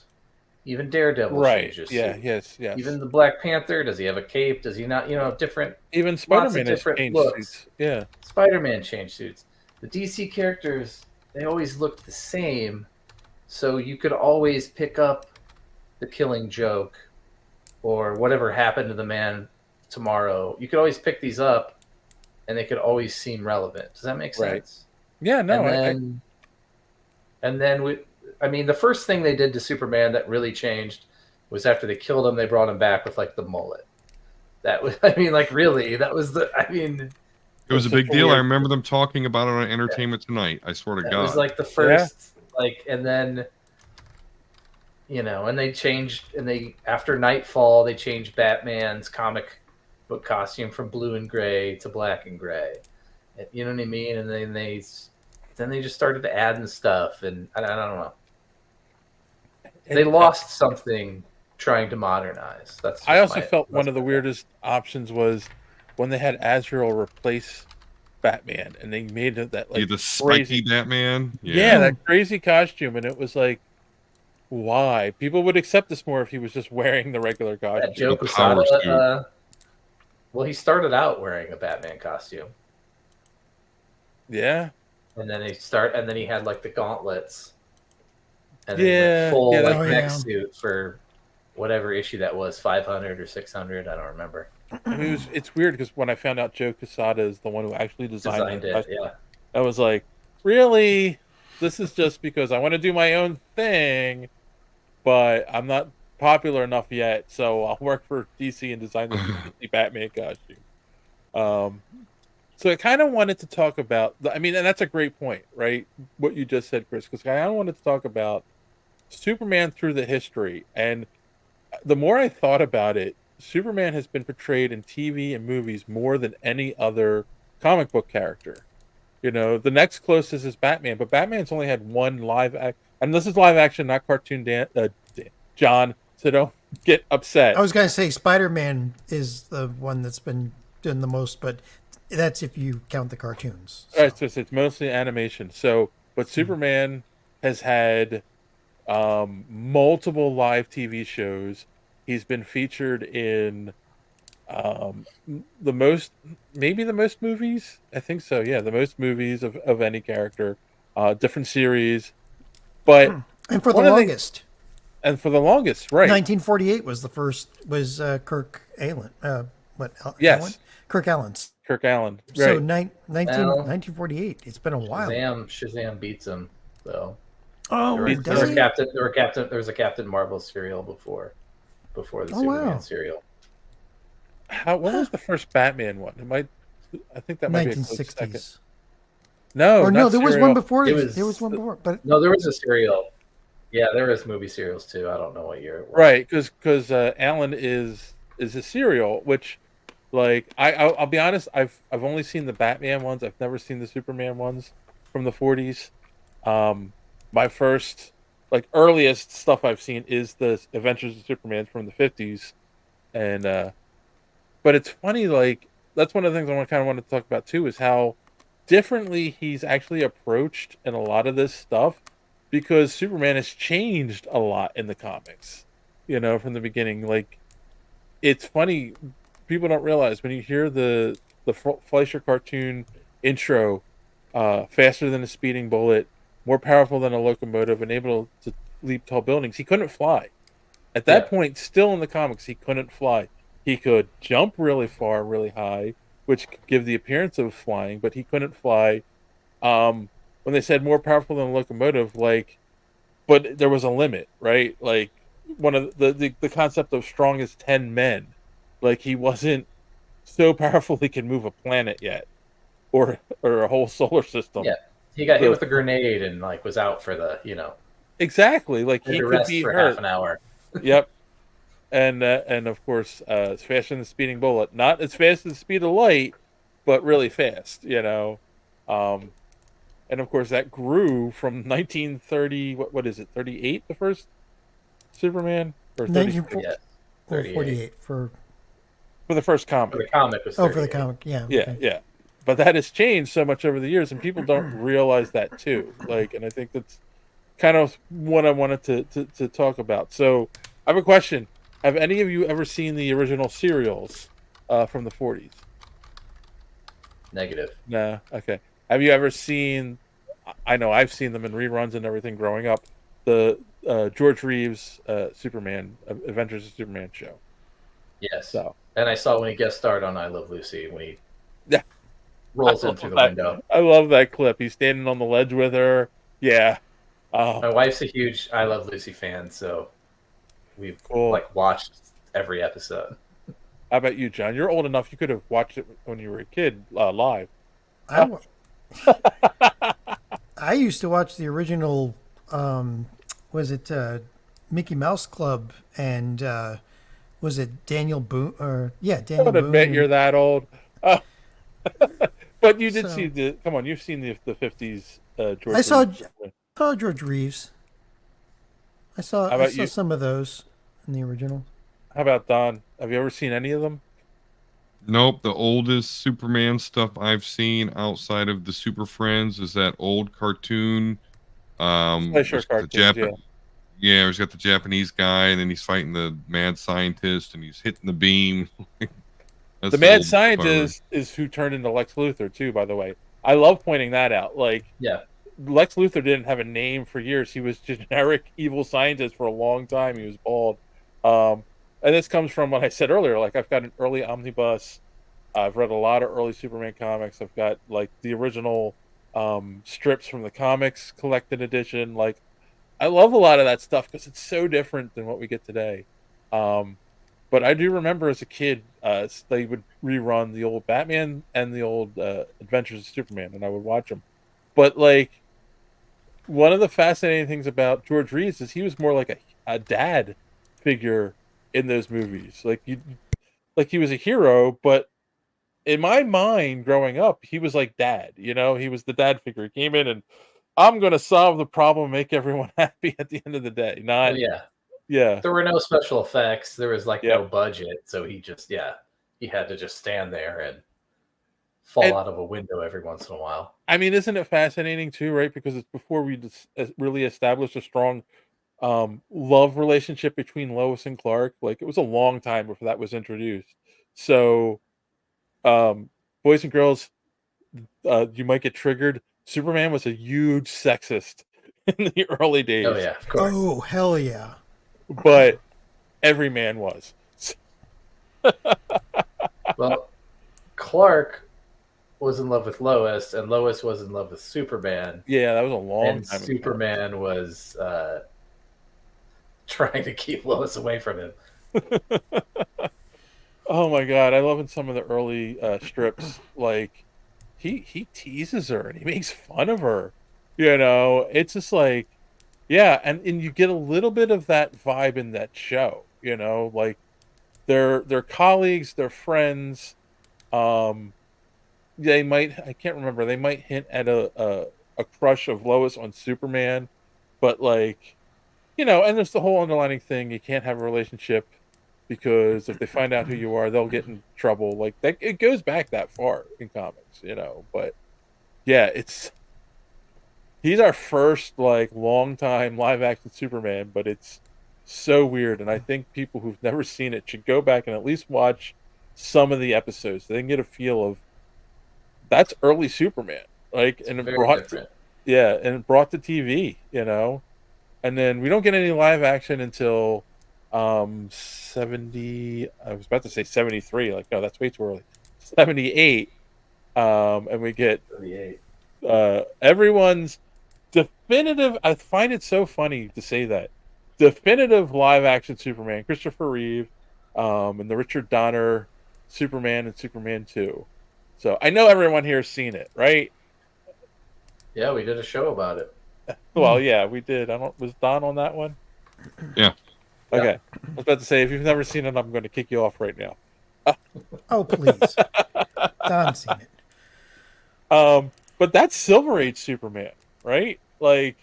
Even Daredevil changed his suit. Yes. Even the Black Panther, does he have a cape? Does he not? Different. Even Spider-Man has different changed looks. suits. Yeah. Spider-Man changed suits. The DC characters, they always looked the same, so you could always pick up the Killing Joke or whatever happened to the Man tomorrow. You could always pick these up, and they could always seem relevant. Does that make sense? Right. Yeah, no. And then the first thing they did to Superman that really changed was after they killed him, they brought him back with like the mullet. That was, really, that was It was a big deal. I remember them talking about it on Entertainment Tonight. I swear to God. It was like the first, and then, and they changed, after Nightfall, they changed Batman's comic book costume from blue and gray to black and gray. You know what I mean? And then they just started adding stuff, and I don't know. They lost something trying to modernize. I also felt one of the weirdest options was when they had Azrael replace Batman, and they made it that like the spiky Batman. Yeah, that crazy costume, and it was like, why? People would accept this more if he was just wearing the regular costume. That Joe Quesada, well, he started out wearing a Batman costume. Yeah. And then he had like the gauntlets. And then he went full mech suit for whatever issue that was, 500 or 600, I don't remember. I mean, it's weird because when I found out Joe Quesada is the one who actually designed it, I was like, really? This is just because I want to do my own thing, but I'm not popular enough yet, so I'll work for DC and design the DC Batman costume. So I kind of wanted to talk about, and that's a great point, right? What you just said, Chris, because I kind of wanted to talk about Superman through the history. And the more I thought about it, Superman has been portrayed in TV and movies more than any other comic book character. The next closest is Batman, but Batman's only had one and this is live action, not cartoon, John, so don't get upset. I was going to say Spider-Man is the one that's been doing the most, but that's if you count the cartoons. So. Right, so it's mostly animation. But Superman has had multiple live TV shows. He's been featured in the most movies. I think so. Yeah, the most movies of any character, different series. But and for the longest, right? 1948 was the first. Was Kirk Allen? Yes, Allen? Kirk Allen's. Kirk Allen. Right. So 1948. It's been a while. Shazam beats him though. Oh, there was a Captain Marvel serial before the Superman serial. When was the first Batman one? I think that might be a close second. No, there serial. was one before. There was one before, but no, there was a serial. Yeah, there was movie serials too. I don't know what year it was. Right, because Allen is a serial, which, like, I'll be honest, I've only seen the Batman ones. I've never seen the Superman ones from the 40s. My first, earliest stuff I've seen is the Adventures of Superman from the 50s, and but it's funny, that's one of the things I kind of want to talk about too, is how differently he's actually approached in a lot of this stuff, because Superman has changed a lot in the comics, from the beginning. It's funny, people don't realize when you hear the Fleischer cartoon intro, faster than a speeding bullet, more powerful than a locomotive, and able to leap tall buildings. He couldn't fly. At that point, still in the comics, he couldn't fly. He could jump really far, really high, which could give the appearance of flying, but he couldn't fly. When they said more powerful than a locomotive, but there was a limit, right? Like one of the concept of strong as 10 men. Like he wasn't so powerful he could move a planet yet, or a whole solar system. Yeah, he got hit So- with a grenade and like was out for the Exactly. Like had he to could rest be for hurt. half an hour. Yep. And of course, as fast as the speeding bullet. Not as fast as the speed of light, but really fast. And of course that grew from 1930. What is it? 38. The first Superman or 30, 48 for the first comic. For the comic was Oh, for the 38. comic, yeah. Yeah, okay. yeah. But that has changed so much over the years, and people don't realize that too. Like, and I think that's kind of what I wanted to talk about. So, I have a question: have any of you ever seen the original serials from the 40s? Negative. Nah. Okay. Have you ever seen? I know I've seen them in reruns and everything growing up. The George Reeves Superman Adventures of Superman show. Yes. So. And I saw when he guest starred on I Love Lucy when he Yeah. rolls in through the window. I love that clip. He's standing on the ledge with her. Yeah. My wife's a huge I Love Lucy fan, so we've like watched every episode. How about you, John? You're old enough. You could have watched it when you were a kid live. I used to watch the original, was it Mickey Mouse Club, and was it Daniel Boone? Or yeah, Daniel I would Boone. admit you're that old. But you did So- see the. Come on, you've seen the 50s. George. I saw Reeves. George Reeves. I saw How about I saw you? some of those in the original. How about Don? Have you ever seen any of them? Nope. The oldest Superman stuff I've seen outside of the Super Friends is that old cartoon. Pleasure it's got the cartoons, yeah, he's got the Japanese guy, and then he's fighting the mad scientist, and he's hitting the beam. That's The mad old scientist is who turned into Lex Luthor too. By the way, I love pointing that out. Like, yeah, Lex Luthor didn't have a name for years. He was generic evil scientist for a long time. He was bald. And this comes from what I said earlier. Like, I've got an early omnibus. I've read a lot of early Superman comics. I've got like the original strips from the comics collected edition. Like, I love a lot of that stuff because it's so different than what we get today. But I do remember as a kid, they would rerun the old Batman and the old Adventures of Superman, and I would watch them. But like, one of the fascinating things about George Reeves is he was more like a dad figure in those movies. Like he was a hero, but in my mind, growing up, he was like dad. He was the dad figure. He came in and I'm going to solve the problem, make everyone happy at the end of the day. Not, Oh, yeah. Yeah. There were no special effects. There was like no budget, so he had to just stand there and fall out of a window every once in a while. I mean, isn't it fascinating too, right? Because it's before we really established a strong love relationship between Lois and Clark. Like, it was a long time before that was introduced. So, boys and girls, you might get triggered. Superman was a huge sexist in the early days. Oh yeah, of course. Oh hell yeah! But every man was. Well, Clark was in love with Lois, and Lois was in love with Superman. Yeah, that was a long time ago. Superman was trying to keep Lois away from him. Oh my god, I love in some of the early strips, like he teases her and he makes fun of her. It's just like, yeah, and you get a little bit of that vibe in that show. Like they're colleagues, they're friends. They might, I can't remember, they might hint at a crush of Lois on Superman, but like, and there's the whole underlining thing, you can't have a relationship because if they find out who you are, they'll get in trouble. Like that, it goes back that far in comics, but yeah, he's our first like long time live action Superman, but it's so weird. And I think people who've never seen it should go back and at least watch some of the episodes so they can get a feel of that's early Superman. Like, and it brought to TV, and then we don't get any live action until 70, I was about to say 73, like, no, that's way too early. 78, and we get 78. Everyone's definitive. I find it so funny to say that definitive live action Superman, Christopher Reeve, and the Richard Donner Superman and Superman 2. So I know everyone here has seen it, right? Yeah, we did a show about it. Well, yeah, we did. Was Don on that one? Yeah. Okay. I was about to say, if you've never seen it, I'm going to kick you off right now. Oh, please. Don's seen it. But that's Silver Age Superman, right? Like,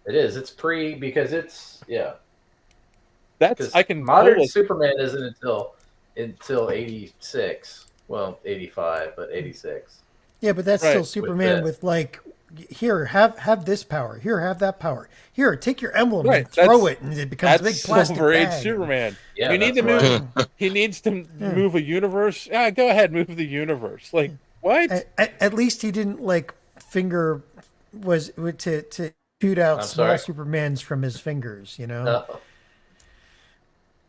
it is. It's because it's That's I can modern Superman isn't until 86. Well, 85, but 86. Yeah, but that's still Superman with like, here, have this power. Here, have that power. Here, take your emblem and throw it, and it becomes a big plastic Silver Age bag. Superman. Yeah, you need to move. He needs to move a universe. Yeah, go ahead, move the universe. Like what? At least he didn't like finger to shoot out small Supermans from his fingers. You know.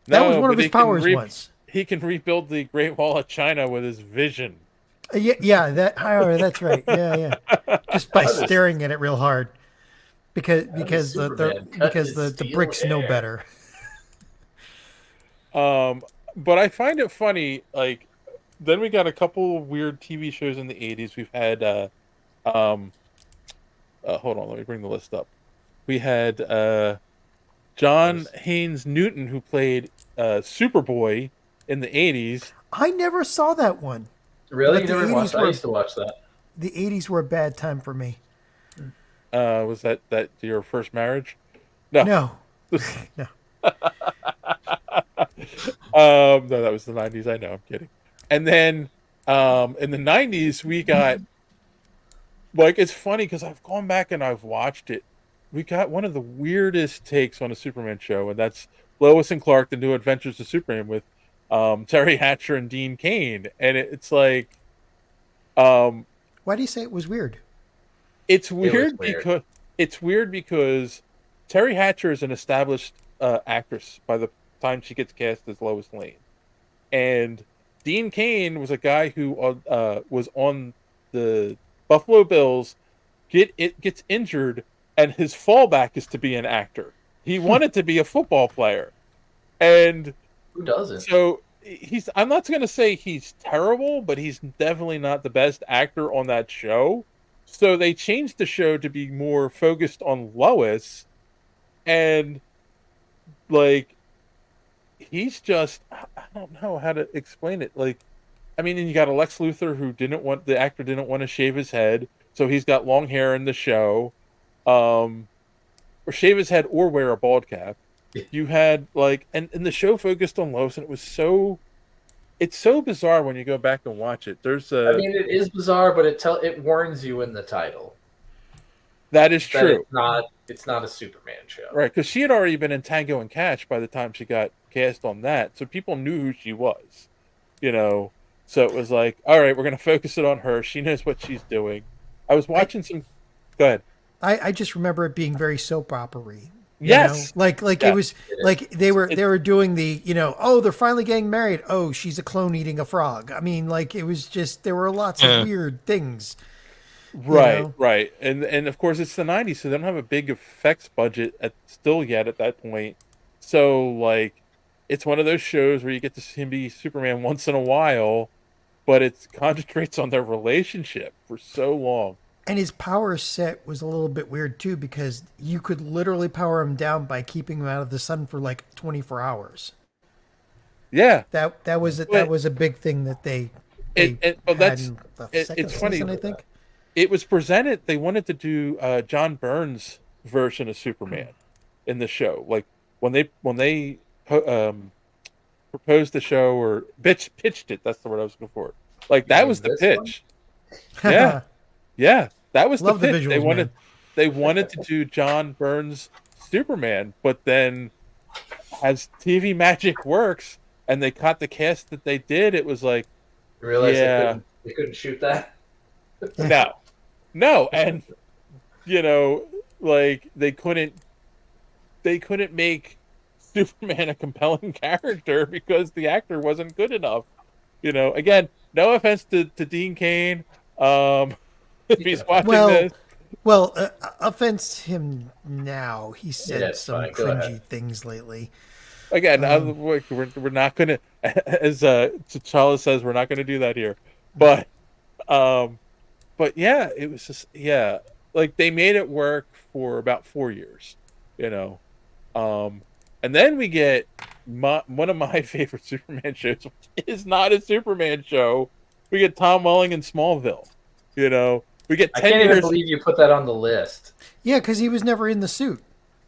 That was one of his powers once. He can rebuild the Great Wall of China with his vision. That's right. Yeah. Just by staring at it real hard, because the bricks know better. But I find it funny. Like, then we got a couple of weird TV shows in the 80s. We've had hold on, let me bring the list up. We had John Haynes Newton, who played Superboy in the 80s. I never saw that one. Really? You never watched that? I used to watch that. The 80s were a bad time for me. Was that your first marriage? No. No. No, that was the 90s. I know, I'm kidding. And then in the 90s, we got, like, it's funny because I've gone back and I've watched it. We got one of the weirdest takes on a Superman show, and that's Lois and Clark, The New Adventures of Superman, with Terry Hatcher and Dean Cain. And it's like... why do you say it was weird? It's weird because Terry Hatcher is an established actress by the time she gets cast as Lois Lane. And Dean Cain was a guy who was on the Buffalo Bills, gets injured, and his fallback is to be an actor. He wanted to be a football player. And who doesn't? So I'm not going to say he's terrible, but he's definitely not the best actor on that show. So they changed the show to be more focused on Lois, and like he's just, I don't know how to explain it. Like, I mean, and you got a Lex Luthor who the actor didn't want to shave his head, so he's got long hair in the show, or shave his head or wear a bald cap. You had like, and the show focused on Lois, and it's so bizarre when you go back and watch it. I mean, it is bizarre, but it warns you in the title. That is true. It's not a Superman show. Right, because she had already been in Tango and Cash by the time she got cast on that, so people knew who she was, you know. So it was like, all right, we're going to focus it on her. She knows what she's doing. I was watching some... Go ahead. I just remember it being very soap opera-y. Yes. Like it was like they were doing the, they're finally getting married. Oh, she's a clone eating a frog. I mean, like, it was just, there were lots of weird things. Right. And of course it's the 90s, so they don't have a big effects budget at that point. So like, it's one of those shows where you get to see him be Superman once in a while, but it concentrates on their relationship for so long. And his power set was a little bit weird too, because you could literally power him down by keeping him out of the sun for like 24 hours. Yeah, that was a big thing that they it's funny. I think it was presented. They wanted to do John Byrne's version of Superman in the show. Like when they proposed the show or pitched it. That's the word I was looking for. Like that was the pitch. Yeah. Yeah, that was the pitch. They wanted to do John Byrne's Superman, but then as TV magic works and they caught the cast that they did, it was like, you realize they couldn't shoot that? No, and like they couldn't make Superman a compelling character because the actor wasn't good enough. Again, no offense to Dean Cain. If he's watching this, Well, offense him now. He said it's some fine. Go cringy ahead. things lately. Again, we're not gonna, as T'Challa says, we're not gonna do that here. But yeah, it was just like they made it work for about 4 years, you know. And then we get one of my favorite Superman shows, which is not a Superman show. We get Tom Welling in Smallville. You know, we get 10 I can't years. even believe you put that on the list. Yeah, because he was never in the suit.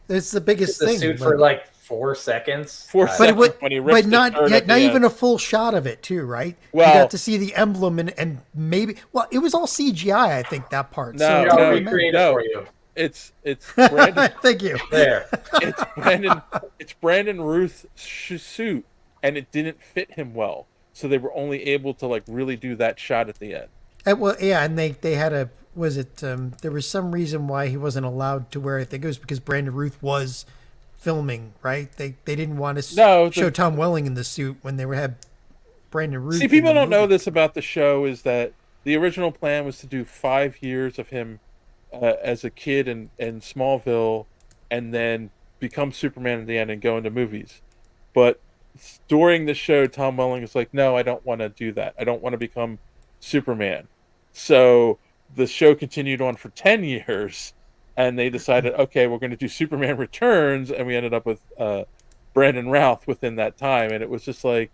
It's the biggest The thing. suit for like 4 seconds. 4 seconds when he rips but the not shirt yet, at the not end. even a full shot of it, too, right? Well- you got to see the emblem and maybe. Well, it was all CGI, I think, that part. No, so no, recreate it for you. It's Brandon. Thank you. There. It's Brandon Ruth's suit, and it didn't fit him well, so they were only able to like really do that shot at the end. Well, yeah, and they had a was it there was some reason why he wasn't allowed to wear it. I think it was because Brandon Ruth was filming, right? They didn't want to show Tom Welling in the suit when they had Brandon Ruth. See, people don't know this about the show is that the original plan was to do 5 years of him as a kid in Smallville, and then become Superman at the end and go into movies. But during the show, Tom Welling is like, no, I don't want to do that. I don't want to become Superman. So the show continued on for 10 years, and they decided, okay, we're going to do Superman Returns, and we ended up with Brandon Routh within that time, and it was just like,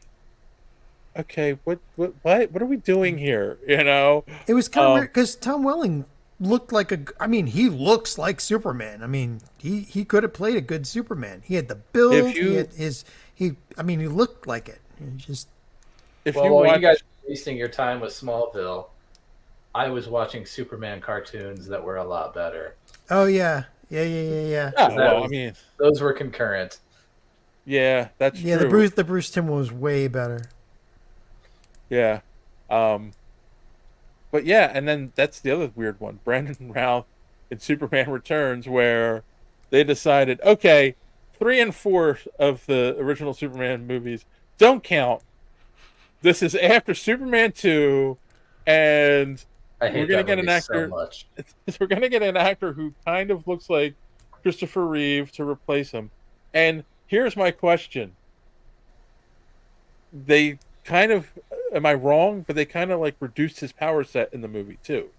okay, what are we doing here? You know, it was kind of weird because Tom Welling looked like he looks like Superman. I mean, he could have played a good Superman. He had the build. He had he looked like it. Just while you guys were wasting your time with Smallville, I was watching Superman cartoons that were a lot better. Oh yeah. Those were concurrent. Yeah, that's true. The Bruce Timm was way better. Yeah. But yeah, and then that's the other weird one. Brandon Routh in Superman Returns, where they decided, okay, 3 and 4 of the original Superman movies don't count. This is after Superman 2, and we're gonna get an actor. We're gonna get an actor who kind of looks like Christopher Reeve to replace him. And here's my question: they kind of, am I wrong? But they kind of like reduced his power set in the movie too.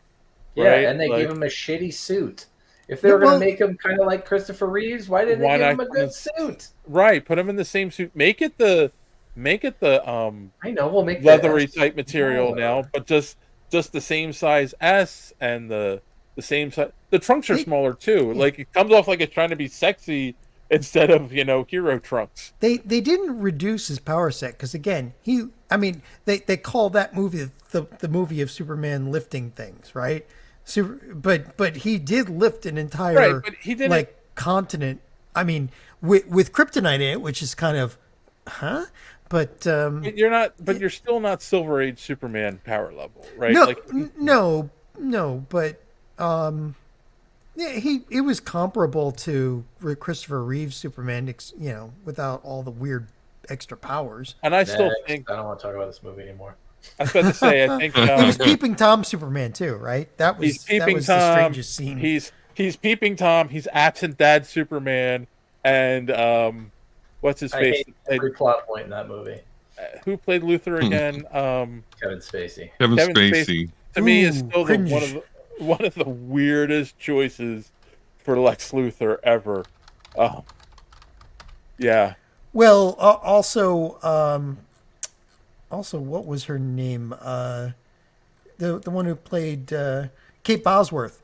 Yeah, right? and they gave him a shitty suit. If they were going to make him kind of like Christopher Reeves, why didn't they give him a good suit? Right, put him in the same suit. Make it the I know, we'll make leathery type material now, but just the same size S and the same size. The trunks are smaller too. Like it comes off like it's trying to be sexy instead of, hero trunks. They didn't reduce his power set because again, they call that movie the movie of Superman lifting things, right? But he did lift an entire continent. I mean, with kryptonite in it, which is kind of, But you're not. But you're still not Silver Age Superman power level, right? No, But yeah, it was comparable to Christopher Reeve's Superman, without all the weird extra powers. And I still think I don't want to talk about this movie anymore. I was about to say, I think he was Peeping Tom Superman too, right? He's Peeping the Tom. strangest scene. He's Peeping Tom. He's Absent Dad Superman, and what's his face? I hate every plot point in that movie. Who played Luthor again? Kevin Spacey. Kevin Spacey. To me, is still one of the weirdest choices for Lex Luthor ever. Yeah. Well, also, what was her name? The one who played Kate Bosworth,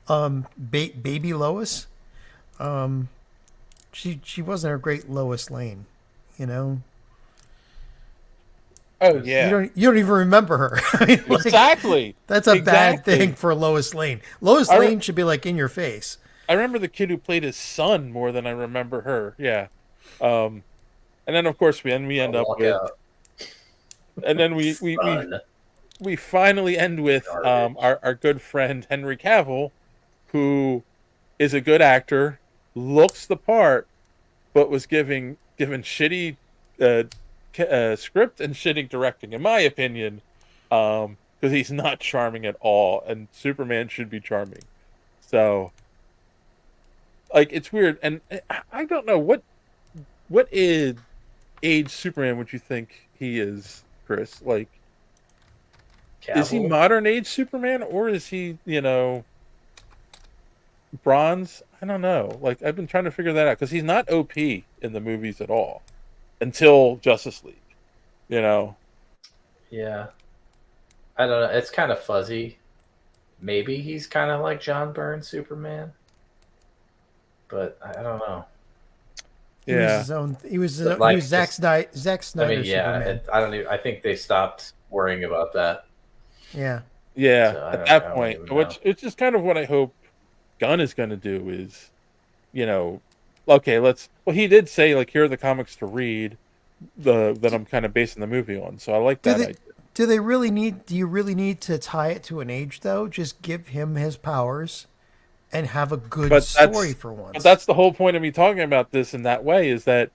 Baby Lois. She wasn't a great Lois Lane, Oh yeah. You don't even remember her. Exactly. That's a bad thing for Lois Lane. Lois Lane should be like in your face. I remember the kid who played his son more than I remember her. Yeah. And then of course we end up with, and then we finally end with our good friend Henry Cavill, who is a good actor, looks the part, but was given shitty script and shitty directing, in my opinion, because he's not charming at all, and Superman should be charming. So, like, it's weird, and I don't know what is age Superman would you think he is, Chris? Like, is he Cavill? modern age Superman, or is he, bronze? I don't know. Like, I've been trying to figure that out because he's not OP in the movies at all until Justice League. Yeah. I don't know. It's kind of fuzzy. Maybe he's kind of like John Byrne Superman, but I don't know. He was his own. He was Zack Snyder Superman. I don't even. I think they stopped worrying about that. Yeah. Yeah, So at that point, which it's just kind of what I hope Gunn is going to do is, okay, he did say, like, here are the comics to read that I'm kind of basing the movie on. So I like that idea. Do you really need to tie it to an age, though? Just give him his powers and have a good story for once. But that's the whole point of me talking about this in that way, is that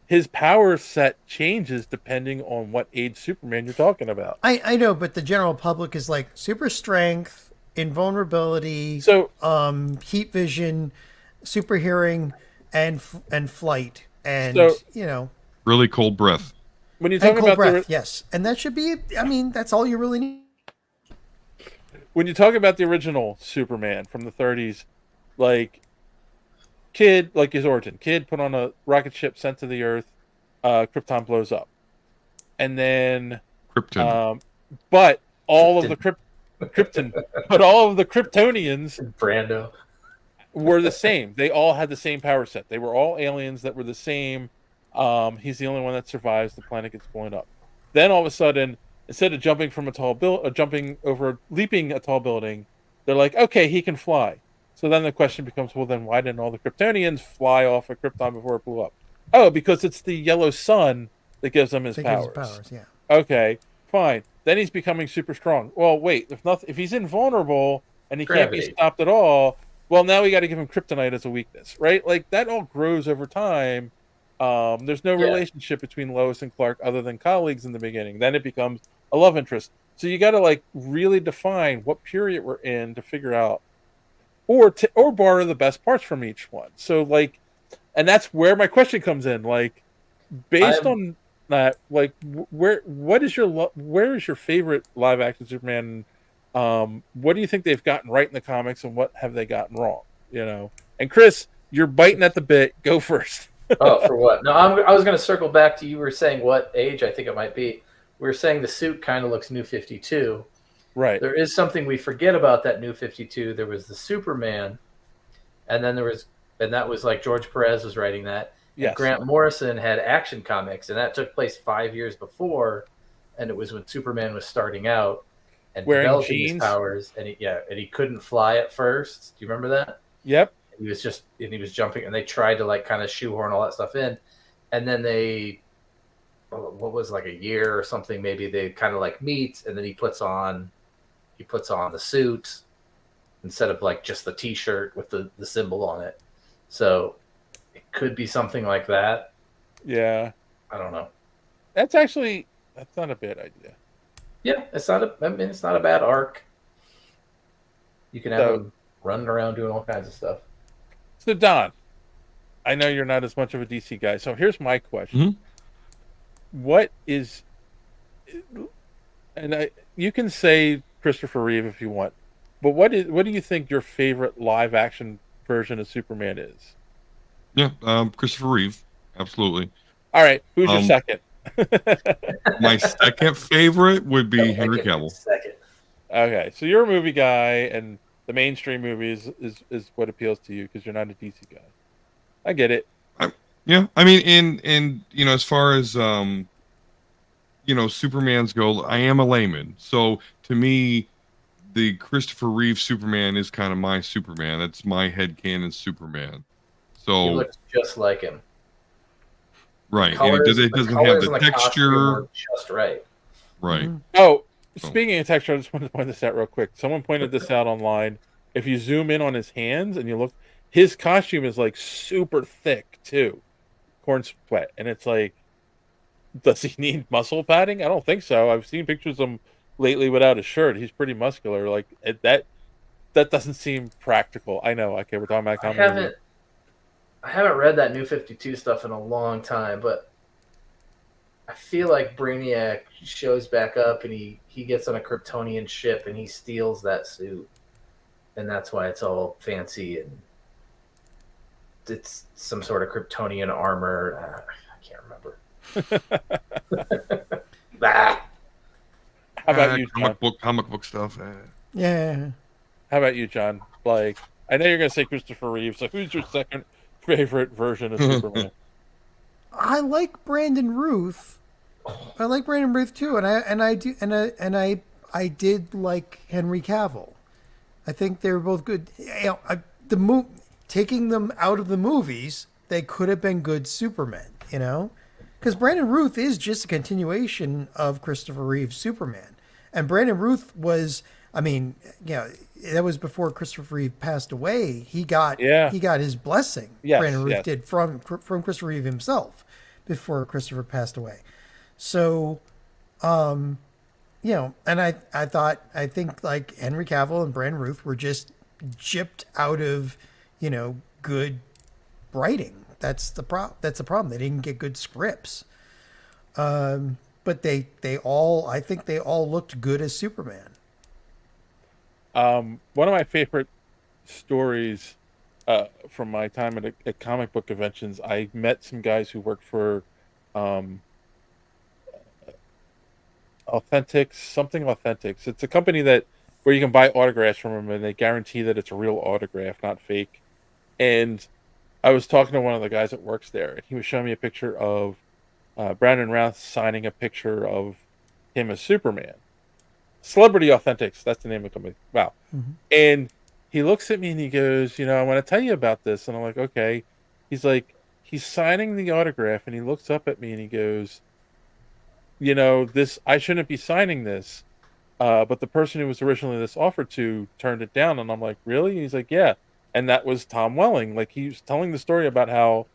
his power set changes depending on what age Superman you're talking about. I know, but the general public is like super strength, invulnerability, heat vision, super hearing, and flight, and really cold breath. When you talk about breath, yes, and that should be. I mean, that's all you really need. When you talk about the original Superman from the 30s, like, kid, like his origin, kid put on a rocket ship sent to the Earth, Krypton blows up, and then Krypton. But all of the Kryptonians, Brando, were the same. They all had the same power set. They were all aliens that were the same. He's the only one that survives. The planet gets blown up. Then all of a sudden, instead of jumping from leaping a tall building, they're like, okay, he can fly. So then the question becomes, well, then why didn't all the Kryptonians fly off of Krypton before it blew up? Oh, because it's the yellow sun that gives them his powers. Yeah. Okay, fine. Then he's becoming super strong. Well, wait, if he's invulnerable and he can't be stopped at all, well, now we got to give him kryptonite as a weakness, right? Like, that all grows over time. There's no relationship between Lois and Clark other than colleagues in the beginning. Then it becomes a love interest. So you got to, like, really define what period we're in to figure out, or borrow the best parts from each one. So, like, and that's where my question comes in. Like, based on that, like, where is your favorite live action Superman? What do you think they've gotten right in the comics, and what have they gotten wrong? And Chris, you're biting at the bit. Go first. Oh, for what? No, I was going to circle back to, you were saying what age I think it might be. We were saying the suit kind of looks New 52. Right. There is something we forget about that New 52. There was the Superman, and then that was like George Perez was writing that. Yes. And Grant Morrison had Action Comics, and that took place 5 years before, and it was when Superman was starting out and wearing developing jeans. his powers, and he couldn't fly at first. Do you remember that? Yep. He was jumping, and they tried to, like, kind of shoehorn all that stuff in, and then what was, like, a year or something, maybe they kind of like meet, and then he puts on the suit instead of, like, just the T-shirt with the symbol on it. So it could be something like that. Yeah. I don't know. That's not a bad idea. Yeah, it's not a bad arc. You can have him running around doing all kinds of stuff. So, Don, I know you're not as much of a DC guy, so here's my question. Mm-hmm. What is, and you can say Christopher Reeve if you want, but what do you think your favorite live action version of Superman is? Yeah, Christopher Reeve, absolutely. All right, who's your second? My second favorite would be Henry Cavill. Second. Okay, so you're a movie guy, and the mainstream movies is what appeals to you because you're not a DC guy. I get it. Yeah, I mean, and as far as Supermans go, I am a layman, so to me, the Christopher Reeve Superman is kind of my Superman. That's my headcanon Superman. So he looks just like him. Right, and it doesn't have the texture. Just right. Right. Mm-hmm. Oh, speaking of texture, I just wanted to point this out real quick. Someone pointed this out online. If you zoom in on his hands and you look, his costume is like super thick too, corn sweat, and it's like, does he need muscle padding? I don't think so. I've seen pictures of him lately without a shirt. He's pretty muscular. Like that, that doesn't seem practical. I know. Okay, we're talking about I comic. haven't read that New 52 stuff in a long time, but I feel like Brainiac shows back up and he gets on a Kryptonian ship and he steals that suit. And that's why it's all fancy and it's some sort of Kryptonian armor. I can't remember. How about you, John? Comic book stuff. Yeah. How about you, John? Like, I know you're going to say Christopher Reeve, so who's your second favorite version of Superman? I like Brandon Ruth. I like Brandon Ruth too, and I did like Henry Cavill. I think they were both good. You know, taking them out of the movies, they could have been good Supermen. You know, because Brandon Ruth is just a continuation of Christopher Reeve's Superman, and Brandon Ruth was. I mean, you know, that was before Christopher Reeve passed away. He got his blessing. Yes, Brandon Ruth did from Christopher Reeve himself before Christopher passed away. So, you know, and I think like Henry Cavill and Brandon Ruth were just gypped out of, you know, good writing. That's the problem. They didn't get good scripts. But they all, I think they all looked good as Superman. One of my favorite stories from my time at comic book conventions, I met some guys who worked for Authentics. It's a company where you can buy autographs from them, and they guarantee that it's a real autograph, not fake. And I was talking to one of the guys that works there, and he was showing me a picture of Brandon Routh signing a picture of him as Superman. Celebrity Authentics, that's the name of the company. Wow. Mm-hmm. And he looks at me and he goes, you know, I want to tell you about this. And I'm like, okay. He's like, he's signing the autograph, and he looks up at me and he goes, you know, I shouldn't be signing this. But the person who was originally this offered to turned it down. And I'm like, really? And he's like, yeah. And that was Tom Welling. Like, he was telling the story about how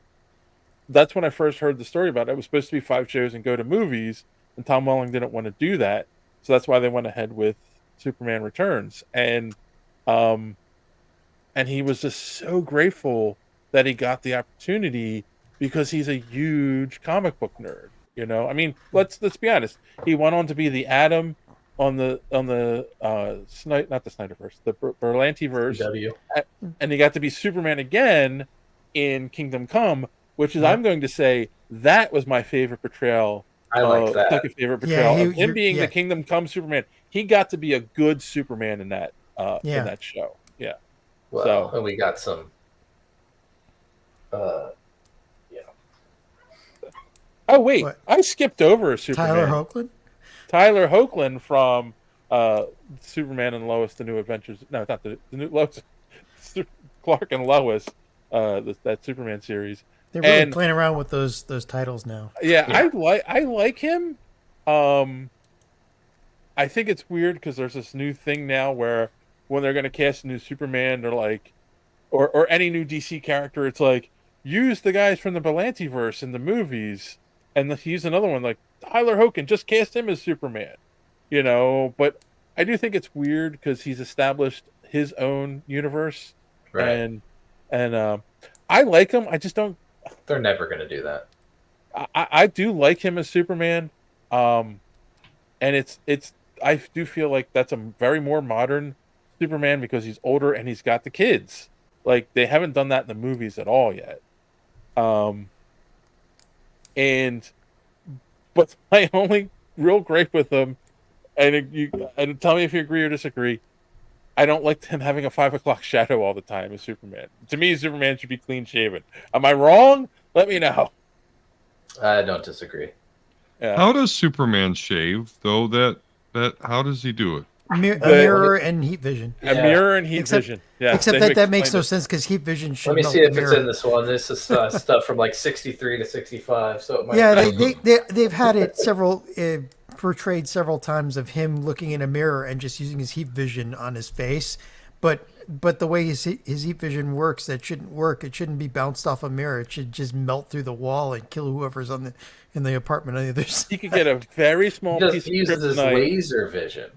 that's when I first heard the story about it. It was supposed to be 5 shows and go to movies, and Tom Welling didn't want to do that. So that's why they went ahead with Superman Returns. And he was just so grateful that he got the opportunity because he's a huge comic book nerd. You know, I mean, let's be honest. He went on to be the Atom on the not the Snyderverse, the Berlantiverse, and he got to be Superman again in Kingdom Come, which is I'm going to say that was my favorite portrayal. I like that. Second favorite portrayal of him being the Kingdom Come Superman. He got to be a good Superman in that show. Yeah. Well, and we got some. Oh wait, what? I skipped over a Superman. Tyler Hoechlin from Superman and Lois: The New Adventures. No, not the new Lois. Clark and Lois. That Superman series. They're really playing around with those titles now. Yeah, I like him. I think it's weird because there's this new thing now where when they're going to cast a new Superman, they're like, or any new DC character, it's like, use the guys from the Berlantiverse in the movies, and use another one like Tyler Hoechlin, just cast him as Superman, you know. But I do think it's weird because he's established his own universe, right? And I like him. I just don't. They're never going to do that. I do like him as Superman, and it's. I do feel like that's a very more modern Superman because he's older and he's got the kids. Like, they haven't done that in the movies at all yet. But my only real gripe with him, and tell me if you agree or disagree, I don't like him having a 5 o'clock shadow all the time as Superman. To me, Superman should be clean shaven. Am I wrong? Let me know. I don't disagree. Yeah. How does Superman shave though? That how does he do it? A mirror and heat vision. A mirror and heat vision. Yeah. Except that makes no sense because heat vision should. Let me see if it's in this one. This is stuff from like 63 to 65. So it might they've had it portrayed several times of him looking in a mirror and just using his heat vision on his face, but the way his heat vision works, that shouldn't work. It shouldn't be bounced off a mirror. It should just melt through the wall and kill whoever's in the apartment on the other side. He could get a very small piece of uses his laser vision.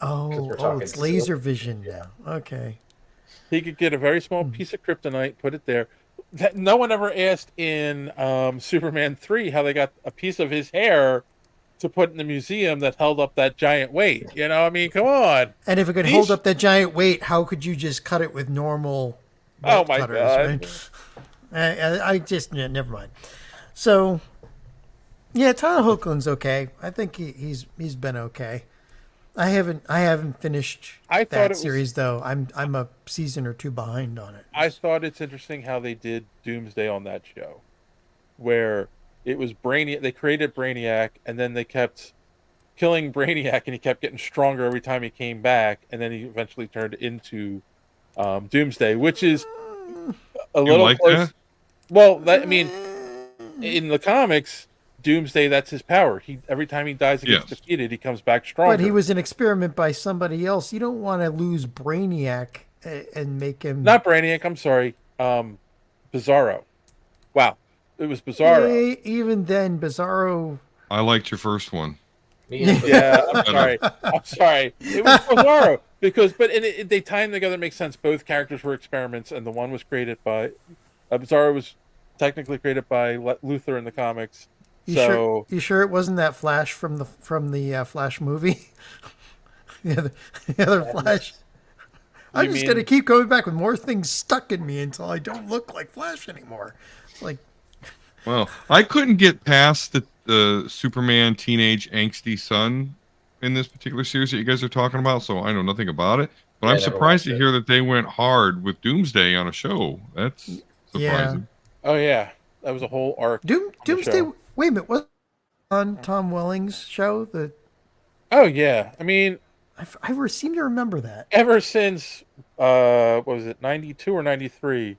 Oh, it's laser vision now. Okay. He could get a very small piece of kryptonite, put it there. No one ever asked in Superman 3 how they got a piece of his hair to put in the museum that held up that giant weight. You know, I mean, come on. And if it could hold up that giant weight, how could you just cut it with normal Oh my cutters, God. right? I just never mind. So, yeah, Tyler Hoechling's okay. I think he's been okay. I haven't finished that series though. I'm a season or two behind on it. I thought it's interesting how they did Doomsday on that show, where it was Brainiac. They created Brainiac, and then they kept killing Brainiac, and he kept getting stronger every time he came back, and then he eventually turned into Doomsday, which is a little like close. that? Well, I mean, in the comics, Doomsday, that's his power. Every time he dies and gets defeated, he comes back stronger. But he was an experiment by somebody else. You don't want to lose Brainiac and make him... Not Brainiac, I'm sorry. Bizarro. Wow. It was Bizarro. Yeah, even then, Bizarro... I liked your first one. Yeah, I'm sorry. I'm sorry. It was Bizarro. But they tie them together to make sense. Both characters were experiments, and the one was created by... Bizarro was technically created by Luthor in the comics. You sure it wasn't that Flash from the Flash movie? the other Flash. I'm just gonna keep going back with more things stuck in me until I don't look like Flash anymore. Like, well, I couldn't get past the Superman teenage angsty son in this particular series that you guys are talking about, so I know nothing about it. But I'm surprised to hear that they went hard with Doomsday on a show. That's surprising. Yeah. Oh yeah, that was a whole arc. Doomsday. Wait a minute, was on Tom Welling's show? Oh yeah, I mean, I seem to remember that. Ever since what was it, 92 or 93,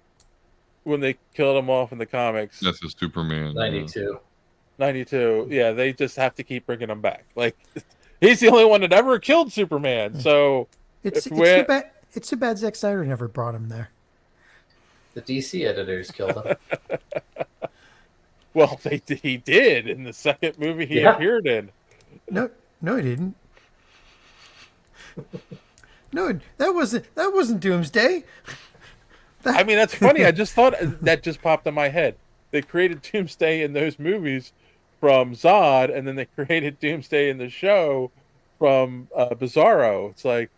when they killed him off in the comics. That's a Superman. 92. 92. Yeah, they just have to keep bringing him back. Like, he's the only one that ever killed Superman. So it's too bad. It's too bad Zack Snyder never brought him there. The DC editors killed him. Well, he did in the second movie he appeared in. No, he didn't. No, that wasn't Doomsday. I mean, that's funny. I just thought that just popped in my head. They created Doomsday in those movies from Zod, and then they created Doomsday in the show from Bizarro. It's like,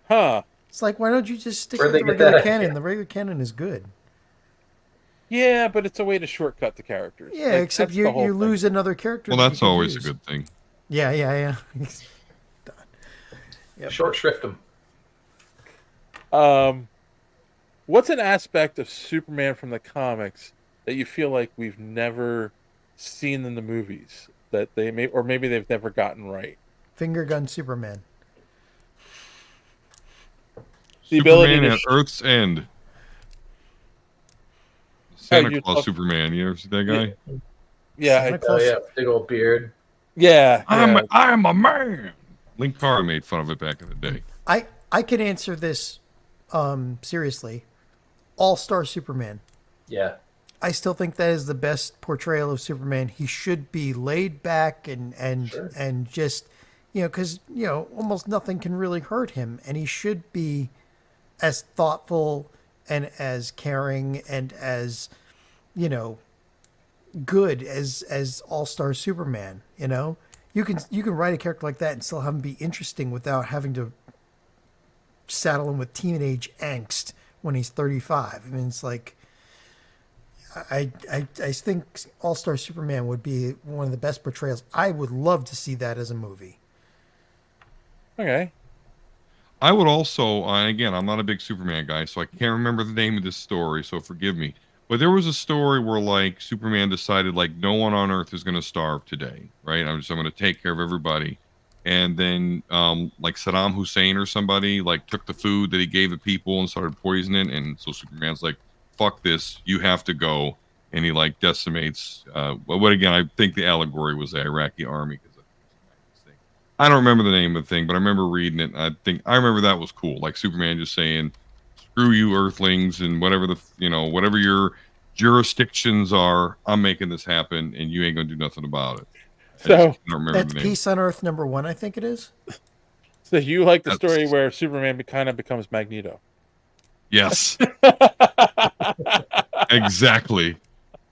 huh? It's like, why don't you just stick with the regular canon? The regular canon is good. Yeah, but it's a way to shortcut the characters. Yeah, like, except you lose another character. Well, that's always a good thing. Yeah. Yep. Short shrift them. What's an aspect of Superman from the comics that you feel like we've never seen in the movies that they may, or maybe they've never gotten right? Finger gun Superman. The Superman at Earth's End. Santa Claus talking... Superman. You ever see that guy? Yeah. Big old beard. Yeah. I'm a man. Link Carr made fun of it back in the day. I can answer this seriously. All-Star Superman. Yeah. I still think that is the best portrayal of Superman. He should be laid back and just, because, almost nothing can really hurt him. And he should be as thoughtful and as caring and as, good as All-Star Superman, You can write a character like that and still have him be interesting without having to saddle him with teenage angst when he's 35. I mean, it's like, I think All-Star Superman would be one of the best portrayals. I would love to see that as a movie. Okay. I would also, again, I'm not a big Superman guy, so I can't remember the name of this story, so forgive me. But there was a story where, Superman decided, no one on Earth is going to starve today, right? I'm going to take care of everybody. And then, Saddam Hussein or somebody, took the food that he gave the people and started poisoning it. And so Superman's like, fuck this, you have to go. And he, decimates, again, I think the allegory was the Iraqi army. I don't remember the name of the thing, but I remember reading it. And I remember that was cool. Superman just saying, screw you Earthlings and whatever whatever your jurisdictions are, I'm making this happen and you ain't going to do nothing about it. So that's Peace on Earth #1, I think it is. So you like the story where Superman kind of becomes Magneto? Yes. Exactly.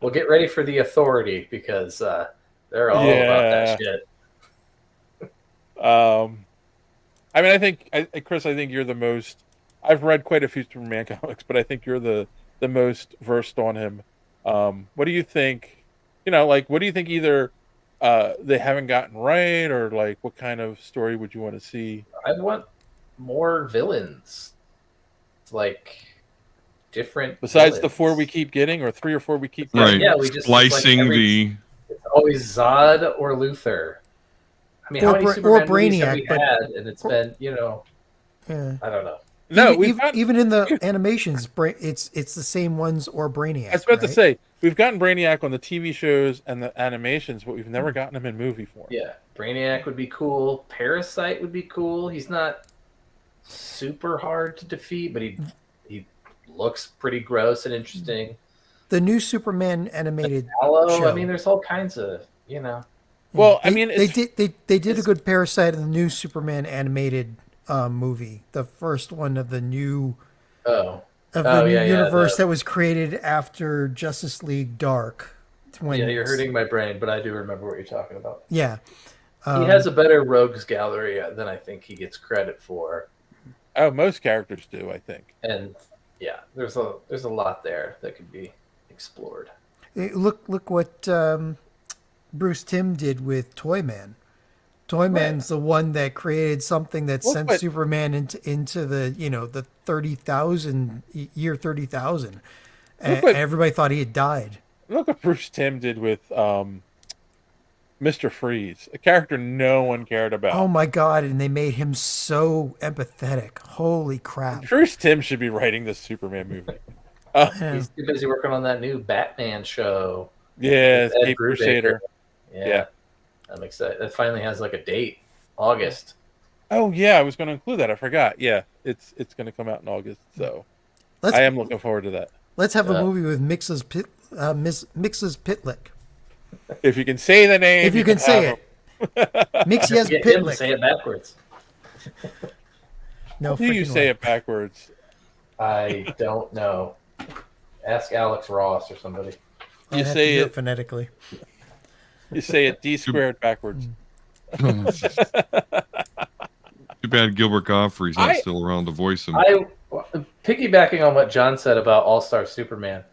Well, get ready for the Authority because they're all about that shit. I mean, Chris, I think you're the most. I've read quite a few Superman comics, but I think you're the most versed on him. What do you think? What do you think? Either they haven't gotten right, or like, what kind of story would you want to see? I want more villains, like different. Besides villains. the 4 we keep getting, or 3 or 4 we keep Right. getting. Yeah, we just slicing it's always Zod or Luthor. I mean, how many Superman movies have we had? And it's been, Yeah. I don't know. No, even in the animations, it's the same ones or Brainiac. I was about to say we've gotten Brainiac on the TV shows and the animations, but we've never gotten him in movie form. Yeah, Brainiac would be cool. Parasite would be cool. He's not super hard to defeat, but he looks pretty gross and interesting. The new Superman animated Hello, show. I mean, there's all kinds of Well, they did a good Parasite in the new Superman animated movie, the first one of the new universe that was created after Justice League Dark. You're hurting my brain, but I do remember what you're talking about. Yeah, he has a better rogues gallery than I think he gets credit for. Oh, most characters do, I think. And yeah, there's a lot there that could be explored. Look what Bruce Timm did with Toyman. Toyman's the one that created something that sent Superman into the the 30,000 year 30,000, and everybody thought he had died. Look what Bruce Timm did with Mr. Freeze, a character no one cared about. Oh my God! And they made him so empathetic. Holy crap! Bruce Timm should be writing this Superman movie. He's too busy working on that new Batman show. Yeah, Cape Crusader. Yeah. I'm excited. It finally has like a date, August. Oh yeah, I was going to include that. I forgot. Yeah, it's going to come out in August, so I am looking forward to that. Let's have a movie with Mixes Pitlick. If you can say the name, if you can say it, Mixes Pitlick. Say it backwards. No, do you say it backwards? I don't know. Ask Alex Ross or somebody. You say it phonetically. You say it D squared backwards. Too bad Gilbert Gottfried's not still around to voice him. Piggybacking on what John said about All-Star Superman,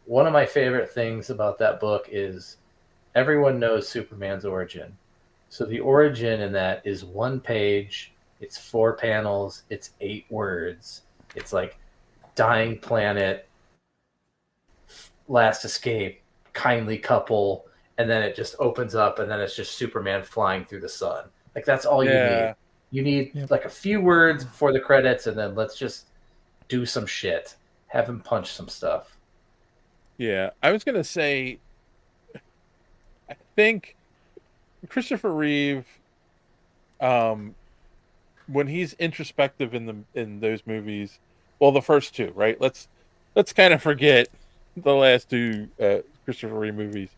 one of my favorite things about that book is everyone knows Superman's origin. So the origin in that is 1 page, it's 4 panels, it's 8 words. It's like dying planet, last escape, kindly couple, and then it just opens up, and then it's just Superman flying through the sun. Like, that's all you need. You need like a few words before the credits, and then let's just do some shit. Have him punch some stuff. Yeah, I was gonna say, I think Christopher Reeve, when he's introspective in those movies, well, the first 2, right? Let's kind of forget the last 2 Christopher Reeve movies.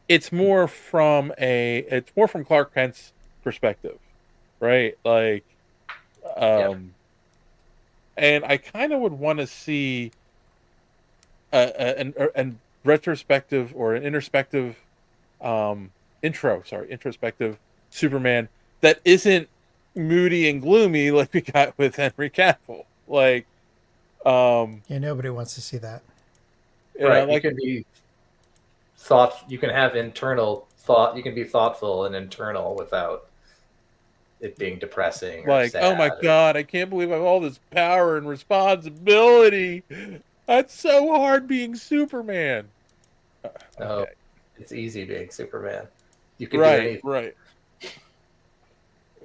It's more from Clark Kent's perspective, right? Like, and I kind of would want to see an retrospective or an introspective introspective Superman that isn't moody and gloomy like we got with Henry Cavill. Like, nobody wants to see that. Right, like, you can be you can have internal thought. You can be thoughtful and internal without it being depressing. Or like, sad. Oh my God, I can't believe I have all this power and responsibility. That's so hard being Superman. No, it's easy being Superman. You can do anything. Right.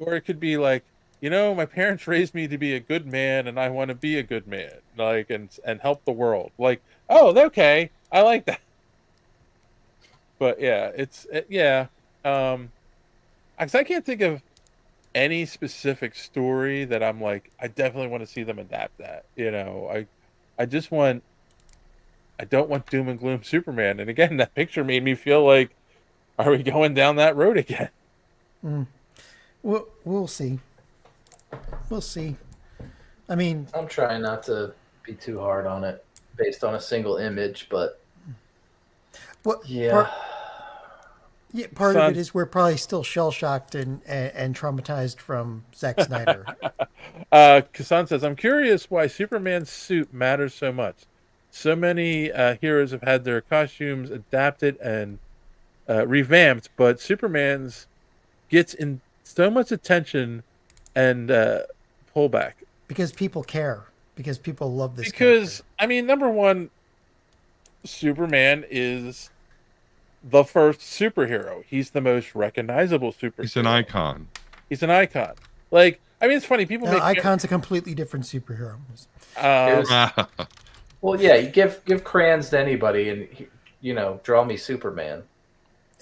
Or it could be like, my parents raised me to be a good man, and I want to be a good man, like, and help the world. Like, oh, okay, I like that. But yeah, because I can't think of any specific story that I'm like, I definitely want to see them adapt that. I don't want doom and gloom Superman. And again, that picture made me feel like, are we going down that road again? We'll see. we'll see. I mean, I'm trying not to be too hard on it based on a single image, but yeah. Part of it is we're probably still shell shocked and traumatized from Zack Snyder. Kasan says, I'm curious why Superman's suit matters so much. So many heroes have had their costumes adapted and revamped, but Superman's gets in so much attention and pullback. Because people care. Because people love this Because, I mean, number one, Superman is the first superhero. He's the most recognizable superhero. He's an icon. He's an icon. Like, I mean, it's funny. People make Icon's a completely different superhero. Well, yeah, you give crayons to anybody, and draw me Superman.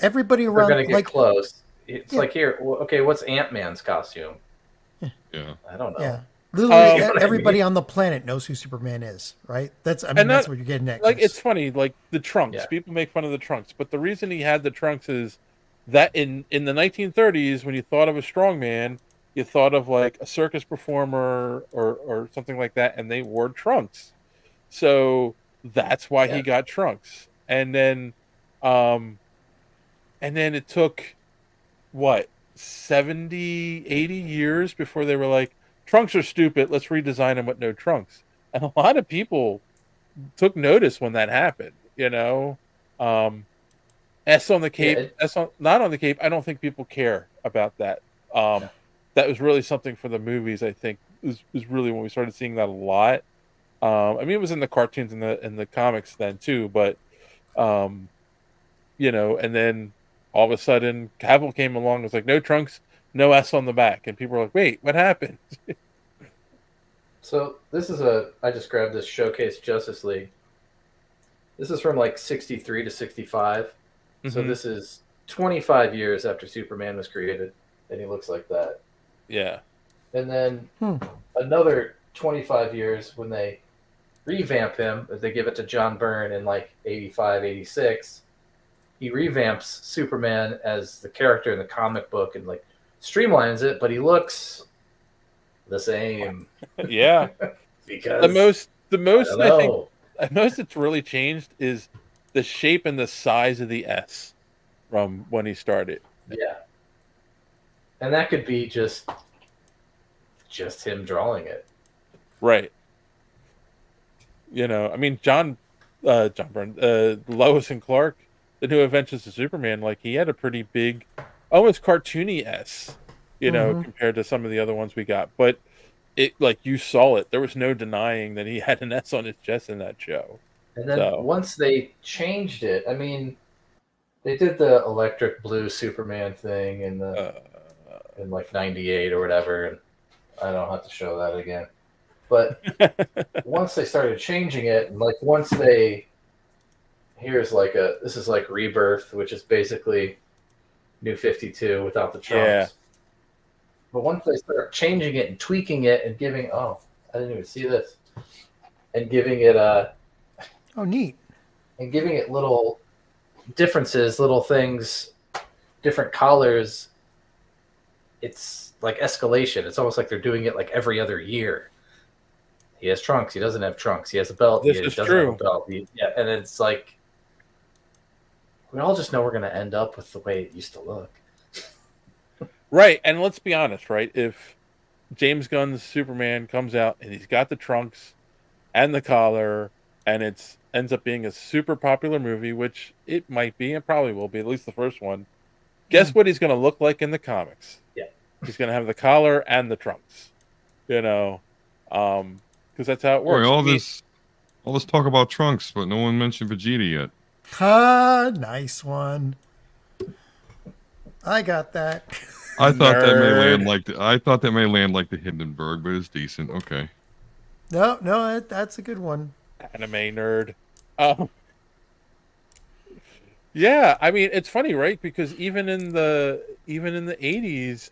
Everybody around, they're gonna get close. It's like here, okay, what's Ant-Man's costume? Yeah, I don't know. Yeah, literally everybody on the planet knows who Superman is, right? That's that's what you're getting at. Like, it's funny, like the trunks. Yeah. People make fun of the trunks, but the reason he had the trunks is that in the 1930s, when you thought of a strongman, you thought of like a circus performer or something like that, and they wore trunks. So that's why he got trunks. And then it took, what, 70, 80 years before they were like, trunks are stupid, let's redesign them with no trunks. And a lot of people took notice when that happened, S on the cape, not on the cape, I don't think people care about that. That was really something for the movies, I think, was really when we started seeing that a lot. I mean, it was in the cartoons and the comics then too, but and then all of a sudden Cavill came along and was like, no trunks, no S on the back, and people were like, wait, what happened? So this is I just grabbed this Showcase Justice League. This is from like 63 to 65. So this is 25 years after Superman was created, and he looks like that. Yeah. And then another 25 years when they revamp him, they give it to John Byrne in like 85, 86. He revamps Superman as the character in the comic book and like streamlines it, but he looks the same. Yeah. Because the most I think the most it's really changed is the shape and the size of the S from when he started. Yeah. And that could be just him drawing it. Right. I mean, John Byrne, Lois and Clark, the New Adventures of Superman, like he had a pretty big, almost cartoony S, compared to some of the other ones we got. But it, like, you saw it. There was no denying that he had an S on his chest in that show. And then once they changed it, I mean, they did the electric blue Superman thing in like 98 or whatever, and I don't have to show that again. But once they started changing it, and like once they, this is like Rebirth, which is basically New 52 without the trunks. Yeah. But once they start changing it and tweaking it and giving, I didn't even see this, and giving it neat, and giving it little differences, little things, different collars. It's like escalation. It's almost like they're doing it like every other year. He has trunks. He doesn't have trunks. He has a belt. This he is doesn't true. have a belt. And it's like we all just know we're going to end up with the way it used to look. Right, and let's be honest, right? If James Gunn's Superman comes out and he's got the trunks and the collar, and it ends up being a super popular movie, which it might be and probably will be, at least the first one, guess what he's going to look like in the comics? Yeah. He's going to have the collar and the trunks, because that's how it works. Boy, all this talk about trunks, but no one mentioned Vegeta yet. Nice one. I got that. I thought that may land like the Hindenburg, but it's decent. Okay. No, that's a good one. Anime nerd. Yeah, I mean, it's funny, right? Because even in the 80s,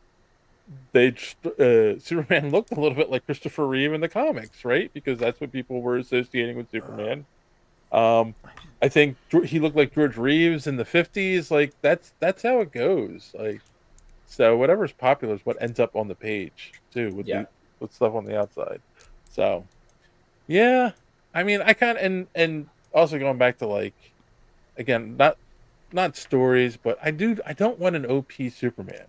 Superman looked a little bit like Christopher Reeve in the comics, right? Because that's what people were associating with Superman. I think he looked like George Reeves in the 50s. Like that's how it goes. Like, so whatever's popular is what ends up on the page too with with stuff on the outside. So, yeah, I mean, I kind of and also going back to like, again, not stories, but I don't want an OP Superman,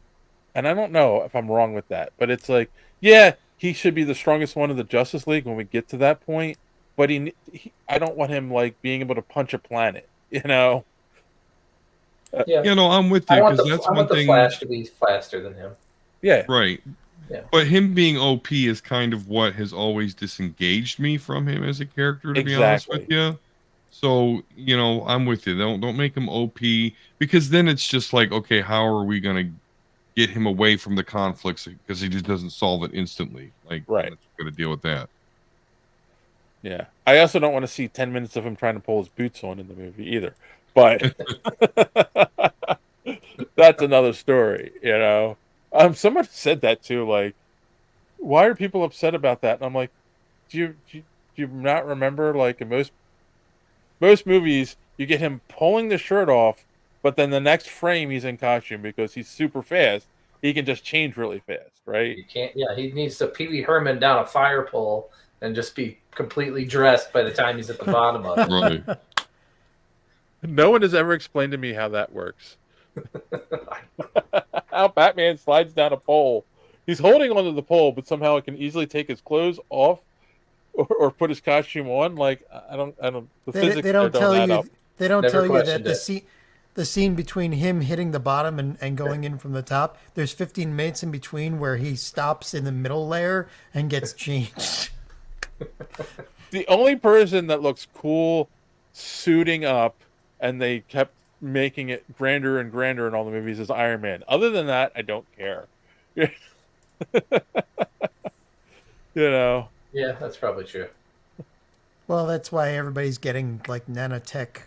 and I don't know if I'm wrong with that, but it's like, yeah, he should be the strongest one of the Justice League when we get to that point, but I don't want him like being able to punch a planet, you know. Yeah. You know, I'm with you because that's I one want the thing. Flash to be faster than him. Yeah. Right. Yeah. But him being OP is kind of what has always disengaged me from him as a character, to be honest with you. So, you know, I'm with you. Don't make him OP, because then it's just like, okay, how are we going to get him away from the conflicts, because he just doesn't solve it instantly. Like, right. Got to deal with that. Yeah. I also don't want to see 10 minutes of him trying to pull his boots on in the movie either. But that's another story, you know. Someone said that too, like, why are people upset about that? And I'm like, do you not remember, like, in most movies you get him pulling the shirt off, but then the next frame he's in costume because he's super fast. He can just change really fast, right? You can't. Yeah, he needs to Pee Wee Herman down a fire pole and just be completely dressed by the time he's at the bottom of it. Right. No one has ever explained to me how that works. How Batman slides down a pole. He's holding onto the pole, but somehow it can easily take his clothes off or put his costume on. Like, I don't. The physics They don't tell add you. up. They don't Never tell you that questioned the scene between him hitting the bottom and going in from the top. There's 15 minutes in between where he stops in the middle layer and gets changed. The only person that looks cool suiting up, and they kept making it grander and grander in all the movies, is Iron Man. Other than that, I don't care. You know. Yeah, that's probably true. Well, that's why everybody's getting like nanotech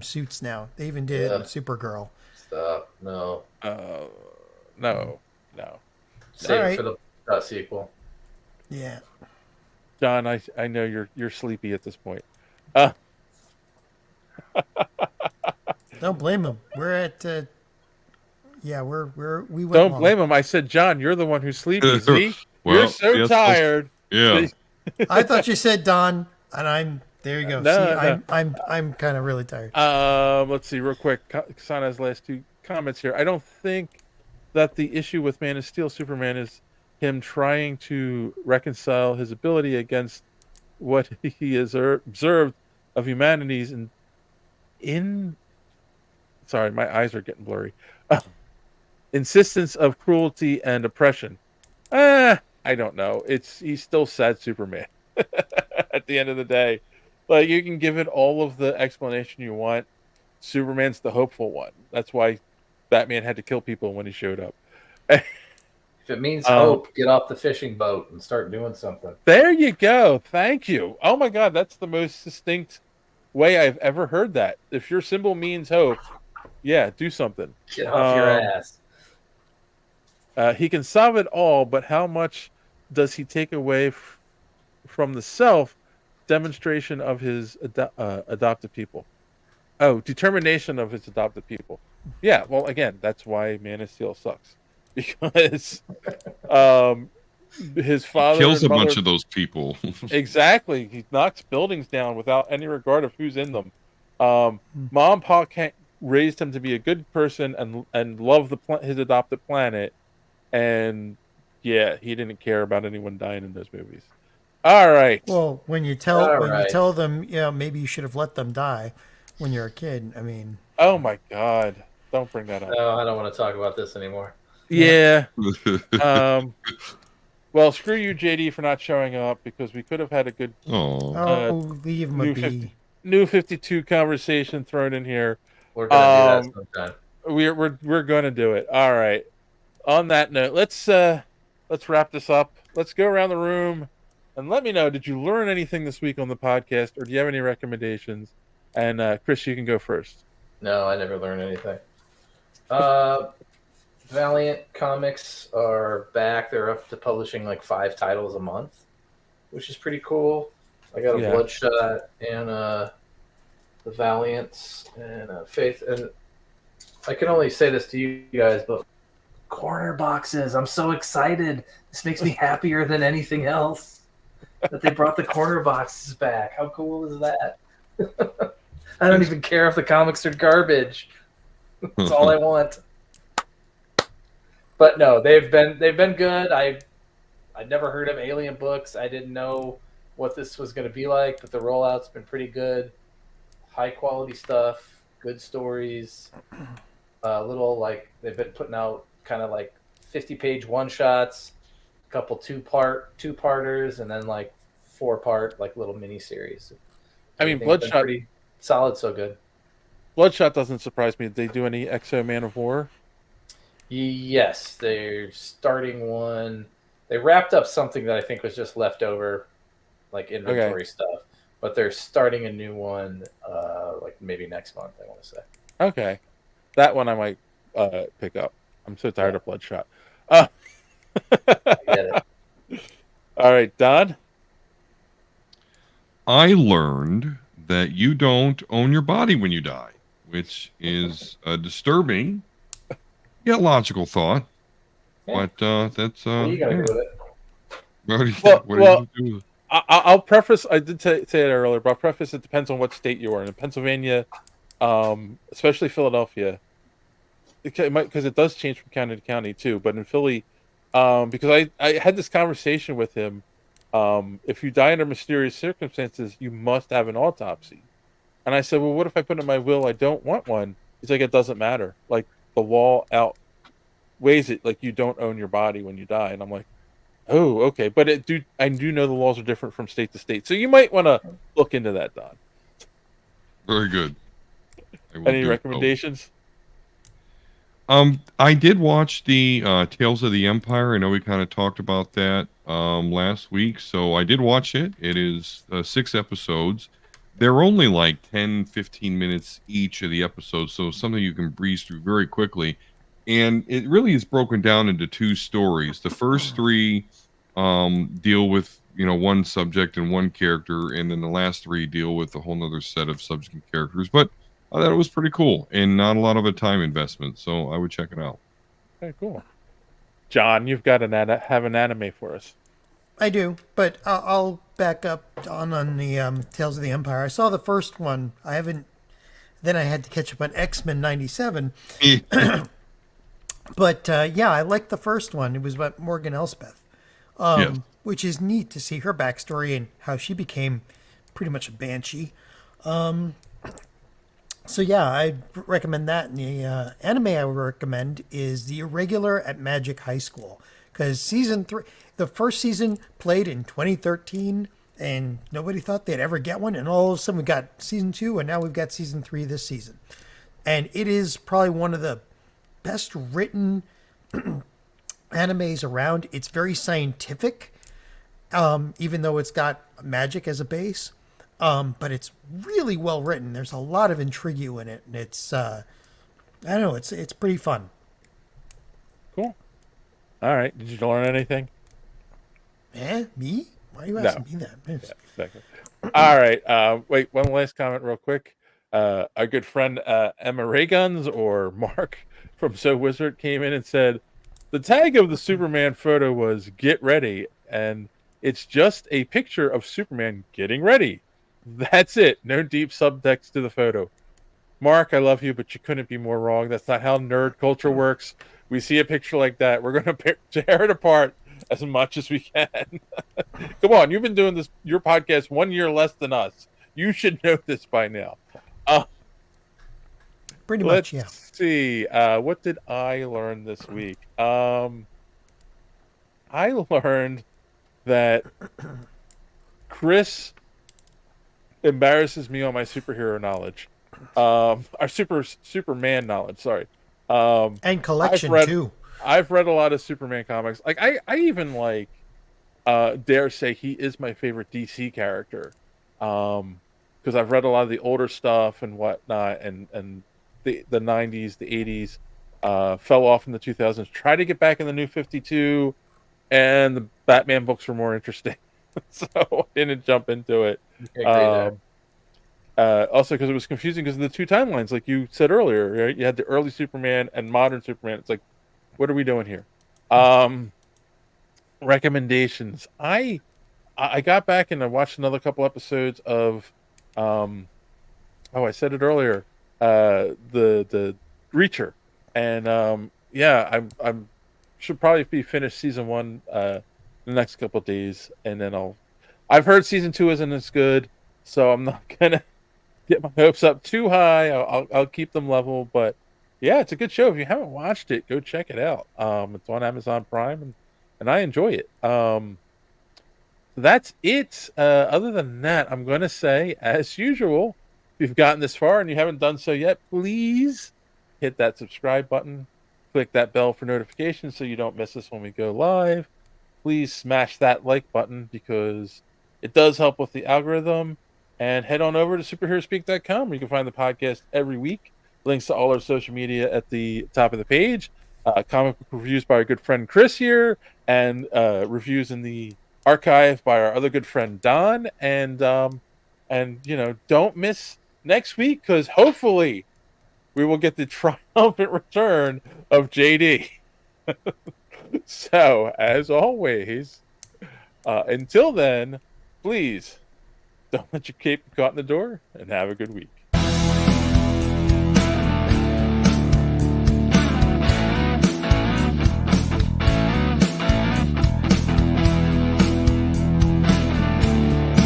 suits now. They even did it in Supergirl. Stop. No. No. Save All it for the sequel. Yeah. John, I know you're sleepy at this point. Don't blame him. We're at we went Don't long. blame him. I said, John, you're the one who's sleepy. See? Well, you're so yes, tired. Yeah. I thought you said Don, and there you go. No, I'm kind of really tired. Let's see real quick. Sana's last two comments here. I don't think that the issue with Man of Steel Superman is him trying to reconcile his ability against what he has observed of humanity's sorry, my eyes are getting blurry. Insistence of cruelty and oppression. I don't know. He's still sad Superman. At the end of the day, like, you can give it all of the explanation you want. Superman's the hopeful one. That's why Batman had to kill people when he showed up. If it means hope, get off the fishing boat and start doing something. There you go. Thank you. Oh my God, that's the most distinct way I've ever heard that. If your symbol means hope, yeah, do something. Get off your ass. He can solve it all, but how much does he take away from the self demonstration of his adopted people? Oh, determination of his adopted people. Yeah, well, again, that's why Man of Steel sucks. Because his father Kills a and mother, bunch of those people. Exactly. He knocks buildings down without any regard of who's in them. Mom and Pa raised him to be a good person and love his adopted planet. And yeah, he didn't care about anyone dying in those movies. All right. Well, when you tell them, maybe you should have let them die when you're a kid. I mean, oh my God, don't bring that up. No, I don't want to talk about this anymore. Yeah. Well, screw you, JD, for not showing up, because we could have had a good leave him a be. New 52 conversation thrown in here. We're gonna do that sometime. We're gonna do it. All right. On that note, let's wrap this up. Let's go around the room and let me know, did you learn anything this week on the podcast, or do you have any recommendations? And Chris, you can go first. No, I never learned anything. Valiant Comics are back. They're up to publishing like 5 titles a month, which is pretty cool. I got a Bloodshot and the Valiants and Faith. And I can only say this to you guys, but Corner boxes. I'm so excited. This makes me happier than anything else. That they brought the corner boxes back. How cool is that? I don't even care if the comics are garbage. That's all I want. But no, they've been good. I'd never heard of Alien books. I didn't know what this was going to be like, but the rollout's been pretty good. High quality stuff, good stories. Little like they've been putting out kind of like 50-page one shots, a couple two-parters, and then like 4-part like little mini series. I mean, Bloodshot pretty solid, so good. Bloodshot doesn't surprise me. Did they do any Exo Man of War? Yes, they're starting one. They wrapped up something that I think was just leftover, like inventory stuff. But they're starting a new one, like maybe next month. I want to say. Okay, that one I might pick up. I'm so tired of Bloodshot. I get it. All right, Don. I learned that you don't own your body when you die, which is a disturbing yet logical thought. Yeah. But that's What are you gonna do with it? What are you gonna do with it? I'll preface. I did say it earlier, but I'll preface. It depends on what state you are in. Pennsylvania, especially Philadelphia, because it does change from county to county too. But in Philly, because I had this conversation with him. If you die under mysterious circumstances, you must have an autopsy. And I said, well, what if I put in my will I don't want one? He's like, it doesn't matter. Like the law outweighs it. Like you don't own your body when you die. And I'm like, oh, okay. But I do know the laws are different from state to state. So you might want to look into that, Don. Very good. Any recommendations? I did watch the Tales of the Empire. I know we kind of talked about that last week, so I did watch it. It is 6 episodes. They're only like 10, 15 minutes each of the episodes, so something you can breeze through very quickly. And it really is broken down into 2 stories. The first 3 deal with one subject and one character, and then the last 3 deal with a whole other set of subject and characters. But I thought it was pretty cool and not a lot of a time investment, so I would check it out. Okay, cool. John, you've got have an anime for us. I do, but I'll back up on the Tales of the Empire. I saw the first one. I haven't. Then I had to catch up on X-Men '97. But yeah, I liked the first one. It was about Morgan Elspeth, which is neat to see her backstory and how she became pretty much a banshee. So yeah, I'd recommend that. And the anime I would recommend is The Irregular at Magic High School, because season 3, the first season played in 2013, and nobody thought they'd ever get one. And all of a sudden we got season 2, and now we've got season 3 this season. And it is probably one of the best written animes around. It's very scientific, even though it's got magic as a base. But it's really well written. There's a lot of intrigue in it, and it's I don't know, it's pretty fun. Cool. All right. Did you learn anything? Me? Why are you asking me that? Yeah, exactly. All right. Wait, one last comment real quick. Our good friend Emma Rayguns or Mark from So Wizard came in and said the tag of the Superman photo was "Get ready," and it's just a picture of Superman getting ready. That's it. No deep subtext to the photo. Mark, I love you, but you couldn't be more wrong. That's not how nerd culture works. We see a picture like that, we're going to tear it apart as much as we can. Come on, you've been doing your podcast 1 year less than us. You should know this by now. Pretty much, yeah. Let's see. What did I learn this week? I learned that Chris embarrasses me on my superhero knowledge. Our Superman knowledge, sorry. And collection too. I've read a lot of Superman comics. Like I even dare say he is my favorite DC character. Because I've read a lot of the older stuff and whatnot, and the 90s, the 80s, fell off in the 2000s. Tried to get back in the New 52, and the Batman books were more interesting. So I didn't jump into it. Also because it was confusing because of the 2 timelines, like you said earlier. Right? You had the early Superman and modern Superman. It's like, what are we doing here? Recommendations. I got back and I watched another couple episodes of I said it earlier, the Reacher, and I'm should probably be finished season 1 the next couple of days, and then I've heard season 2 isn't as good, so I'm not gonna get my hopes up too high. I'll keep them level, but yeah, it's a good show. If you haven't watched it, go check it out. It's on Amazon Prime, and I enjoy it. That's it. Other than that, I'm going to say, as usual, if you've gotten this far and you haven't done so yet, please hit that subscribe button. Click that bell for notifications so you don't miss us when we go live. Please smash that like button because it does help with the algorithm. And head on over to superheroespeak.com where you can find the podcast every week. Links to all our social media at the top of the page. Comic book reviews by our good friend Chris here, and reviews in the archive by our other good friend Don. And don't miss next week because hopefully we will get the triumphant return of JD. So, as always, until then, please don't let your cape get caught in the door, and have a good week.